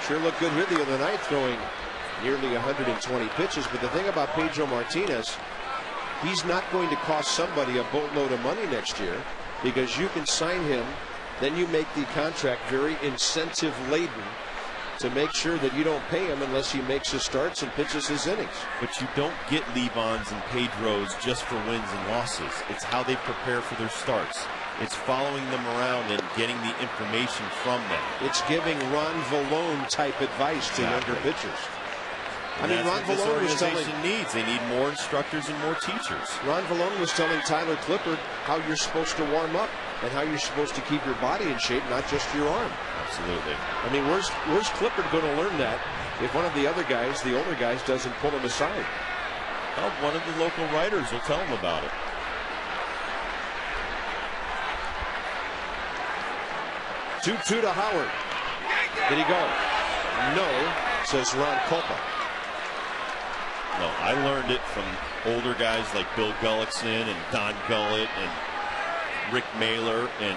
Sure looked good here the other night, throwing nearly 120 pitches. But the thing about Pedro Martinez, he's not going to cost somebody a boatload of money next year, because you can sign him. Then you make the contract very incentive laden to make sure that you don't pay him unless he makes his starts and pitches his innings. But you don't get Levons and Pedros just for wins and losses. It's how they prepare for their starts. It's following them around and getting the information from them. It's giving Ron Vallone type advice to younger pitchers. I mean, Ron Vallone was telling needs. They need more instructors and more teachers. Ron Vallone was telling Tyler Clippard how you're supposed to warm up and how you're supposed to keep your body in shape, not just your arm. Absolutely. I mean, where's Clippard going to learn that if one of the other guys, the older guys, doesn't pull him aside? Well, one of the local writers will tell him about it. Two to Howard. Did he go? No, says Ron Culpa. No, I learned it from older guys like Bill Gullickson and Don Gullett and Rick Mailer and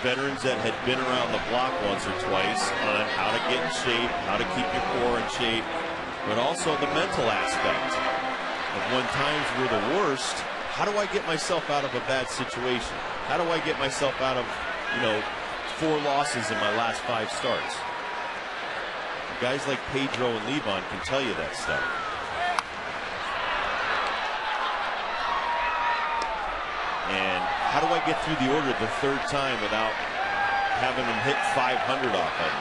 veterans that had been around the block once or twice on how to get in shape, how to keep your core in shape, but also the mental aspect of when times were the worst. How do I get myself out of a bad situation? How do I get myself out of, 4 losses in my last 5 starts? Guys like Pedro and Levon can tell you that stuff. And how do I get through the order the 3rd time without having them hit 500 off of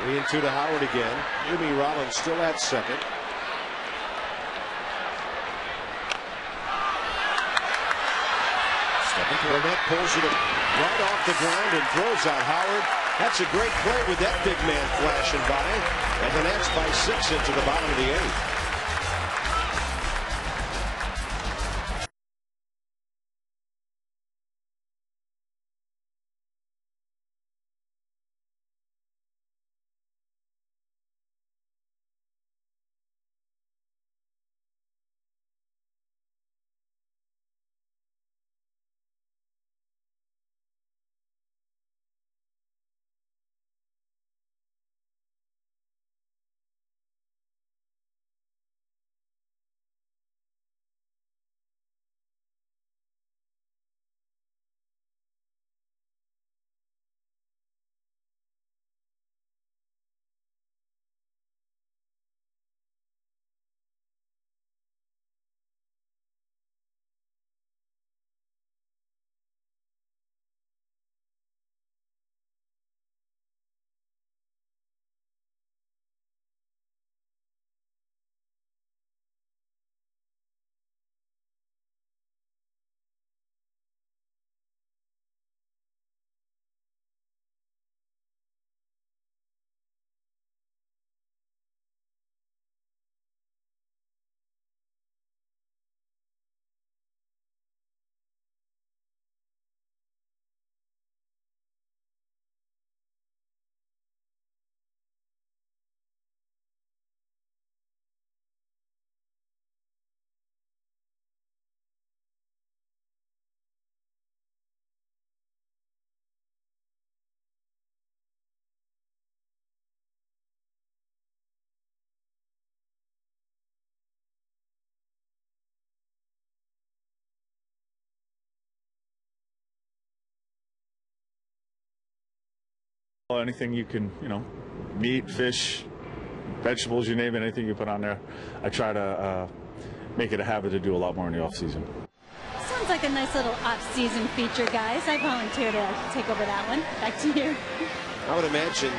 me? 3-2 to Howard again. Jimmy Rollins still at second. Burnett pulls it right off the ground and throws out Howard. That's a great play with that big man flashing by. And the Nats by 6 into the bottom of the 8th. Anything you can, meat, fish, vegetables, you name it, anything you put on there, I try to make it a habit to do a lot more in the off season. Sounds like a nice little off-season feature, guys. I volunteer to take over that one. Back to you. I would imagine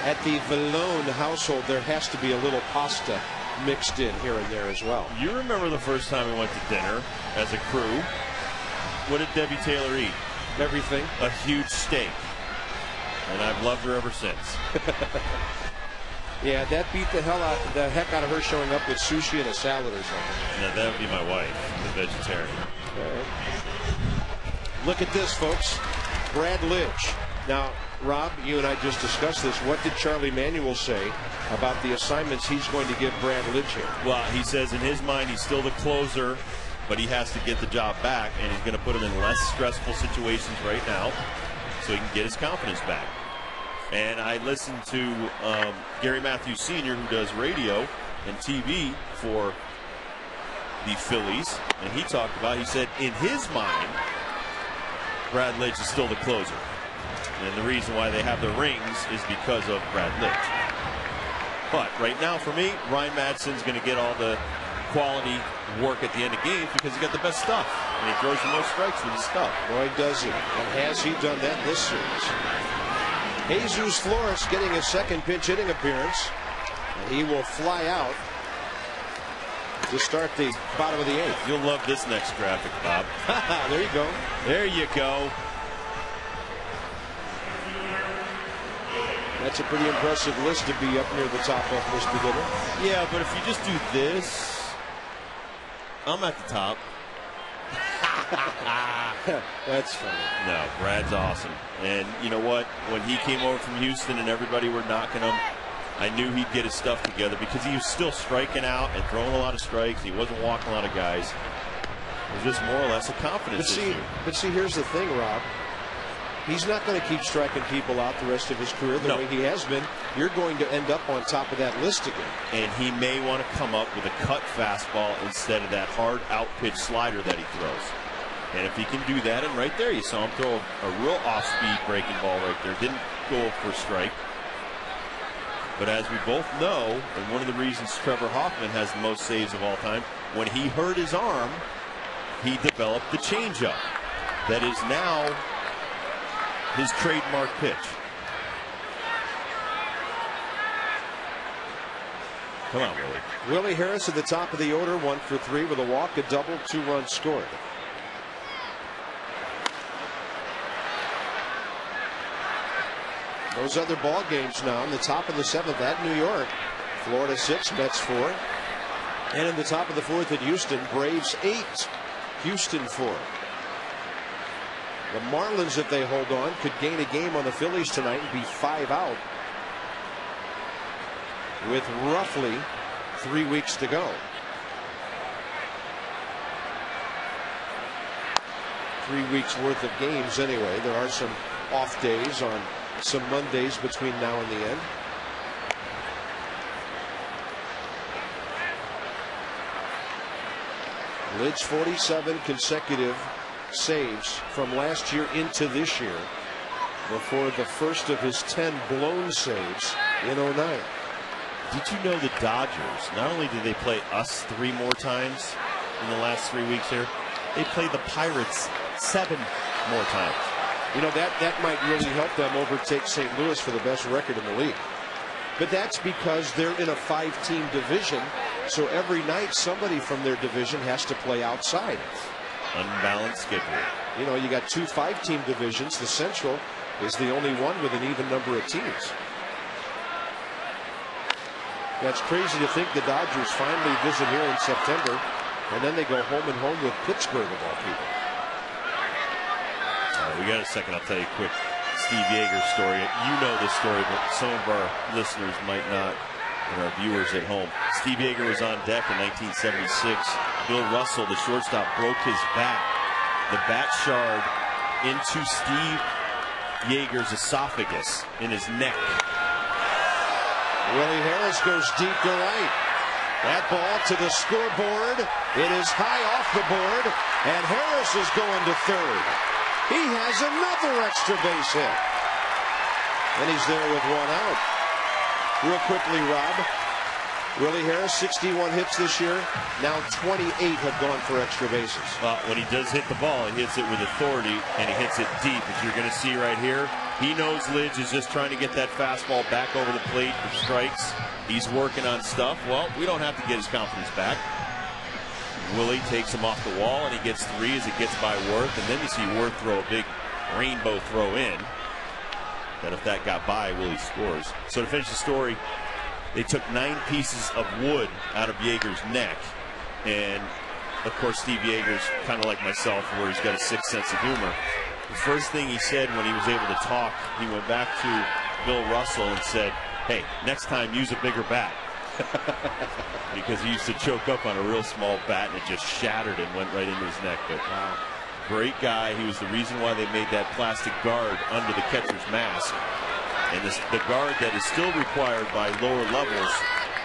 at the Vallone household there has to be a little pasta mixed in here and there as well. You remember the first time we went to dinner as a crew? What did Debbie Taylor eat? Everything. A huge steak. And I've loved her ever since. Yeah, that beat the heck out of her showing up with sushi and a salad or something. No, that would be my wife, the vegetarian. Look at this, folks. Brad Lidge. Now, Rob, you and I just discussed this. What did Charlie Manuel say about the assignments he's going to give Brad Lidge here? Well, he says in his mind he's still the closer, but he has to get the job back, and he's going to put him in less stressful situations right now so he can get his confidence back. And I listened to Gary Matthews Sr., who does radio and TV for the Phillies, and he talked about, he said in his mind, Brad Lidge is still the closer. And the reason why they have their rings is because of Brad Lidge. But right now for me, Ryan Madsen's going to get all the quality work at the end of games because he got the best stuff. And he throws the most strikes with his stuff. Boy, does he. And has he done that in this series? Jesus Flores getting his second pinch hitting appearance. And he will fly out to start the bottom of the eighth. You'll love this next graphic, Bob. There you go. There you go. That's a pretty impressive list to be up near the top of, Mr. Dibble. Yeah, but if you just do this, I'm at the top. That's funny. No, Brad's awesome. And you know what? When he came over from Houston and everybody were knocking him, I knew he'd get his stuff together because he was still striking out and throwing a lot of strikes. He wasn't walking a lot of guys. It was just more or less a confidence issue. But see, here's the thing, Rob. He's not going to keep striking people out the rest of his career the way he has been. You're going to end up on top of that list again. And he may want to come up with a cut fastball instead of that hard out-pitch slider that he throws. And if he can do that, and right there you saw him throw a real off-speed breaking ball right there. Didn't go for a strike. But as we both know, and one of the reasons Trevor Hoffman has the most saves of all time, when he hurt his arm, he developed the changeup. That is now his trademark pitch. Come on, Willie. Willie Harris at the top of the order, 1 for 3 with a walk, a double, 2 runs scored. Those other ball games now in the top of the 7th at New York. Florida 6, Mets 4. And in the top of the 4th at Houston, Braves 8, Houston 4. The Marlins, if they hold on, could gain a game on the Phillies tonight and be 5 out with roughly 3 weeks to go. 3 weeks worth of games anyway. There are some off days on some Mondays between now and the end. Lidge 47 consecutive saves from last year into this year before the first of his 10 blown saves in 09. Did you know the Dodgers, not only did they play us 3 more times in the last 3 weeks here, they played the Pirates 7 more times. You know, that might really help them overtake St. Louis for the best record in the league. But that's because they're in a 5-team division, so every night somebody from their division has to play outside. Unbalanced schedule. You know, you got 2 5-team divisions. The Central is the only one with an even number of teams. That's crazy to think the Dodgers finally visit here in September, and then they go home and home with Pittsburgh of all people. We got a second. I'll tell you a quick Steve Yeager story. You know this story, but some of our listeners might not, and our viewers at home. Steve Yeager was on deck in 1976. Bill Russell, the shortstop, broke his bat. The bat shard into Steve Yeager's esophagus in his neck. Willie Harris goes deep to right. That ball to the scoreboard. It is high off the board, and Harris is going to third. He has another extra base hit. And he's there with one out. Real quickly, Rob. Willie Harris, 61 hits this year. Now 28 have gone for extra bases. Well, when he does hit the ball, he hits it with authority, and he hits it deep, as you're going to see right here. He knows Lidge is just trying to get that fastball back over the plate for strikes. He's working on stuff. Well, we don't have to get his confidence back. Willie takes him off the wall, and he gets 3 as it gets by Worth. And then you see Worth throw a big rainbow throw in. That if that got by, Willie scores. So to finish the story, they took 9 pieces of wood out of Yeager's neck. And, of course, Steve Yeager's kind of like myself, where he's got a sixth sense of humor. The first thing he said when he was able to talk, he went back to Bill Russell and said, hey, next time use a bigger bat. Because he used to choke up on a real small bat, and it just shattered and went right into his neck. But wow, great guy. He was the reason why they made that plastic guard under the catcher's mask. And the guard that is still required by lower levels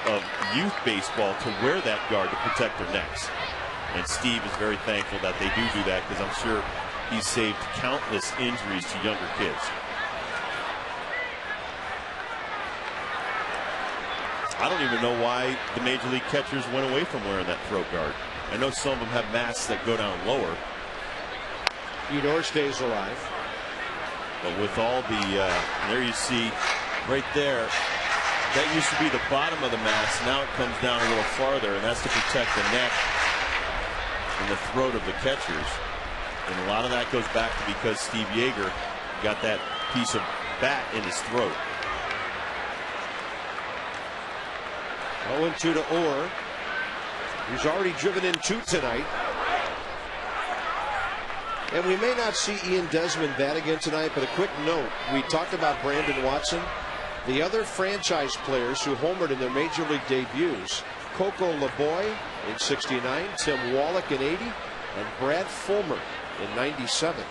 of youth baseball to wear that guard to protect their necks. And Steve is very thankful that they do that, because I'm sure he's saved countless injuries to younger kids. I don't even know why the major league catchers went away from wearing that throat guard. I know some of them have masks that go down lower. Edor stays alive. But with all the, there you see, right there, that used to be the bottom of the mask. Now it comes down a little farther, and that's to protect the neck and the throat of the catchers. And a lot of that goes back to because Steve Yeager got that piece of bat in his throat. 0-2 to Orr. He's already driven in 2 tonight. And we may not see Ian Desmond bat again tonight, but a quick note. We talked about Brandon Watson. The other franchise players who homered in their major league debuts, Coco LeBoy in 69, Tim Wallach in 80, and Brad Fulmer in 97.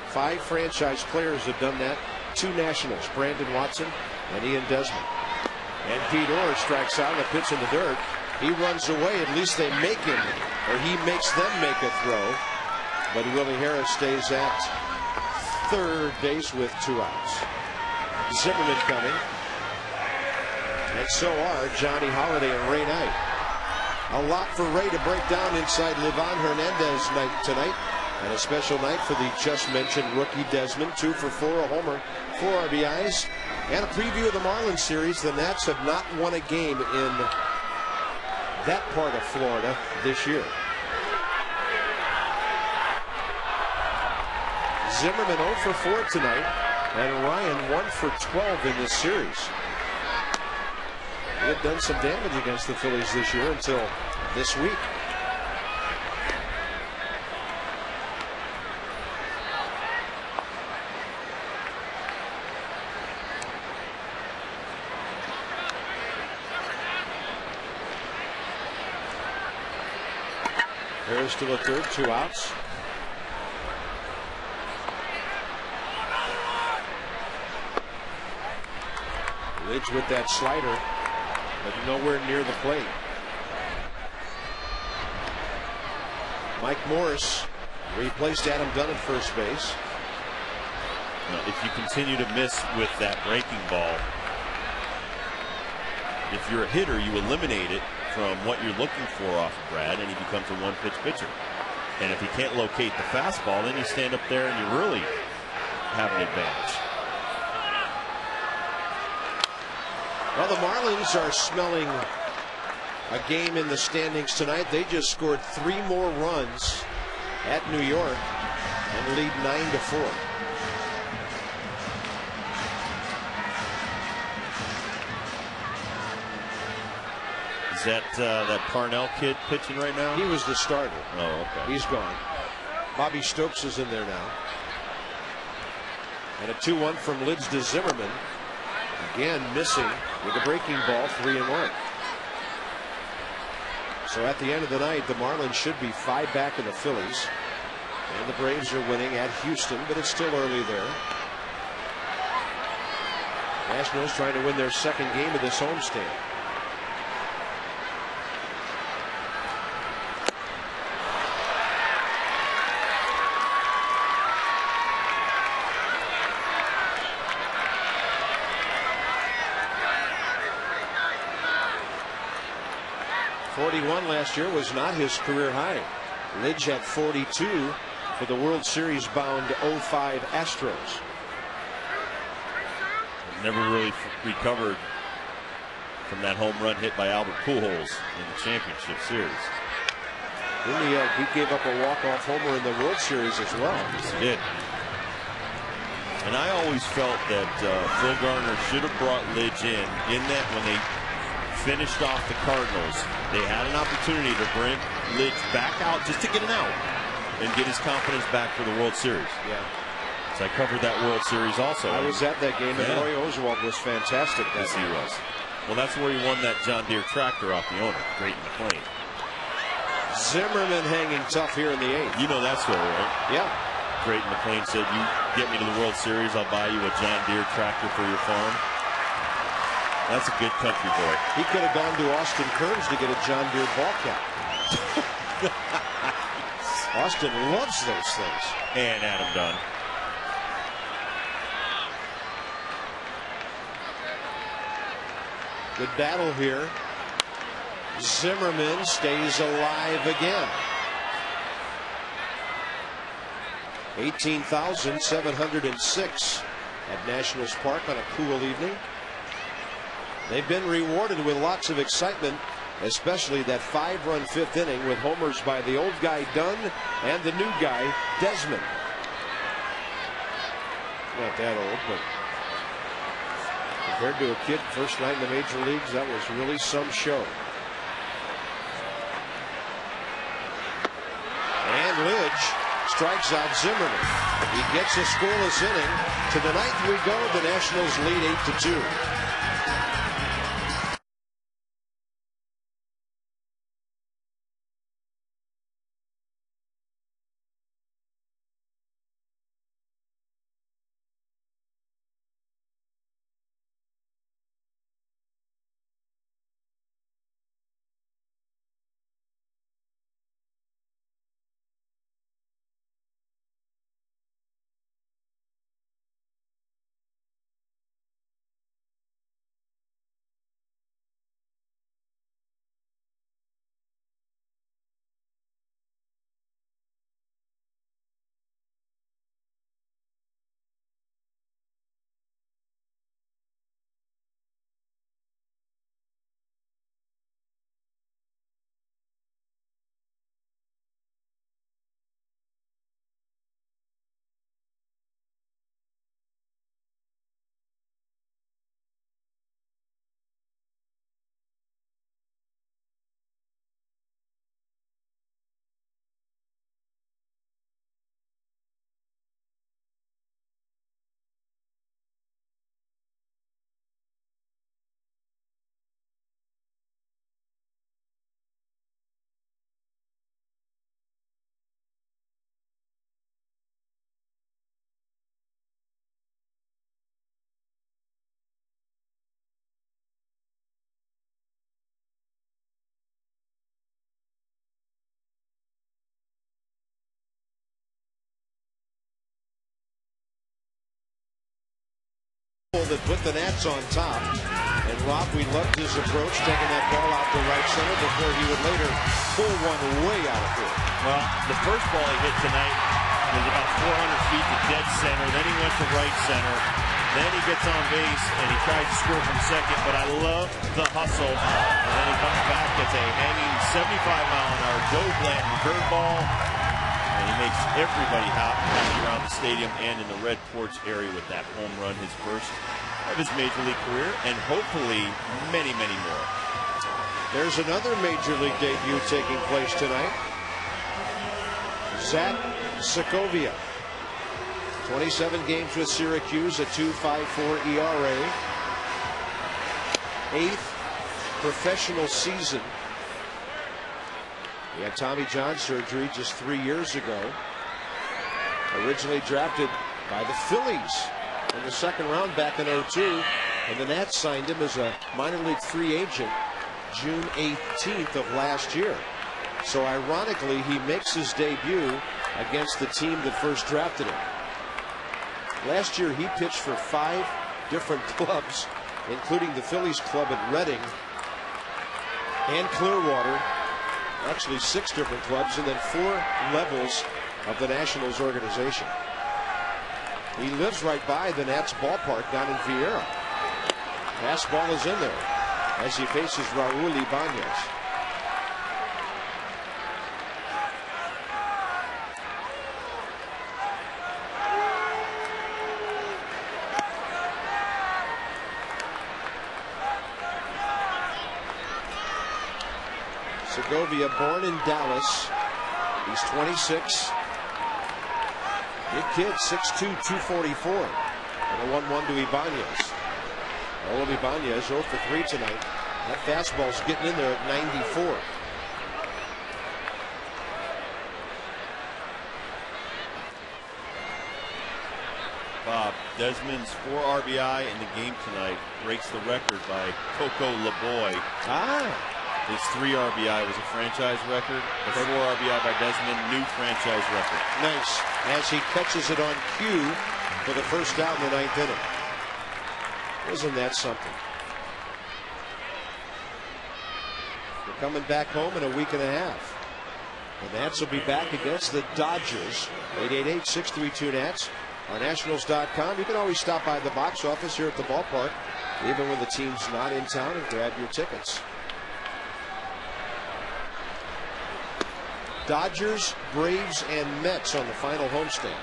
5 franchise players have done that. 2 Nationals, Brandon Watson and Ian Desmond. And Pete Orr strikes out on a pitch in the dirt. He runs away. At least they make him, or he makes them make a throw. But Willie Harris stays at third base with 2 outs. Zimmerman coming. And so are Johnny Holiday and Ray Knight. A lot for Ray to break down inside Livan Hernandez night tonight. And a special night for the just mentioned rookie Desmond. 2 for 4, a homer, 4 RBIs. And a preview of the Marlins series. The Nats have not won a game in that part of Florida this year. Zimmerman 0 for 4 tonight, and Ryan 1 for 12 in this series. He had done some damage against the Phillies this year until this week. Harris to the third, 2 outs. Lidge with that slider, but nowhere near the plate. Mike Morris replaced Adam Dunn at first base. Now, if you continue to miss with that breaking ball, if you're a hitter, you eliminate it from what you're looking for off of Brad, and he becomes a one-pitch pitcher. And if he can't locate the fastball, then you stand up there and you really have an advantage. Well, the Marlins are smelling a game in the standings tonight. They just scored 3 more runs at New York and lead 9-4. Is that Parnell kid pitching right now? He was the starter. Oh, okay. He's gone. Bobby Stokes is in there now. And a 2-1 from Lidge to Zimmerman. Again missing with a breaking ball, 3-1. So at the end of the night, the Marlins should be 5 back of the Phillies. And the Braves are winning at Houston, but it's still early there. Nationals trying to win their 2nd game of this homestand. 41 last year was not his career high. Lidge had 42 for the World Series bound 05 Astros. Never really recovered from that home run hit by Albert Pujols in the championship series. He gave up a walk-off homer in the World Series as well. Yes, he did. And I always felt that Phil Garner should have brought Lidge in that when they finished off the Cardinals, they had an opportunity to bring Lidge back out just to get him out and get his confidence back for the World Series. Yeah. So I covered that World Series also. I was at that game, and Roy Oswalt was fantastic. Yes, he was. Well, that's where he won that John Deere tractor off the owner, Drayton McClain. Zimmerman hanging tough here in the 8th. You know that story, right? Yeah. Drayton McClain said, "You get me to the World Series, I'll buy you a John Deere tractor for your farm." That's a good country boy. He could have gone to Austin Kearns to get a John Deere ball cap. Austin loves those things. And Adam Dunn. Good battle here. Zimmerman stays alive again. 18,706 at Nationals Park on a cool evening. They've been rewarded with lots of excitement, especially that 5-run 5th inning with homers by the old guy Dunn and the new guy Desmond. Not that old, but compared to a kid first night in the major leagues, that was really some show. And Lidge strikes out Zimmerman. He gets a scoreless inning. To the 9th we go. The Nationals lead 8-2. That put the Nats on top, and Rob, we loved his approach, taking that ball out to right center before he would later pull one way out of here. Well, the first ball he hit tonight was about 400 feet to dead center. Then he went to right center. Then he gets on base and he tried to score from second, but I love the hustle. And then he comes back, gets a hanging 75-mile-an-hour Joe Blanton curveball. And he makes everybody happy around the stadium and in the Red Porch area with that home run, his first of his major league career, and hopefully many, many more. There's another major league debut taking place tonight. Zach Segovia. 27 games with Syracuse, a 2.54 ERA. 8th professional season. He had Tommy John surgery just 3 years ago. Originally drafted by the Phillies in the 2nd round back in 2002. And the Nats signed him as a minor league free agent June 18th of last year. So ironically, he makes his debut against the team that first drafted him. Last year, he pitched for 5 different clubs, including the Phillies club at Reading and Clearwater Actually 6 different clubs and then 4 levels of the Nationals organization. He lives right by the Nats ballpark down in Vieira. Fastball is in there as he faces Raul Ibanez. Segovia, born in Dallas. He's 26. Big kid, 6'2", 244. And a 1-1 to Ibanez. Raul Ibanez 0 for 3 tonight. That fastball's getting in there at 94. Bob, Desmond's 4 RBI in the game tonight breaks the record by Coco LeBoy. His 3 RBI was a franchise record. The 4 RBI by Desmond, new franchise record. Nice. As he catches it on cue for the first out in the 9th inning. Isn't that something? They're coming back home in a week and a half. The Nats will be back against the Dodgers. 888-632-NATS. On Nationals.com. You can always stop by the box office here at the ballpark, even when the team's not in town, and grab your tickets. Dodgers, Braves, and Mets on the final homestand.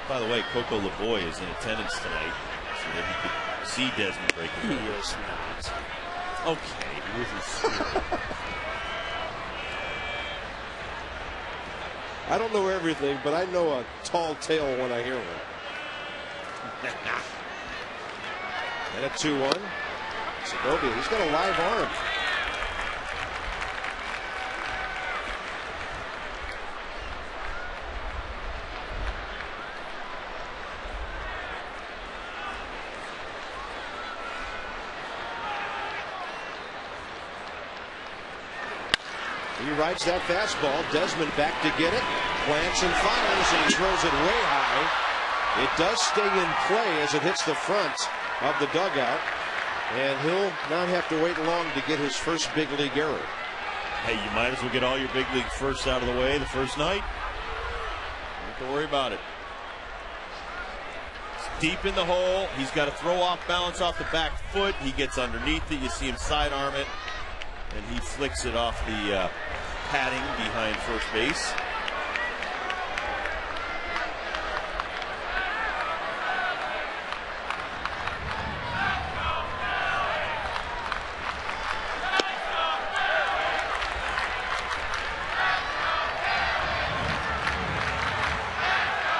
By the way, Coco LeBoy is in attendance tonight, so that he could see Desmond break the record. He is not. Okay, he isn't. I don't know everything, but I know a tall tale when I hear one. And a 2-1. Segovia, he's got a live arm. He rides that fastball. Desmond back to get it. Plants and fires, and he throws it way high. It does stay in play as it hits the front of the dugout. And he'll not have to wait long to get his first big league error. Hey, you might as well get all your big league firsts out of the way the first night. Don't have to worry about it. It's deep in the hole. He's got to throw off balance off the back foot. He gets underneath it. You see him sidearm it. And he flicks it off the padding behind first base.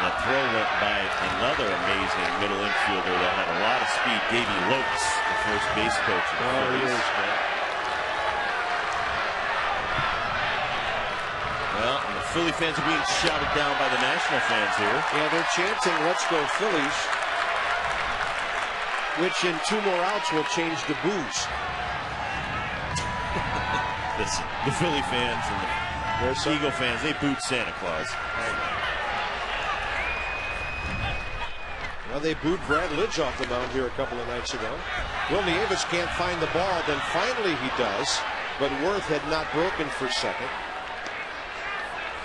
That throw went by another amazing middle infielder that had a lot of speed, Davey Lopes, the first base coach. Oh, he is, man. Well, and the Philly fans are being shouted down by the National fans here. Yeah, they're chanting, "Let's go Phillies," which in 2 more outs will change to boos. Listen, the Philly fans and the Eagle fans, they booed Santa Claus. Well, they booed Brad Lidge off the mound here a couple of nights ago. Will Nieves can't find the ball, then finally he does, but Worth had not broken for second.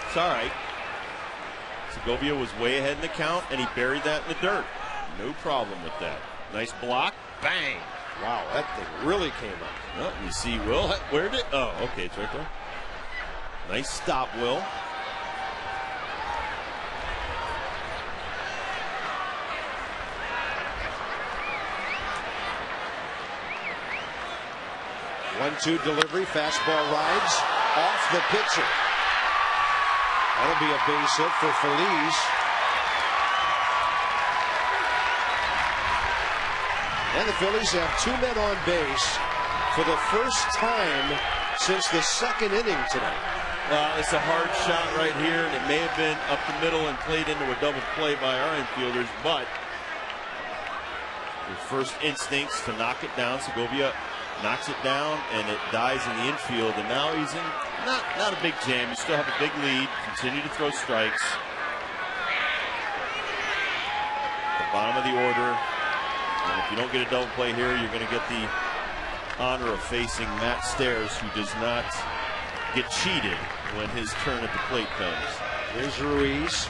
It's all right. Segovia was way ahead in the count, and he buried that in the dirt. No problem with that. Nice block. Bang. Wow, that thing really came up. Well, you see Will. Where did? Oh, okay, it's right there. Nice stop, Will. One-two delivery, fastball rides off the pitcher. That'll be a base hit for Feliz. And the Phillies have 2 men on base for the first time since the 2nd inning tonight. It's a hard shot right here, and it may have been up the middle and played into a double play by our infielders, but your first instincts to knock it down. Segovia knocks it down, and it dies in the infield. And now he's in not a big jam. You still have a big lead. Continue to throw strikes. The bottom of the order. And if you don't get a double play here, you're going to get the honor of facing Matt Stairs, who does not get cheated when his turn at the plate comes. Here's Ruiz.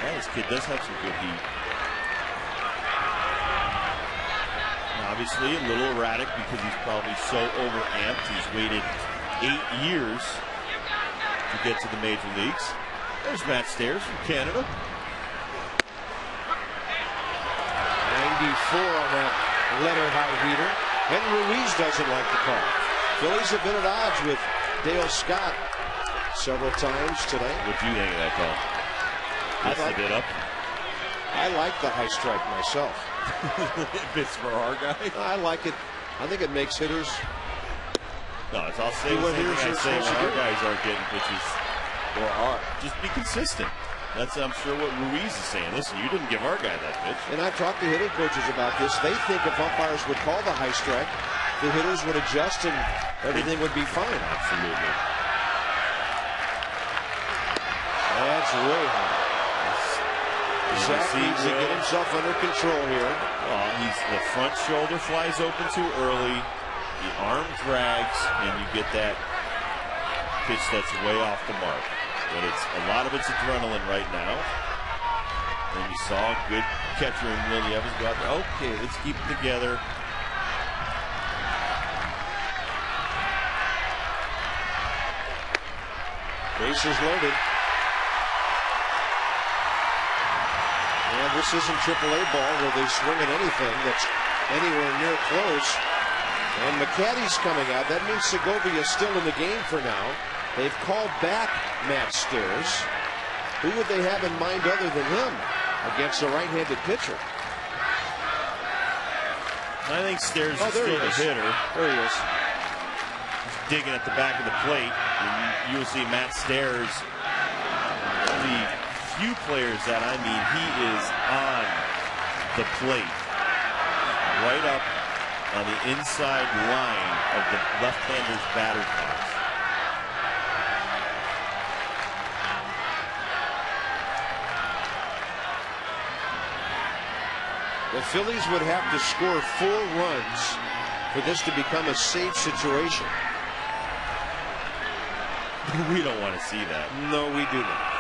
Yeah, this kid does have some good heat. And obviously a little erratic because he's probably so overamped. He's waited 8 years to get to the major leagues. There's Matt Stairs from Canada. 94 on that letter high heater. And Ruiz doesn't like the call. Phillies have been at odds with Dale Scott several times today. What'd you think of that call? Messed it up. I like the high strike myself. If it's for our guy. I like it. I think it makes hitters. No, it's all same thing I say when our guys aren't getting pitches. Or are. Just be consistent. That's, I'm sure, what Ruiz is saying. Listen, you didn't give our guy that pitch. And I've talked to hitting coaches about this. They think if umpires would call the high strike, the hitters would adjust and everything would be fine. Absolutely. That's way high. Zach needs to get himself under control here. The front shoulder flies open too early. The arm drags, and you get that pitch that's way off the mark. But a lot of it's adrenaline right now. And you saw a good catcher in Willie Evans go out there. Okay, let's keep it together. Bases loaded. And this isn't AAA ball where they swing at anything that's anywhere near close. And McCaddy's coming out. That means Segovia's still in the game for now. They've called back Matt Stairs. Who would they have in mind other than him against a right-handed pitcher? I think Stairs is still the hitter. There he is. He's digging at the back of the plate. And you will see Matt Stairs. The few players that he is on the plate. Right up on the inside line of the left-hander's batter's box. The Phillies would have to score 4 runs for this to become a safe situation. We don't want to see that. No, we do not.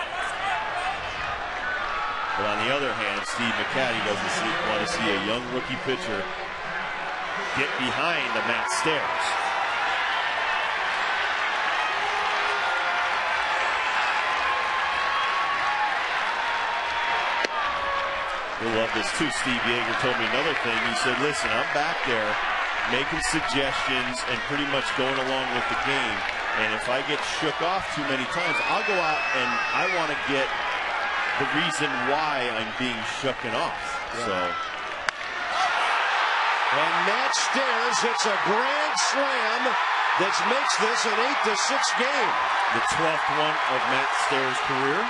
But on the other hand, Steve McCaddy doesn't want to see a young rookie pitcher get behind the Matt Stairs. You'll love this too. Steve Yeager told me another thing. He said, listen, I'm back there making suggestions and pretty much going along with the game. And if I get shook off too many times, I'll go out and I want to get the reason why I'm being shooken off. Yeah. So. And Matt Stairs hits a grand slam that makes this an 8-6 game. The 12th one of Matt Stairs' career.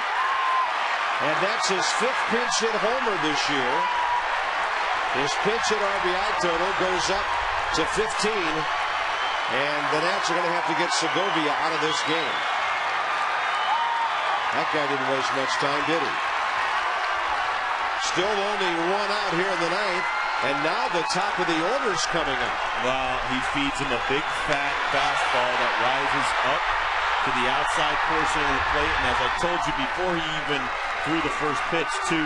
And that's his 5th pinch hit homer this year. His pinch hit RBI total goes up to 15. And the Nats are going to have to get Segovia out of this game. That guy didn't waste much time, did he? Still only 1 out here in the 9th. And now the top of the order's coming up. Well, he feeds him a big fat fastball that rises up to the outside portion of the plate. And as I told you before he even threw the first pitch to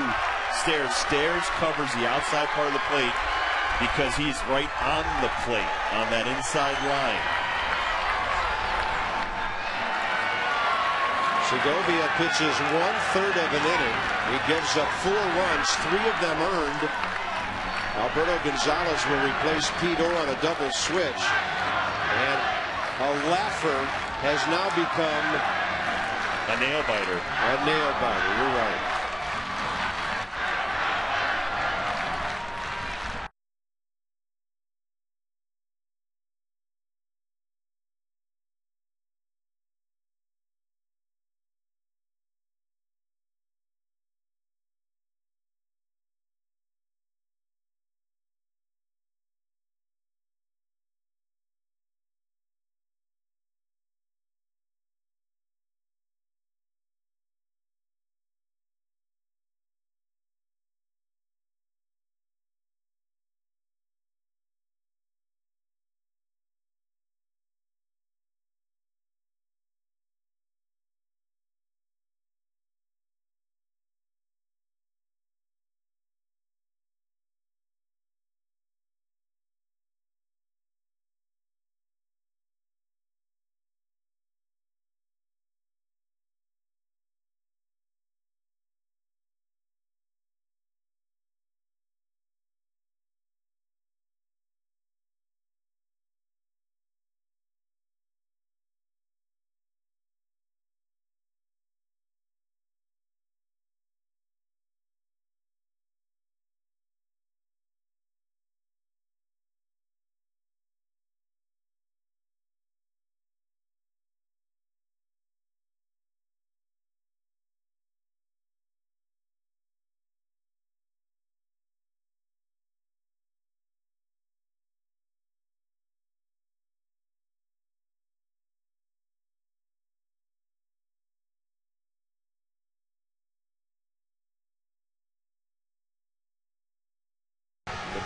Stairs, Stairs covers the outside part of the plate because he's right on the plate, on that inside line. Segovia pitches 1/3 of an inning. He gives up 4 runs, 3 of them earned. Alberto Gonzalez will replace Pete Orr on a double switch. And a laugher has now become a nail biter. A nail biter, you're right.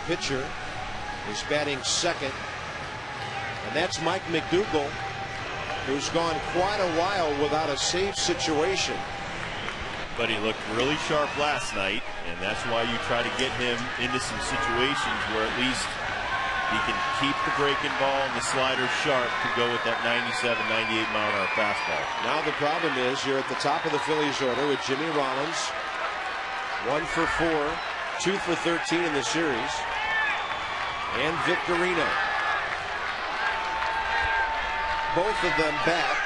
pitcher, is batting second. And that's Mike McDougall, who's gone quite a while without a save situation. But he looked really sharp last night, and that's why you try to get him into some situations where at least he can keep the breaking ball and the slider sharp to go with that 97, 98 mile-an-hour fastball. Now the problem is you're at the top of the Phillies order with Jimmy Rollins, 1 for 4, 2 for 13 in the series, and Victorino. Both of them back,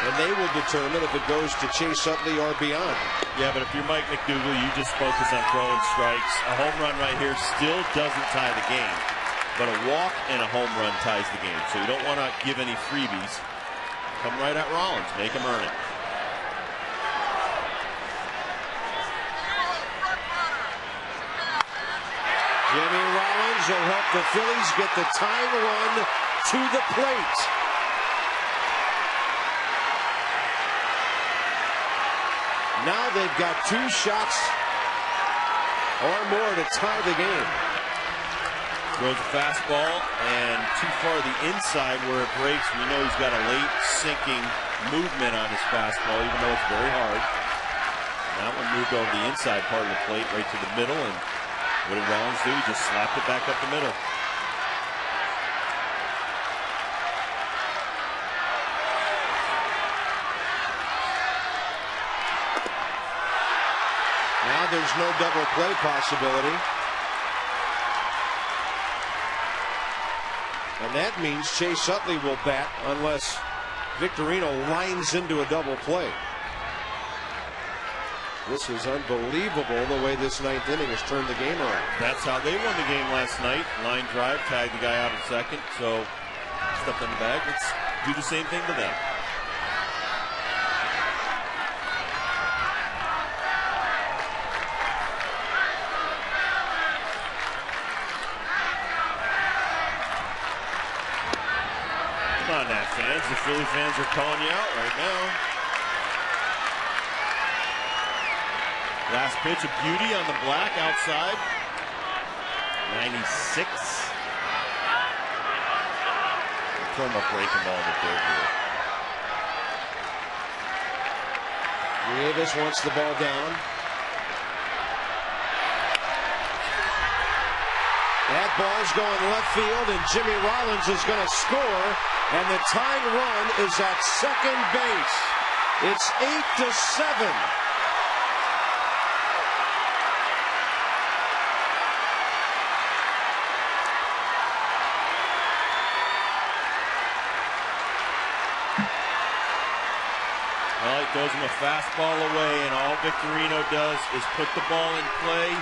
and they will determine if it goes to Chase Utley or beyond. Yeah, but if you're Mike McDougall, you just focus on throwing strikes. A home run right here still doesn't tie the game, but a walk and a home run ties the game. So you don't want to give any freebies. Come right at Rollins, make him earn it. Jimmy Rollins will help the Phillies get the tying run to the plate. Now they've got 2 shots or more to tie the game. Throws a fastball and too far the inside where it breaks. We know he's got a late sinking movement on his fastball, even though it's very hard. That one moved over the inside part of the plate right to the middle, and what did Rollins do? He just slapped it back up the middle. Now there's no double play possibility. And that means Chase Utley will bat unless Victorino lines into a double play. This is unbelievable the way this 9th inning has turned the game around. That's how they won the game last night. Line drive, tagged the guy out in second. So, stepped on the bag. Let's do the same thing to them. Come on, Nat fans. The Philly fans are calling you out right now. Last pitch, a beauty on the black outside. 96. Throw him a breaking ball to third here. Davis wants the ball down. That ball's going left field, and Jimmy Rollins is going to score, and the tying run is at second base. It's 8-7. Well, he throws him a fastball away, and all Victorino does is put the ball in play.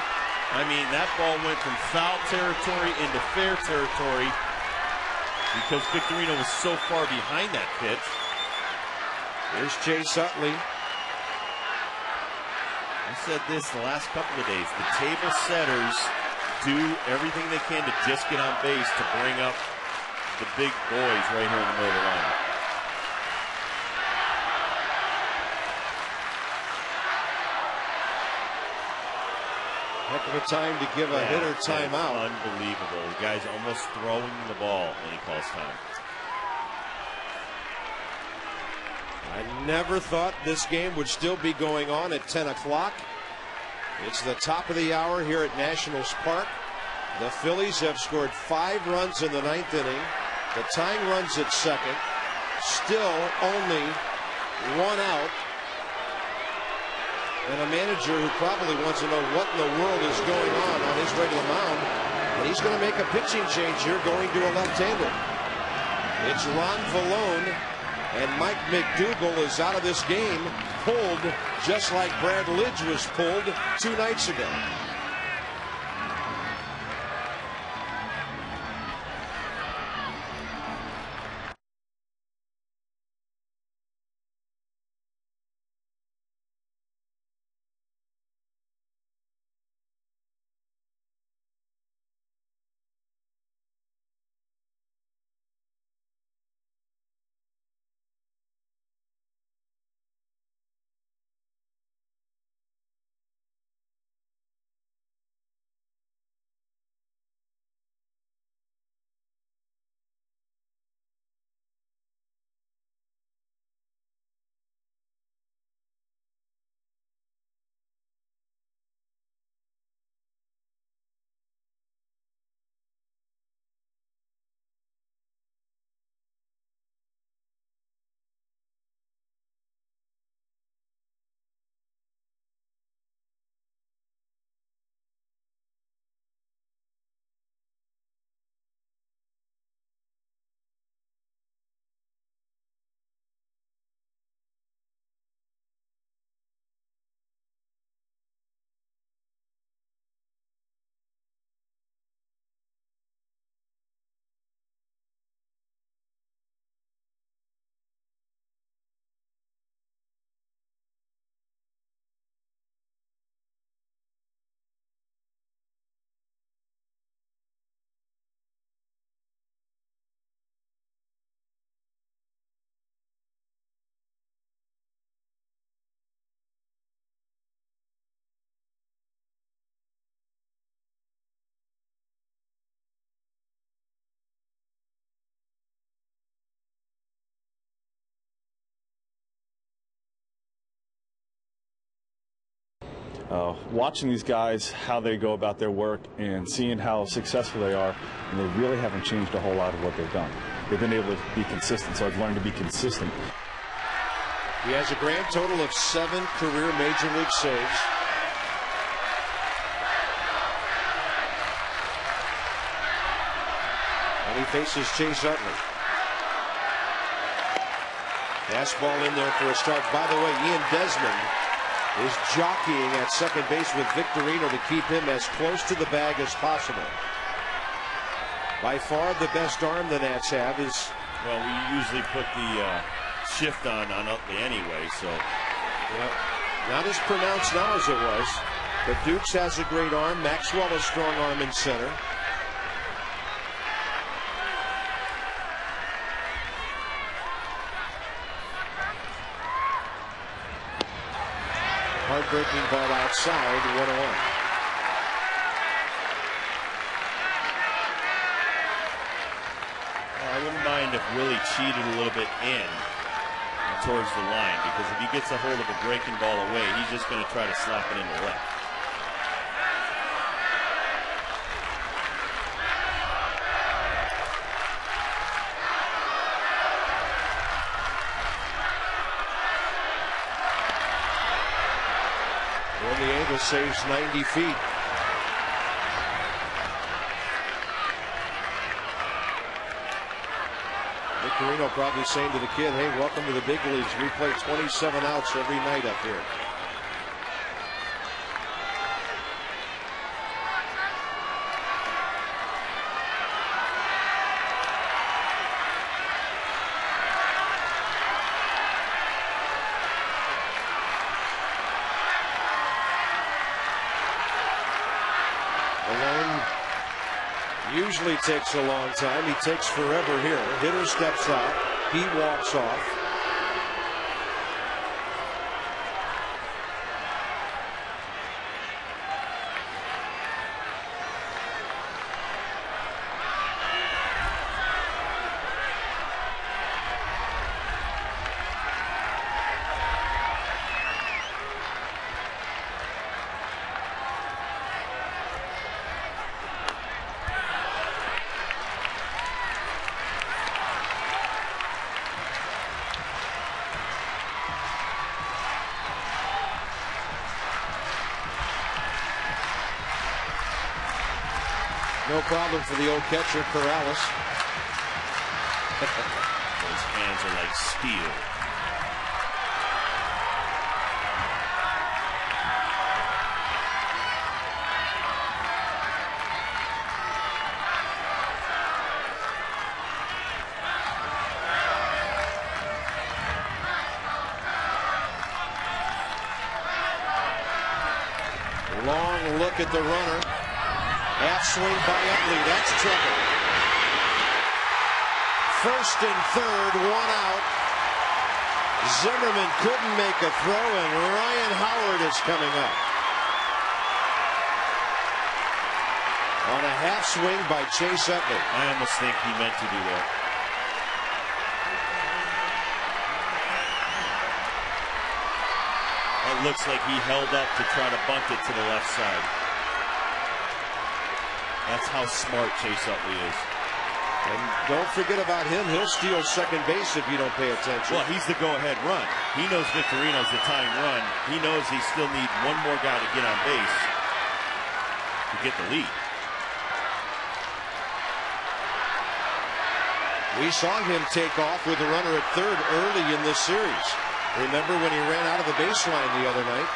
I mean, that ball went from foul territory into fair territory because Victorino was so far behind that pitch. Here's Chase Utley. I said this the last couple of days. The table setters do everything they can to just get on base to bring up the big boys right here in the middle of the lineup. Heck of a time to give a hitter timeout. Unbelievable. The guy's almost throwing the ball, and he calls time. I never thought this game would still be going on at 10 o'clock. It's the top of the hour here at Nationals Park. The Phillies have scored 5 runs in the 9th inning. The tying run's at second. Still only 1 out. And a manager who probably wants to know what in the world is going on his way to the mound. And he's going to make a pitching change here, going to a left-hander. It's Ron Vallone, and Mike McDougall is out of this game, pulled just like Brad Lidge was pulled 2 nights ago. watching these guys, how they go about their work, and seeing how successful they are, and they really haven't changed a whole lot of what they've done. They've been able to be consistent, so I've learned to be consistent. He has a grand total of 7 career Major League saves. And he faces Chase Utley. Fastball in there for a strike. By the way, Ian Desmond is jockeying at second base with Victorino to keep him as close to the bag as possible. By far the best arm the Nats have is... Well, we usually put the shift on Utley anyway, so... Yep. Not as pronounced now as it was, but Dukes has a great arm. Maxwell a strong arm in center. Heartbreaking ball outside, 1-1. I wouldn't mind if Willie cheated a little bit in towards the line, because if he gets a hold of a breaking ball away, he's just going to try to slap it into left. Willie saves 90 feet. Victorino probably saying to the kid, hey, welcome to the big leagues. We play 27 outs every night up here. Usually takes a long time. He takes forever here. Hitter steps out. He walks off. No problem for the old catcher, Corrales. Those hands are like steel. Long look at the runner. Half swing by Utley. That's trouble. First and third, 1 out. Zimmerman couldn't make a throw, and Ryan Howard is coming up. On a half swing by Chase Utley. I almost think he meant to do that. It looks like he held up to try to bunt it to the left side. That's how smart Chase Utley is. And don't forget about him. He'll steal second base if you don't pay attention. Well, he's the go-ahead run. He knows Victorino's the tying run. He knows he still needs one more guy to get on base to get the lead. We saw him take off with the runner at third early in this series. Remember when he ran out of the baseline the other night?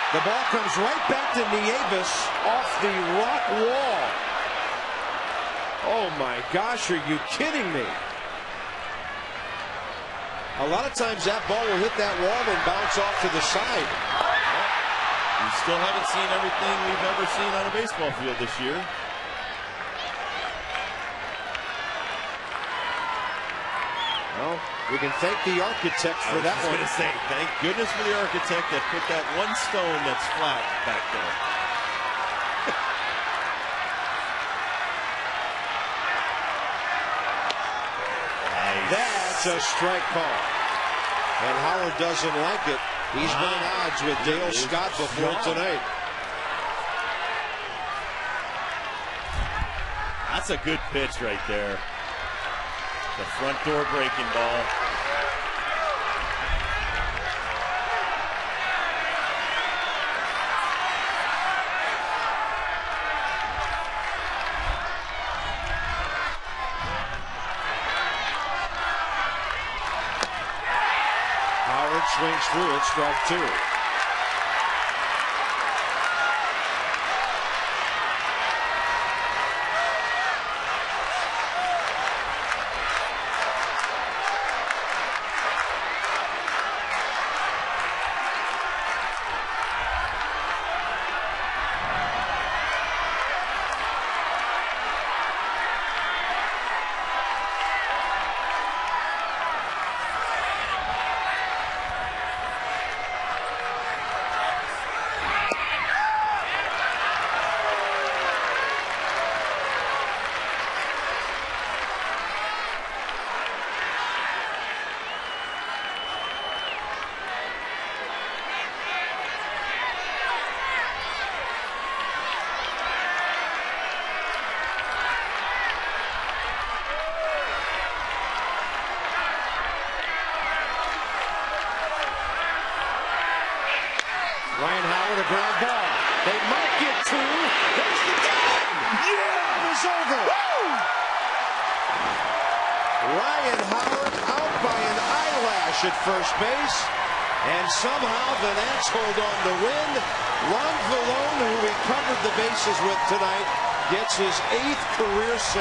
The ball comes right back to Nieves off the rock wall. Oh my gosh, are you kidding me? A lot of times that ball will hit that wall and bounce off to the side. We still haven't seen everything we've ever seen on a baseball field this year. Well, we can thank the architect for that one. I was going to say, thank goodness for the architect that put that one stone that's flat back there. Nice. That That's a strike call. And Howard doesn't like it. He's been at odds with Dale Scott before tonight. That's a good pitch right there. The front door breaking ball. Howard swings through it, strike two. Ryan Howard, a ground ball. They might get two. There's the game. Yeah, it was over. Woo! Ryan Howard out by an eyelash at first base. And somehow the Nats hold on to win. Ron Vallone, who we covered the bases with tonight, gets his 8th career save.